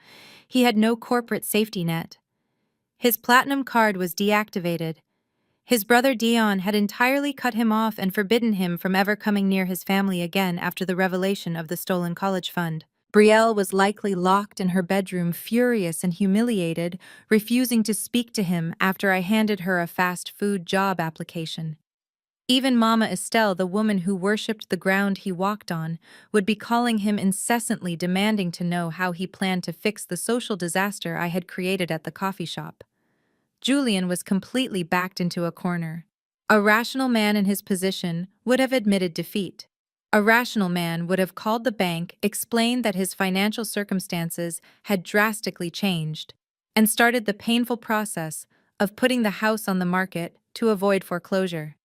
He had no corporate safety net. His platinum card was deactivated. His brother Dion had entirely cut him off and forbidden him from ever coming near his family again after the revelation of the stolen college fund. Brielle was likely locked in her bedroom, furious and humiliated, refusing to speak to him after I handed her a fast food job application. Even Mama Estelle, the woman who worshipped the ground he walked on, would be calling him incessantly, demanding to know how he planned to fix the social disaster I had created at the coffee shop. Julian was completely backed into a corner. A rational man in his position would have admitted defeat. A rational man would have called the bank, explained that his financial circumstances had drastically changed, and started the painful process of putting the house on the market to avoid foreclosure.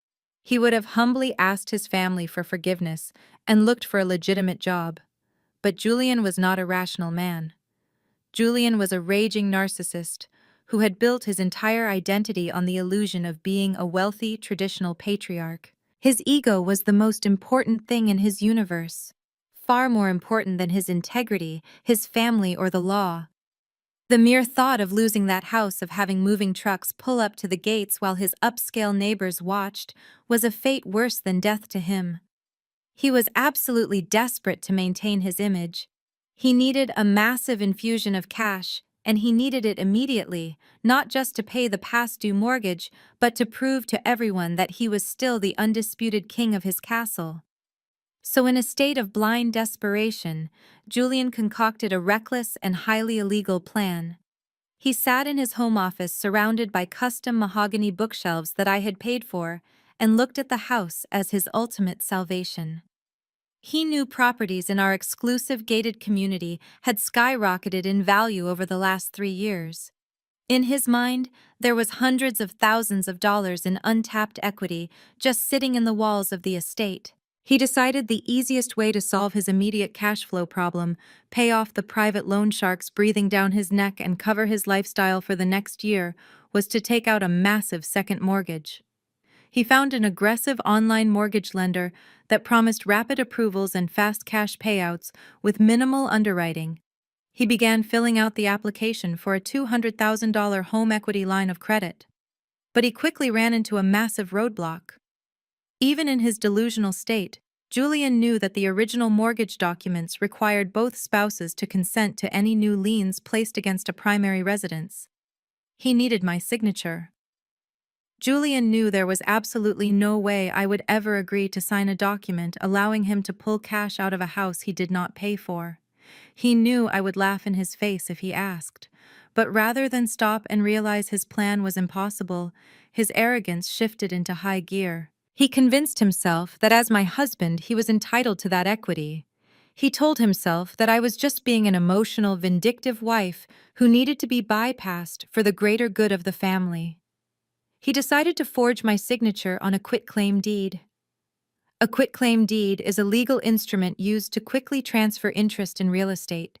He would have humbly asked his family for forgiveness and looked for a legitimate job. But Julian was not a rational man. Julian was a raging narcissist who had built his entire identity on the illusion of being a wealthy, traditional patriarch. His ego was the most important thing in his universe, far more important than his integrity, his family, or the law. The mere thought of losing that house, of having moving trucks pull up to the gates while his upscale neighbors watched, was a fate worse than death to him. He was absolutely desperate to maintain his image. He needed a massive infusion of cash, and he needed it immediately, not just to pay the past due mortgage, but to prove to everyone that he was still the undisputed king of his castle. So in a state of blind desperation, Julian concocted a reckless and highly illegal plan. He sat in his home office surrounded by custom mahogany bookshelves that I had paid for and looked at the house as his ultimate salvation. He knew properties in our exclusive gated community had skyrocketed in value over the last 3 years. In his mind, there was hundreds of thousands of dollars in untapped equity just sitting in the walls of the estate. He decided the easiest way to solve his immediate cash flow problem, pay off the private loan sharks breathing down his neck and cover his lifestyle for the next year, was to take out a massive second mortgage. He found an aggressive online mortgage lender that promised rapid approvals and fast cash payouts with minimal underwriting. He began filling out the application for a $200,000 home equity line of credit. But he quickly ran into a massive roadblock. Even in his delusional state, Julian knew that the original mortgage documents required both spouses to consent to any new liens placed against a primary residence. He needed my signature. Julian knew there was absolutely no way I would ever agree to sign a document allowing him to pull cash out of a house he did not pay for. He knew I would laugh in his face if he asked. But rather than stop and realize his plan was impossible, his arrogance shifted into high gear. He convinced himself that as my husband he was entitled to that equity. He told himself that I was just being an emotional, vindictive wife who needed to be bypassed for the greater good of the family. He decided to forge my signature on a quitclaim deed. A quitclaim deed is a legal instrument used to quickly transfer interest in real estate.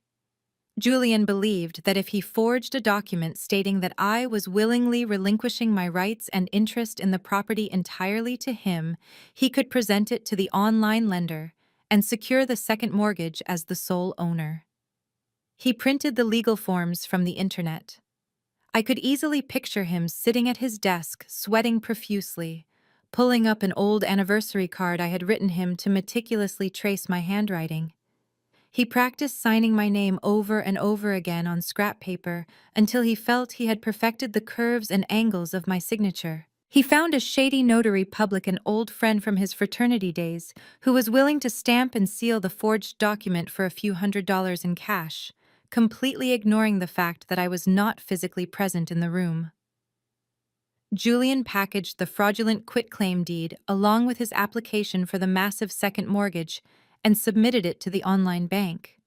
Julian believed that if he forged a document stating that I was willingly relinquishing my rights and interest in the property entirely to him, he could present it to the online lender and secure the second mortgage as the sole owner. He printed the legal forms from the internet. I could easily picture him sitting at his desk, sweating profusely, pulling up an old anniversary card I had written him to meticulously trace my handwriting. He practiced signing my name over and over again on scrap paper until he felt he had perfected the curves and angles of my signature. He found a shady notary public, an old friend from his fraternity days, who was willing to stamp and seal the forged document for a few $100s in cash, completely ignoring the fact that I was not physically present in the room. Julian packaged the fraudulent quitclaim deed along with his application for the massive second mortgage and submitted it to the online bank.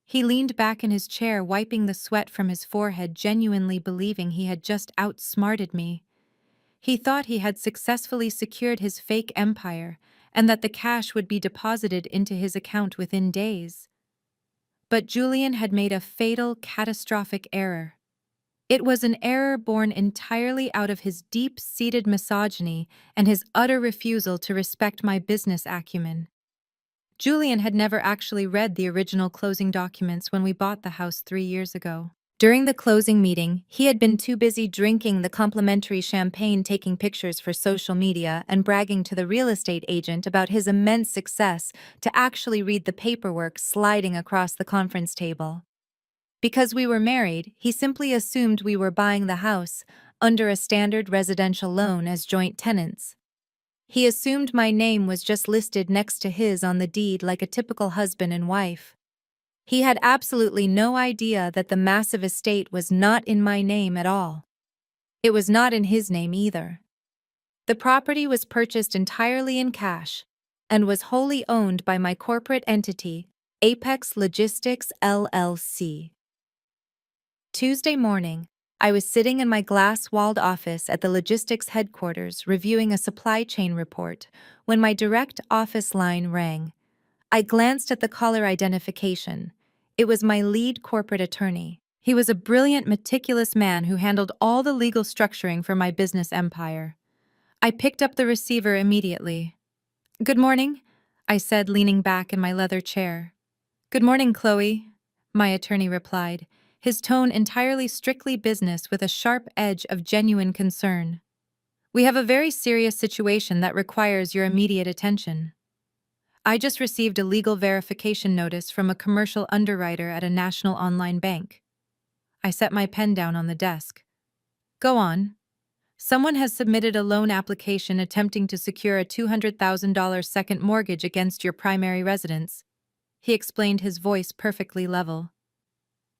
He leaned back in his chair, wiping the sweat from his forehead, genuinely believing he had just outsmarted me. He thought he had successfully secured his fake empire and that the cash would be deposited into his account within days. But Julian had made a fatal, catastrophic error. It was an error born entirely out of his deep-seated misogyny and his utter refusal to respect my business acumen. Julian had never actually read the original closing documents when we bought the house 3 years ago. During the closing meeting, he had been too busy drinking the complimentary champagne, taking pictures for social media, and bragging to the real estate agent about his immense success to actually read the paperwork sliding across the conference table. Because we were married, he simply assumed we were buying the house under a standard residential loan as joint tenants. He assumed my name was just listed next to his on the deed like a typical husband and wife. He had absolutely no idea that the massive estate was not in my name at all. It was not in his name either. The property was purchased entirely in cash and was wholly owned by my corporate entity, Apex Logistics LLC. Tuesday morning, I was sitting in my glass-walled office at the logistics headquarters reviewing a supply chain report when my direct office line rang. I glanced at the caller identification. It was my lead corporate attorney. He was a brilliant, meticulous man who handled all the legal structuring for my business empire. I picked up the receiver immediately. "Good morning," I said, leaning back in my leather chair. "Good morning, Chloe," my attorney replied, his tone entirely strictly business with a sharp edge of genuine concern. "We have a very serious situation that requires your immediate attention. I just received a legal verification notice from a commercial underwriter at a national online bank." I set my pen down on the desk. "Go on." "Someone has submitted a loan application attempting to secure a $200,000 second mortgage against your primary residence," he explained, his voice perfectly level.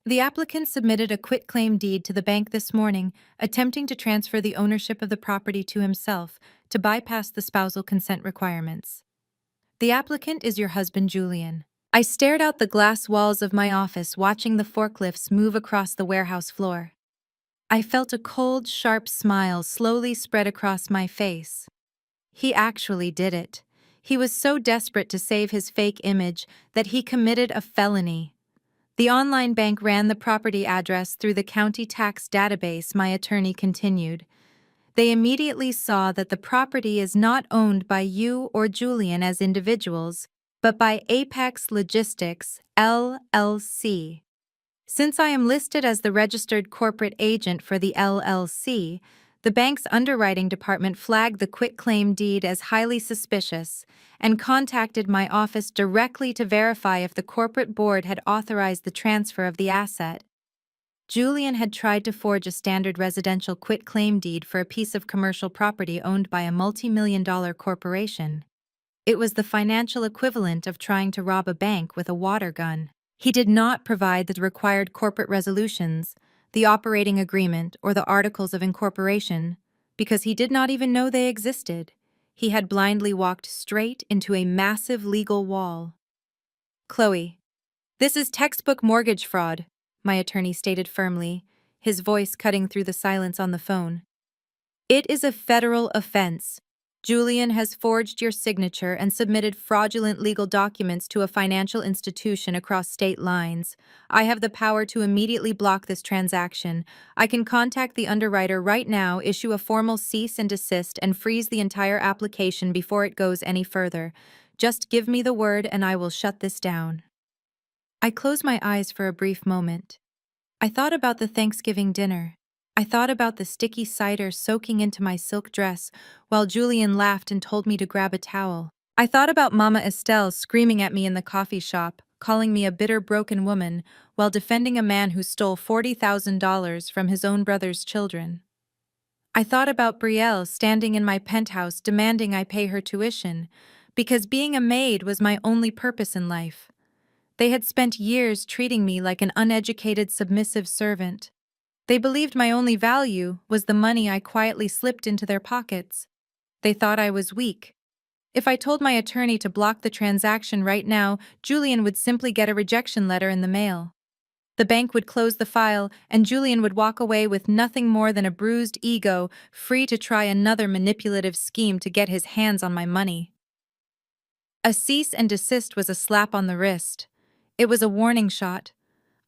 "The applicant submitted a quitclaim deed to the bank this morning, attempting to transfer the ownership of the property to himself to bypass the spousal consent requirements. The applicant is your husband, Julian." I stared out the glass walls of my office, watching the forklifts move across the warehouse floor. I felt a cold, sharp smile slowly spread across my face. He actually did it. He was so desperate to save his fake image that he committed a felony. The online bank ran the property address through the county tax database, my attorney continued. They immediately saw that the property is not owned by you or Julian as individuals, but by Apex Logistics, LLC. Since I am listed as the registered corporate agent for the LLC, The bank's underwriting department flagged the quitclaim deed as highly suspicious and contacted my office directly to verify if the corporate board had authorized the transfer of the asset. Julian had tried to forge a standard residential quitclaim deed for a piece of commercial property owned by a multi-million-dollar corporation. It was the financial equivalent of trying to rob a bank with a water gun. He did not provide the required corporate resolutions, the operating agreement, or the articles of incorporation, because he did not even know they existed. He had blindly walked straight into a massive legal wall. "Chloe, this is textbook mortgage fraud," my attorney stated firmly, his voice cutting through the silence on the phone. "It is a federal offense. Julian has forged your signature and submitted fraudulent legal documents to a financial institution across state lines. I have the power to immediately block this transaction. I can contact the underwriter right now, issue a formal cease and desist, and freeze the entire application before it goes any further. Just give me the word and I will shut this down." I closed my eyes for a brief moment. I thought about the Thanksgiving dinner. I thought about the sticky cider soaking into my silk dress while Julian laughed and told me to grab a towel. I thought about Mama Estelle screaming at me in the coffee shop, calling me a bitter, broken woman while defending a man who stole $40,000 from his own brother's children. I thought about Brielle standing in my penthouse demanding I pay her tuition, because being a maid was my only purpose in life. They had spent years treating me like an uneducated, submissive servant. They believed my only value was the money I quietly slipped into their pockets. They thought I was weak. If I told my attorney to block the transaction right now, Julian would simply get a rejection letter in the mail. The bank would close the file, and Julian would walk away with nothing more than a bruised ego, free to try another manipulative scheme to get his hands on my money. A cease and desist was a slap on the wrist. It was a warning shot.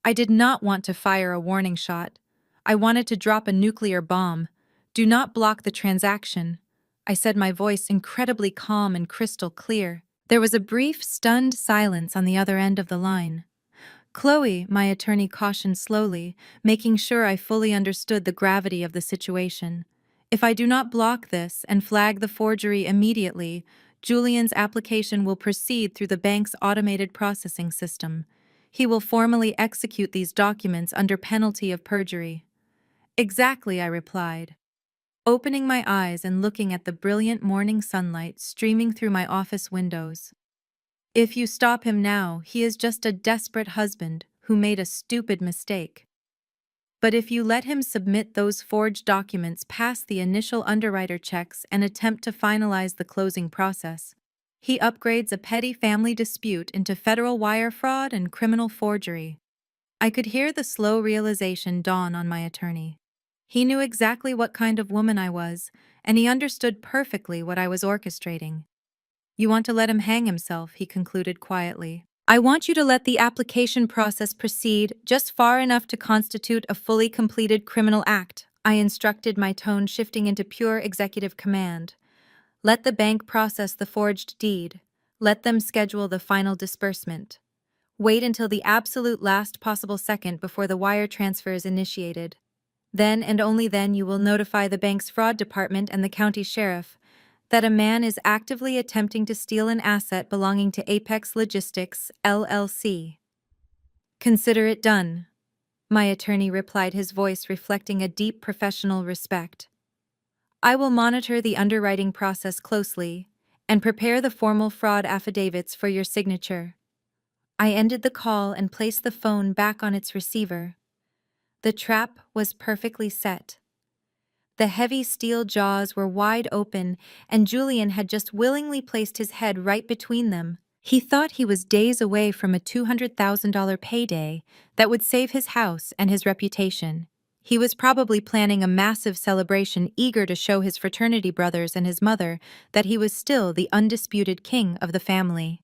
I did not want to fire a warning shot. I wanted to drop a nuclear bomb. "Do not block the transaction," I said, my voice incredibly calm and crystal clear. There was a brief, stunned silence on the other end of the line. "Chloe," my attorney cautioned slowly, making sure I fully understood the gravity of the situation. "If I do not block this and flag the forgery immediately, Julian's application will proceed through the bank's automated processing system. He will formally execute these documents under penalty of perjury." "Exactly," I replied, opening my eyes and looking at the brilliant morning sunlight streaming through my office windows. "If you stop him now, he is just a desperate husband who made a stupid mistake. But if you let him submit those forged documents past the initial underwriter checks and attempt to finalize the closing process, he upgrades a petty family dispute into federal wire fraud and criminal forgery." I could hear the slow realization dawn on my attorney. He knew exactly what kind of woman I was, and he understood perfectly what I was orchestrating. "You want to let him hang himself," he concluded quietly. "I want you to let the application process proceed just far enough to constitute a fully completed criminal act," I instructed, my tone shifting into pure executive command. "Let the bank process the forged deed. Let them schedule the final disbursement. Wait until the absolute last possible second before the wire transfer is initiated. Then and only then you will notify the bank's fraud department and the county sheriff that a man is actively attempting to steal an asset belonging to Apex Logistics, LLC. Consider it done," my attorney replied, his voice reflecting a deep professional respect. "I will monitor the underwriting process closely and prepare the formal fraud affidavits for your signature." I ended the call and placed the phone back on its receiver. The trap was perfectly set. The heavy steel jaws were wide open, and Julian had just willingly placed his head right between them. He thought he was days away from a $200,000 payday that would save his house and his reputation. He was probably planning a massive celebration, eager to show his fraternity brothers and his mother that he was still the undisputed king of the family.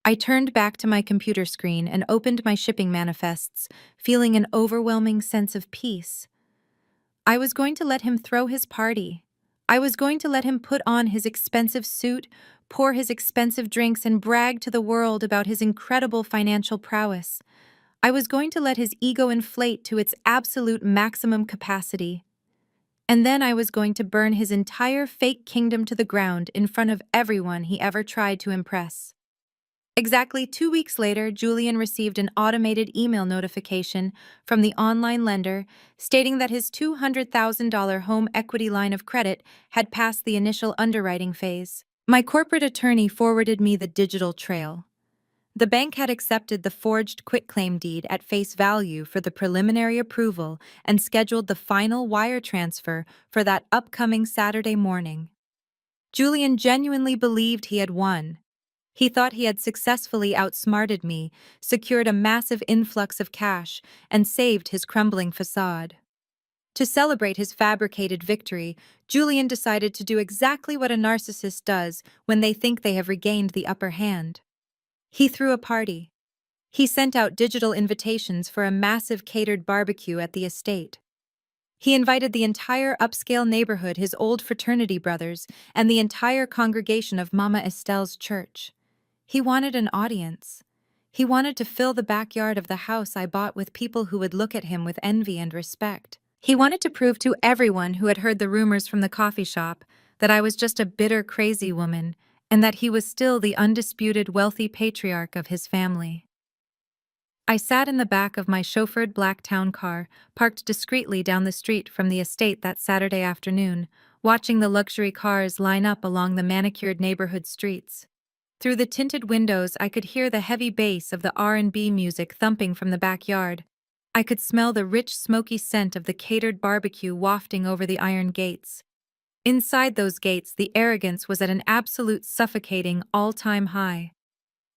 I turned back to my computer screen and opened my shipping manifests, feeling an overwhelming sense of peace. I was going to let him throw his party. I was going to let him put on his expensive suit, pour his expensive drinks, and brag to the world about his incredible financial prowess. I was going to let his ego inflate to its absolute maximum capacity. And then I was going to burn his entire fake kingdom to the ground in front of everyone he ever tried to impress. Exactly 2 weeks later, Julian received an automated email notification from the online lender stating that his $200,000 home equity line of credit had passed the initial underwriting phase. My corporate attorney forwarded me the digital trail. The bank had accepted the forged quitclaim deed at face value for the preliminary approval and scheduled the final wire transfer for that upcoming Saturday morning. Julian genuinely believed he had won. He thought he had successfully outsmarted me, secured a massive influx of cash, and saved his crumbling facade. To celebrate his fabricated victory, Julian decided to do exactly what a narcissist does when they think they have regained the upper hand. He threw a party. He sent out digital invitations for a massive catered barbecue at the estate. He invited the entire upscale neighborhood, his old fraternity brothers, and the entire congregation of Mama Estelle's church. He wanted an audience. He wanted to fill the backyard of the house I bought with people who would look at him with envy and respect. He wanted to prove to everyone who had heard the rumors from the coffee shop that I was just a bitter, crazy woman, and that he was still the undisputed wealthy patriarch of his family. I sat in the back of my chauffeured black town car, parked discreetly down the street from the estate that Saturday afternoon, watching the luxury cars line up along the manicured neighborhood streets. Through the tinted windows, I could hear the heavy bass of the R&B music thumping from the backyard. I could smell the rich, smoky scent of the catered barbecue wafting over the iron gates. Inside those gates, the arrogance was at an absolute suffocating, all-time high.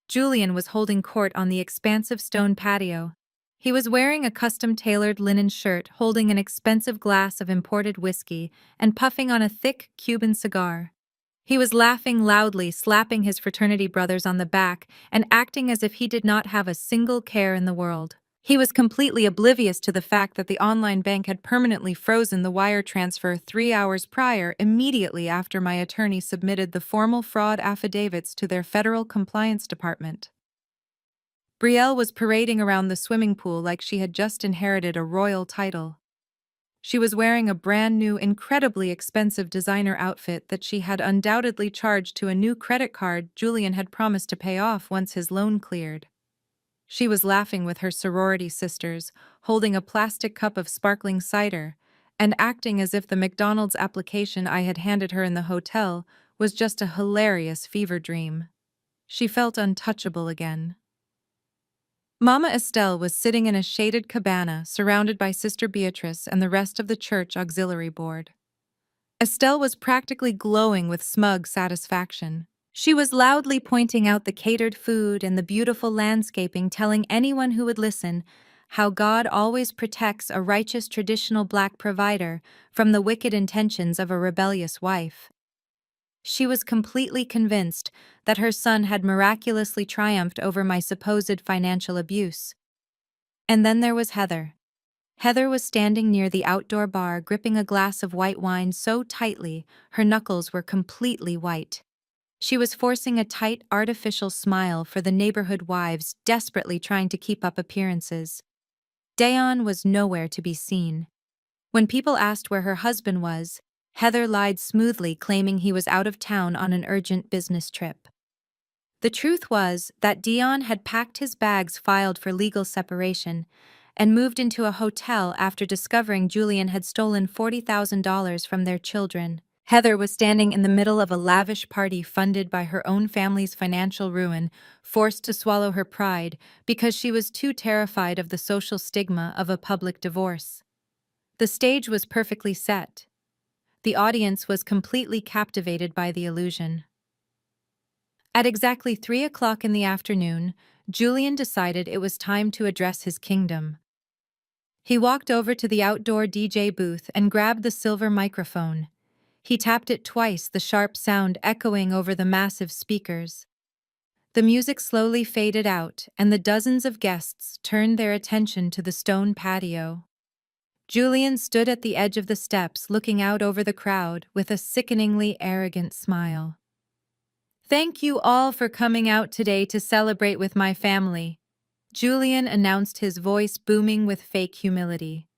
Julian was holding court on the expansive stone patio. He was wearing a custom-tailored linen shirt, holding an expensive glass of imported whiskey, and puffing on a thick Cuban cigar. He was laughing loudly, slapping his fraternity brothers on the back, and acting as if he did not have a single care in the world. He was completely oblivious to the fact that the online bank had permanently frozen the wire transfer 3 hours prior, immediately after my attorney submitted the formal fraud affidavits to their federal compliance department. Brielle was parading around the swimming pool like she had just inherited a royal title. She was wearing a brand new, incredibly expensive designer outfit that she had undoubtedly charged to a new credit card Julian had promised to pay off once his loan cleared. She was laughing with her sorority sisters, holding a plastic cup of sparkling cider, and acting as if the McDonald's application I had handed her in the hotel was just a hilarious fever dream. She felt untouchable again. Mama Estelle was sitting in a shaded cabana surrounded by Sister Beatrice and the rest of the church auxiliary board. Estelle was practically glowing with smug satisfaction. She was loudly pointing out the catered food and the beautiful landscaping, telling anyone who would listen how God always protects a righteous traditional black provider from the wicked intentions of a rebellious wife. She was completely convinced that her son had miraculously triumphed over my supposed financial abuse. And then there was Heather. Heather was standing near the outdoor bar, gripping a glass of white wine so tightly her knuckles were completely white. She was forcing a tight, artificial smile for the neighborhood wives desperately trying to keep up appearances. Dayon was nowhere to be seen. When people asked where her husband was, Heather lied smoothly, claiming he was out of town on an urgent business trip. The truth was that Dion had packed his bags, filed for legal separation, and moved into a hotel after discovering Julian had stolen $40,000 from their children. Heather was standing in the middle of a lavish party funded by her own family's financial ruin, forced to swallow her pride because she was too terrified of the social stigma of a public divorce. The stage was perfectly set. The audience was completely captivated by the illusion. At exactly 3 o'clock in the afternoon, Julian decided it was time to address his kingdom. He walked over to the outdoor DJ booth and grabbed the silver microphone. He tapped it twice, the sharp sound echoing over the massive speakers. The music slowly faded out, and the dozens of guests turned their attention to the stone patio. Julian stood at the edge of the steps, looking out over the crowd with a sickeningly arrogant smile. "Thank you all for coming out today to celebrate with my family," Julian announced, his voice booming with fake humility.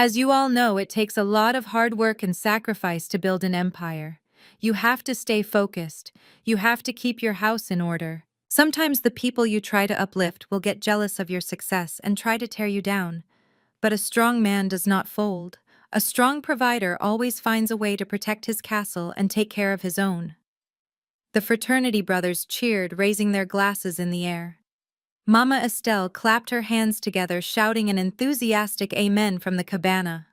As you all know, it takes a lot of hard work and sacrifice to build an empire. You have to stay focused. You have to keep your house in order. Sometimes the people you try to uplift will get jealous of your success and try to tear you down. But a strong man does not fold. A strong provider always finds a way to protect his castle and take care of his own. The fraternity brothers cheered, raising their glasses in the air. Mama Estelle clapped her hands together, shouting an enthusiastic amen from the cabana.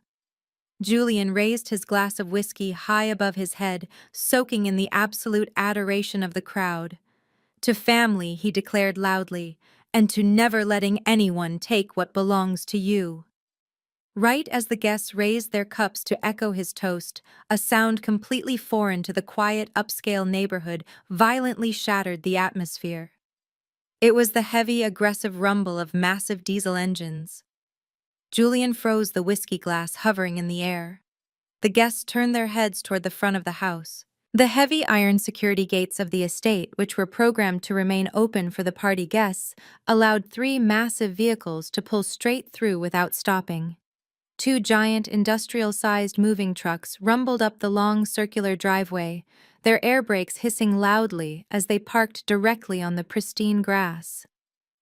Julian raised his glass of whiskey high above his head, soaking in the absolute adoration of the crowd. To family, he declared loudly, and to never letting anyone take what belongs to you. Right as the guests raised their cups to echo his toast, a sound completely foreign to the quiet upscale neighborhood violently shattered the atmosphere. It was the heavy, aggressive rumble of massive diesel engines. Julian froze, the whiskey glass hovering in the air. The guests turned their heads toward the front of the house. The heavy iron security gates of the estate, which were programmed to remain open for the party guests, allowed 3 massive vehicles to pull straight through without stopping. 2 giant, industrial-sized moving trucks rumbled up the long circular driveway, their air brakes hissing loudly as they parked directly on the pristine grass.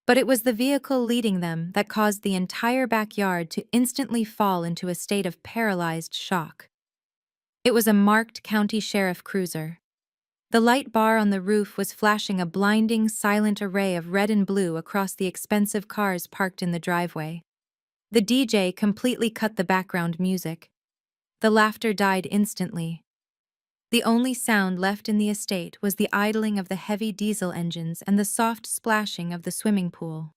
But it was the vehicle leading them that caused the entire backyard to instantly fall into a state of paralyzed shock. It was a marked county sheriff cruiser. The light bar on the roof was flashing a blinding, silent array of red and blue across the expensive cars parked in the driveway. The DJ completely cut the background music. The laughter died instantly. The only sound left in the estate was the idling of the heavy diesel engines and the soft splashing of the swimming pool.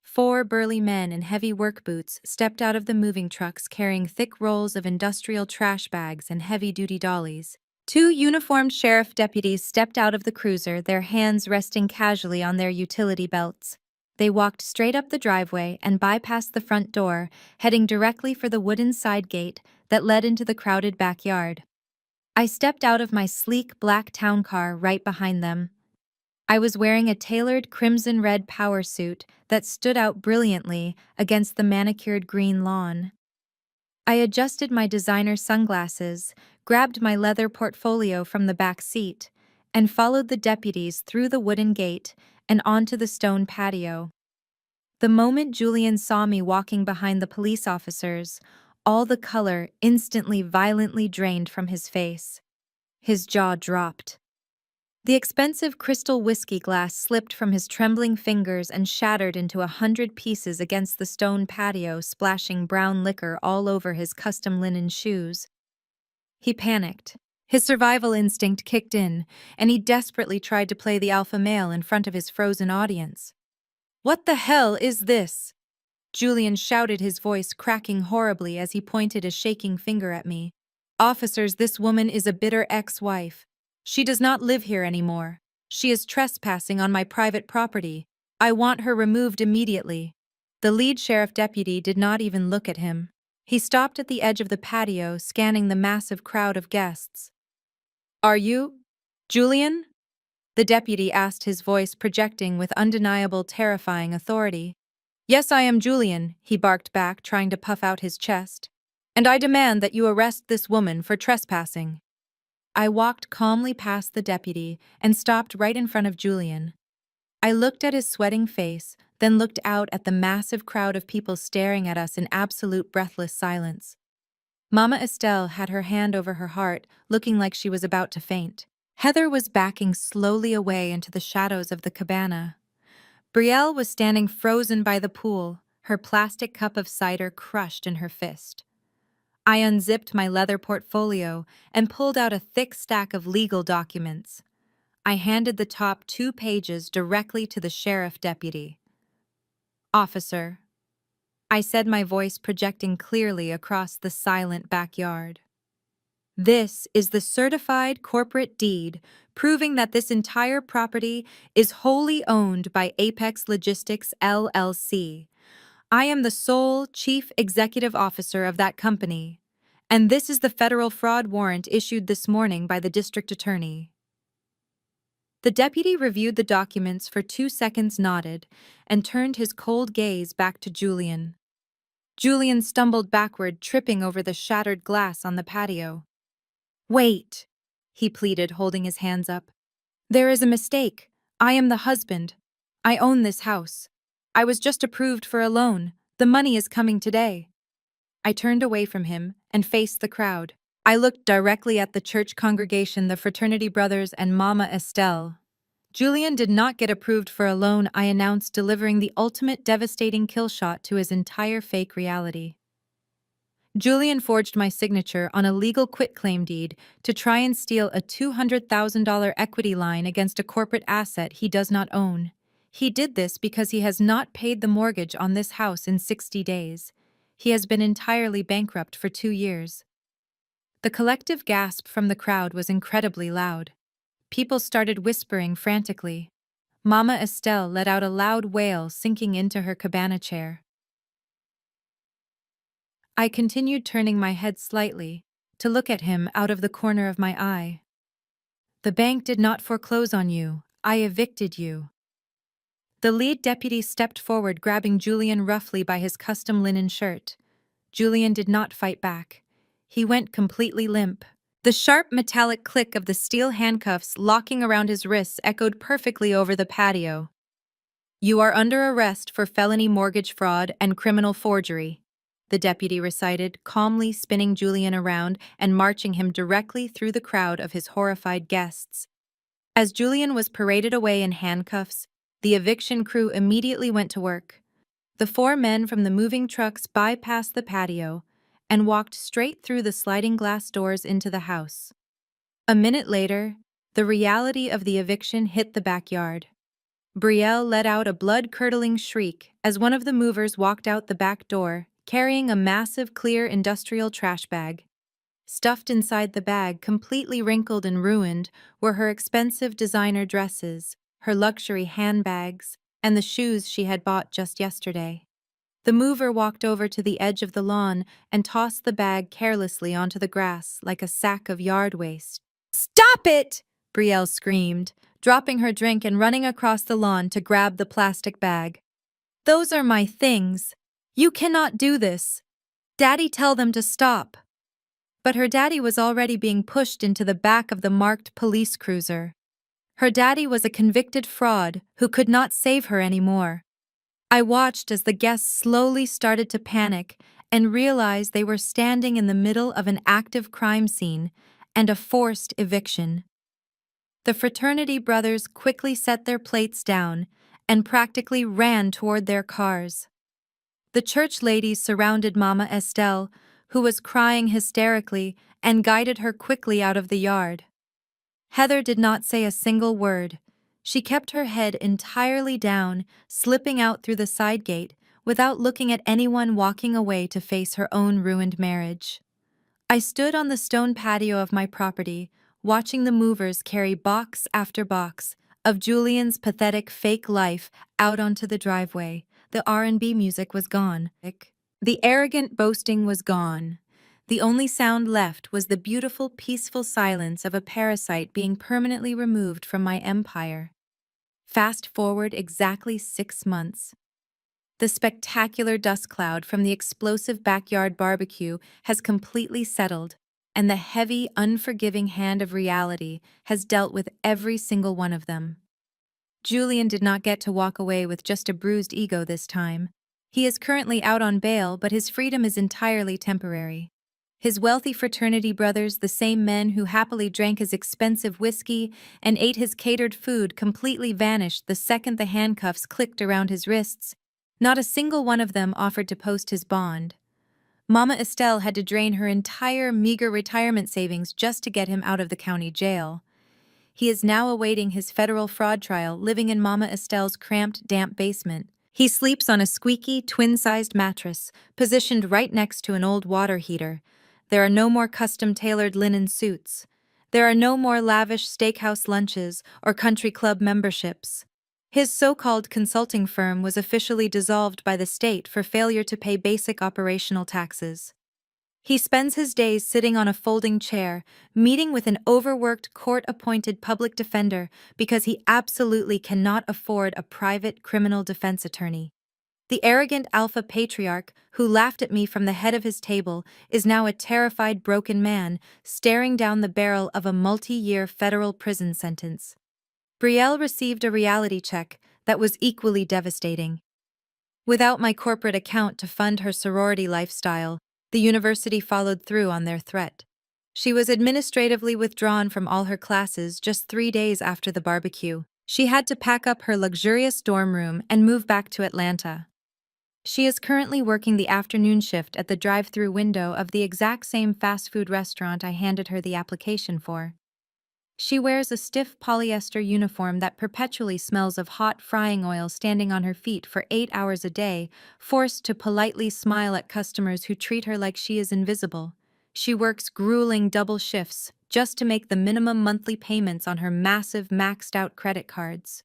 4 burly men in heavy work boots stepped out of the moving trucks carrying thick rolls of industrial trash bags and heavy-duty dollies. 2 uniformed sheriff deputies stepped out of the cruiser, their hands resting casually on their utility belts. They walked straight up the driveway and bypassed the front door, heading directly for the wooden side gate that led into the crowded backyard. I stepped out of my sleek black town car right behind them. I was wearing a tailored crimson-red power suit that stood out brilliantly against the manicured green lawn. I adjusted my designer sunglasses, grabbed my leather portfolio from the back seat, and followed the deputies through the wooden gate and onto the stone patio. The moment Julian saw me walking behind the police officers, all the color instantly violently drained from his face. His jaw dropped. The expensive crystal whiskey glass slipped from his trembling fingers and shattered into 100 pieces against the stone patio, splashing brown liquor all over his custom linen shoes. He panicked. His survival instinct kicked in, and he desperately tried to play the alpha male in front of his frozen audience. "What the hell is this?" Julian shouted, his voice cracking horribly as he pointed a shaking finger at me. "Officers, this woman is a bitter ex-wife. She does not live here anymore. She is trespassing on my private property. I want her removed immediately." The lead sheriff deputy did not even look at him. He stopped at the edge of the patio, scanning the massive crowd of guests. "Are you Julian?" the deputy asked, his voice projecting with undeniable, terrifying authority. "Yes, I am Julian," he barked back, trying to puff out his chest. "And I demand that you arrest this woman for trespassing." I walked calmly past the deputy and stopped right in front of Julian. I looked at his sweating face, then looked out at the massive crowd of people staring at us in absolute breathless silence. Mama Estelle had her hand over her heart, looking like she was about to faint. Heather was backing slowly away into the shadows of the cabana. Brielle was standing frozen by the pool, her plastic cup of cider crushed in her fist. I unzipped my leather portfolio and pulled out a thick stack of legal documents. I handed the top 2 pages directly to the sheriff deputy. "Officer," I said, my voice projecting clearly across the silent backyard. "This is the certified corporate deed proving that this entire property is wholly owned by Apex Logistics, LLC. I am the sole chief executive officer of that company, and this is the federal fraud warrant issued this morning by the district attorney." The deputy reviewed the documents for 2 seconds, nodded, and turned his cold gaze back to Julian. Julian stumbled backward, tripping over the shattered glass on the patio. "Wait," he pleaded, holding his hands up. "There is a mistake. I am the husband. I own this house. I was just approved for a loan. The money is coming today." I turned away from him and faced the crowd. I looked directly at the church congregation, the fraternity brothers, and Mama Estelle. Julian did not get approved for a loan, I announced, delivering the ultimate devastating kill shot to his entire fake reality. Julian forged my signature on a legal quitclaim deed to try and steal a $200,000 equity line against a corporate asset he does not own. He did this because he has not paid the mortgage on this house in 60 days. He has been entirely bankrupt for 2 years. The collective gasp from the crowd was incredibly loud. People started whispering frantically. Mama Estelle let out a loud wail, sinking into her cabana chair. I continued, turning my head slightly to look at him out of the corner of my eye. "The bank did not foreclose on you. I evicted you." The lead deputy stepped forward, grabbing Julian roughly by his custom linen shirt. Julian did not fight back. He went completely limp. The sharp metallic click of the steel handcuffs locking around his wrists echoed perfectly over the patio. "You are under arrest for felony mortgage fraud and criminal forgery," the deputy recited, calmly spinning Julian around and marching him directly through the crowd of his horrified guests. As Julian was paraded away in handcuffs, the eviction crew immediately went to work. The 4 men from the moving trucks bypassed the patio and walked straight through the sliding glass doors into the house. A minute later, the reality of the eviction hit the backyard. Brielle let out a blood-curdling shriek as one of the movers walked out the back door, carrying a massive clear industrial trash bag. Stuffed inside the bag, completely wrinkled and ruined, were her expensive designer dresses, her luxury handbags, and the shoes she had bought just yesterday. The mover walked over to the edge of the lawn and tossed the bag carelessly onto the grass like a sack of yard waste. "Stop it!" Brielle screamed, dropping her drink and running across the lawn to grab the plastic bag. "Those are my things. You cannot do this. Daddy, tell them to stop." But her daddy was already being pushed into the back of the marked police cruiser. Her daddy was a convicted fraud who could not save her anymore. I watched as the guests slowly started to panic and realized they were standing in the middle of an active crime scene and a forced eviction. The fraternity brothers quickly set their plates down and practically ran toward their cars. The church ladies surrounded Mama Estelle, who was crying hysterically, and guided her quickly out of the yard. Heather did not say a single word. She kept her head entirely down, slipping out through the side gate without looking at anyone, walking away to face her own ruined marriage. I stood on the stone patio of my property, watching the movers carry box after box of Julian's pathetic fake life out onto the driveway. The R&B music was gone. The arrogant boasting was gone. The only sound left was the beautiful, peaceful silence of a parasite being permanently removed from my empire. Fast forward exactly 6 months. The spectacular dust cloud from the explosive backyard barbecue has completely settled, and the heavy, unforgiving hand of reality has dealt with every single one of them. Julian did not get to walk away with just a bruised ego this time. He is currently out on bail, but his freedom is entirely temporary. His wealthy fraternity brothers, the same men who happily drank his expensive whiskey and ate his catered food, completely vanished the second the handcuffs clicked around his wrists. Not a single one of them offered to post his bond. Mama Estelle had to drain her entire meager retirement savings just to get him out of the county jail. He is now awaiting his federal fraud trial, living in Mama Estelle's cramped, damp basement. He sleeps on a squeaky, twin-sized mattress, positioned right next to an old water heater. There are no more custom-tailored linen suits. There are no more lavish steakhouse lunches or country club memberships. His so-called consulting firm was officially dissolved by the state for failure to pay basic operational taxes. He spends his days sitting on a folding chair, meeting with an overworked court-appointed public defender because he absolutely cannot afford a private criminal defense attorney. The arrogant alpha patriarch, who laughed at me from the head of his table, is now a terrified broken man, staring down the barrel of a multi-year federal prison sentence. Brielle received a reality check that was equally devastating. Without my corporate account to fund her sorority lifestyle, the university followed through on their threat. She was administratively withdrawn from all her classes just 3 days after the barbecue. She had to pack up her luxurious dorm room and move back to Atlanta. She is currently working the afternoon shift at the drive-through window of the exact same fast food restaurant I handed her the application for. She wears a stiff polyester uniform that perpetually smells of hot frying oil, standing on her feet for 8 hours a day, forced to politely smile at customers who treat her like she is invisible. She works grueling double shifts just to make the minimum monthly payments on her massive maxed-out credit cards.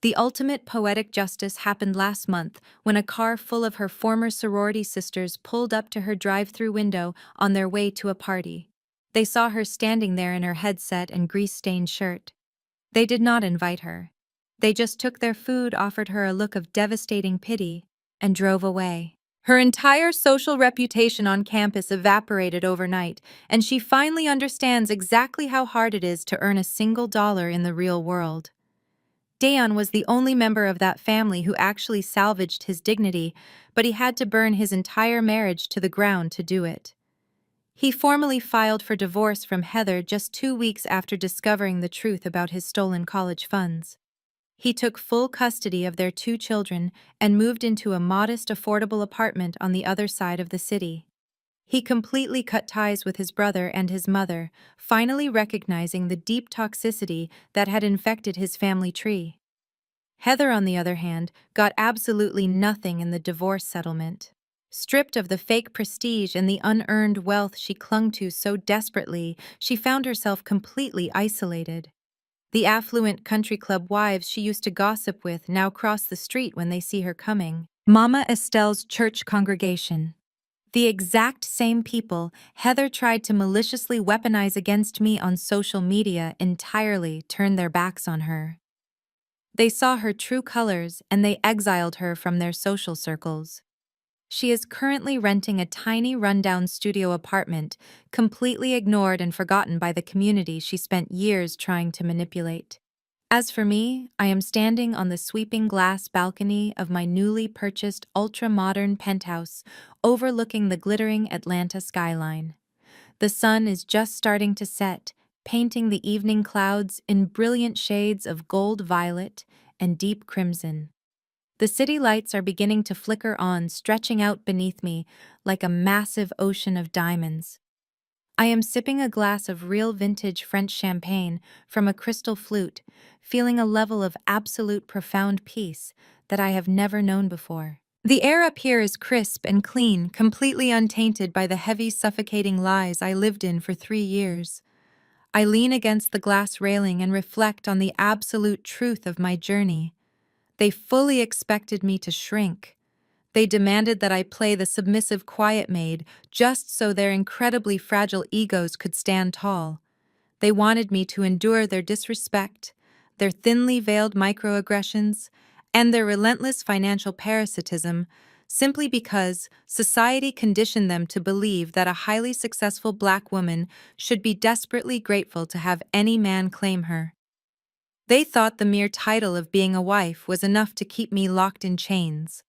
The ultimate poetic justice happened last month when a car full of her former sorority sisters pulled up to her drive-through window on their way to a party. They saw her standing there in her headset and grease-stained shirt. They did not invite her. They just took their food, offered her a look of devastating pity, and drove away. Her entire social reputation on campus evaporated overnight, and she finally understands exactly how hard it is to earn a single dollar in the real world. Dayon was the only member of that family who actually salvaged his dignity, but he had to burn his entire marriage to the ground to do it. He formally filed for divorce from Heather just 2 weeks after discovering the truth about his stolen college funds. He took full custody of their 2 children and moved into a modest, affordable apartment on the other side of the city. He completely cut ties with his brother and his mother, finally recognizing the deep toxicity that had infected his family tree. Heather, on the other hand, got absolutely nothing in the divorce settlement. Stripped of the fake prestige and the unearned wealth she clung to so desperately, she found herself completely isolated. The affluent country club wives she used to gossip with now cross the street when they see her coming. Mama Estelle's church congregation. The exact same people Heather tried to maliciously weaponize against me on social media entirely turned their backs on her. They saw her true colors and they exiled her from their social circles. She is currently renting a tiny rundown studio apartment, completely ignored and forgotten by the community she spent years trying to manipulate. As for me, I am standing on the sweeping glass balcony of my newly purchased ultra-modern penthouse, overlooking the glittering Atlanta skyline. The sun is just starting to set, painting the evening clouds in brilliant shades of gold violet and deep crimson. The city lights are beginning to flicker on, stretching out beneath me like a massive ocean of diamonds. I am sipping a glass of real vintage French champagne from a crystal flute, feeling a level of absolute profound peace that I have never known before. The air up here is crisp and clean, completely untainted by the heavy, suffocating lies I lived in for 3 years. I lean against the glass railing and reflect on the absolute truth of my journey. They fully expected me to shrink. They demanded that I play the submissive quiet maid just so their incredibly fragile egos could stand tall. They wanted me to endure their disrespect, their thinly veiled microaggressions, and their relentless financial parasitism, simply because society conditioned them to believe that a highly successful Black woman should be desperately grateful to have any man claim her. They thought the mere title of being a wife was enough to keep me locked in chains.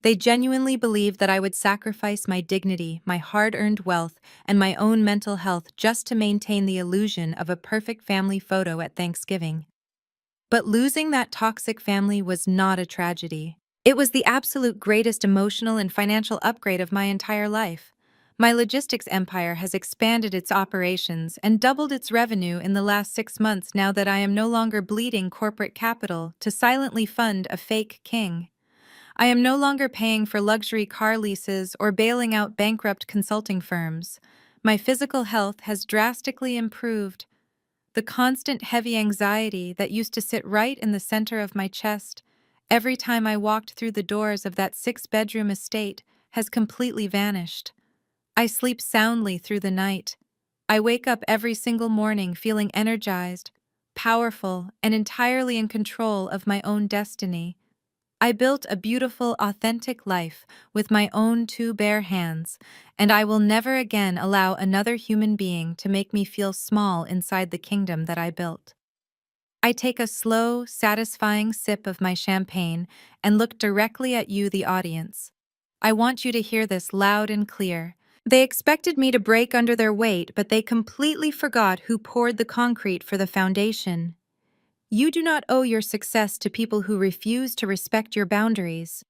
They genuinely believed that I would sacrifice my dignity, my hard-earned wealth, and my own mental health just to maintain the illusion of a perfect family photo at Thanksgiving. But losing that toxic family was not a tragedy. It was the absolute greatest emotional and financial upgrade of my entire life. My logistics empire has expanded its operations and doubled its revenue in the last 6 months now that I am no longer bleeding corporate capital to silently fund a fake king. I am no longer paying for luxury car leases or bailing out bankrupt consulting firms. My physical health has drastically improved. The constant heavy anxiety that used to sit right in the center of my chest every time I walked through the doors of that 6-bedroom estate has completely vanished. I sleep soundly through the night. I wake up every single morning feeling energized, powerful, and entirely in control of my own destiny. I built a beautiful, authentic life with my own two bare hands, and I will never again allow another human being to make me feel small inside the kingdom that I built. I take a slow, satisfying sip of my champagne and look directly at you, the audience. I want you to hear this loud and clear. They expected me to break under their weight, but they completely forgot who poured the concrete for the foundation. You do not owe your success to people who refuse to respect your boundaries.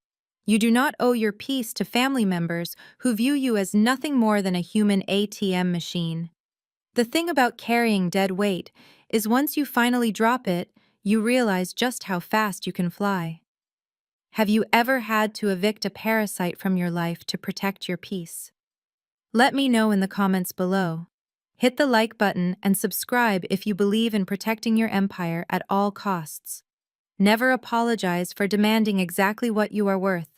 You do not owe your peace to family members who view you as nothing more than a human ATM machine. The thing about carrying dead weight is once you finally drop it, you realize just how fast you can fly. Have you ever had to evict a parasite from your life to protect your peace? Let me know in the comments below. Hit the like button and subscribe if you believe in protecting your empire at all costs. Never apologize for demanding exactly what you are worth.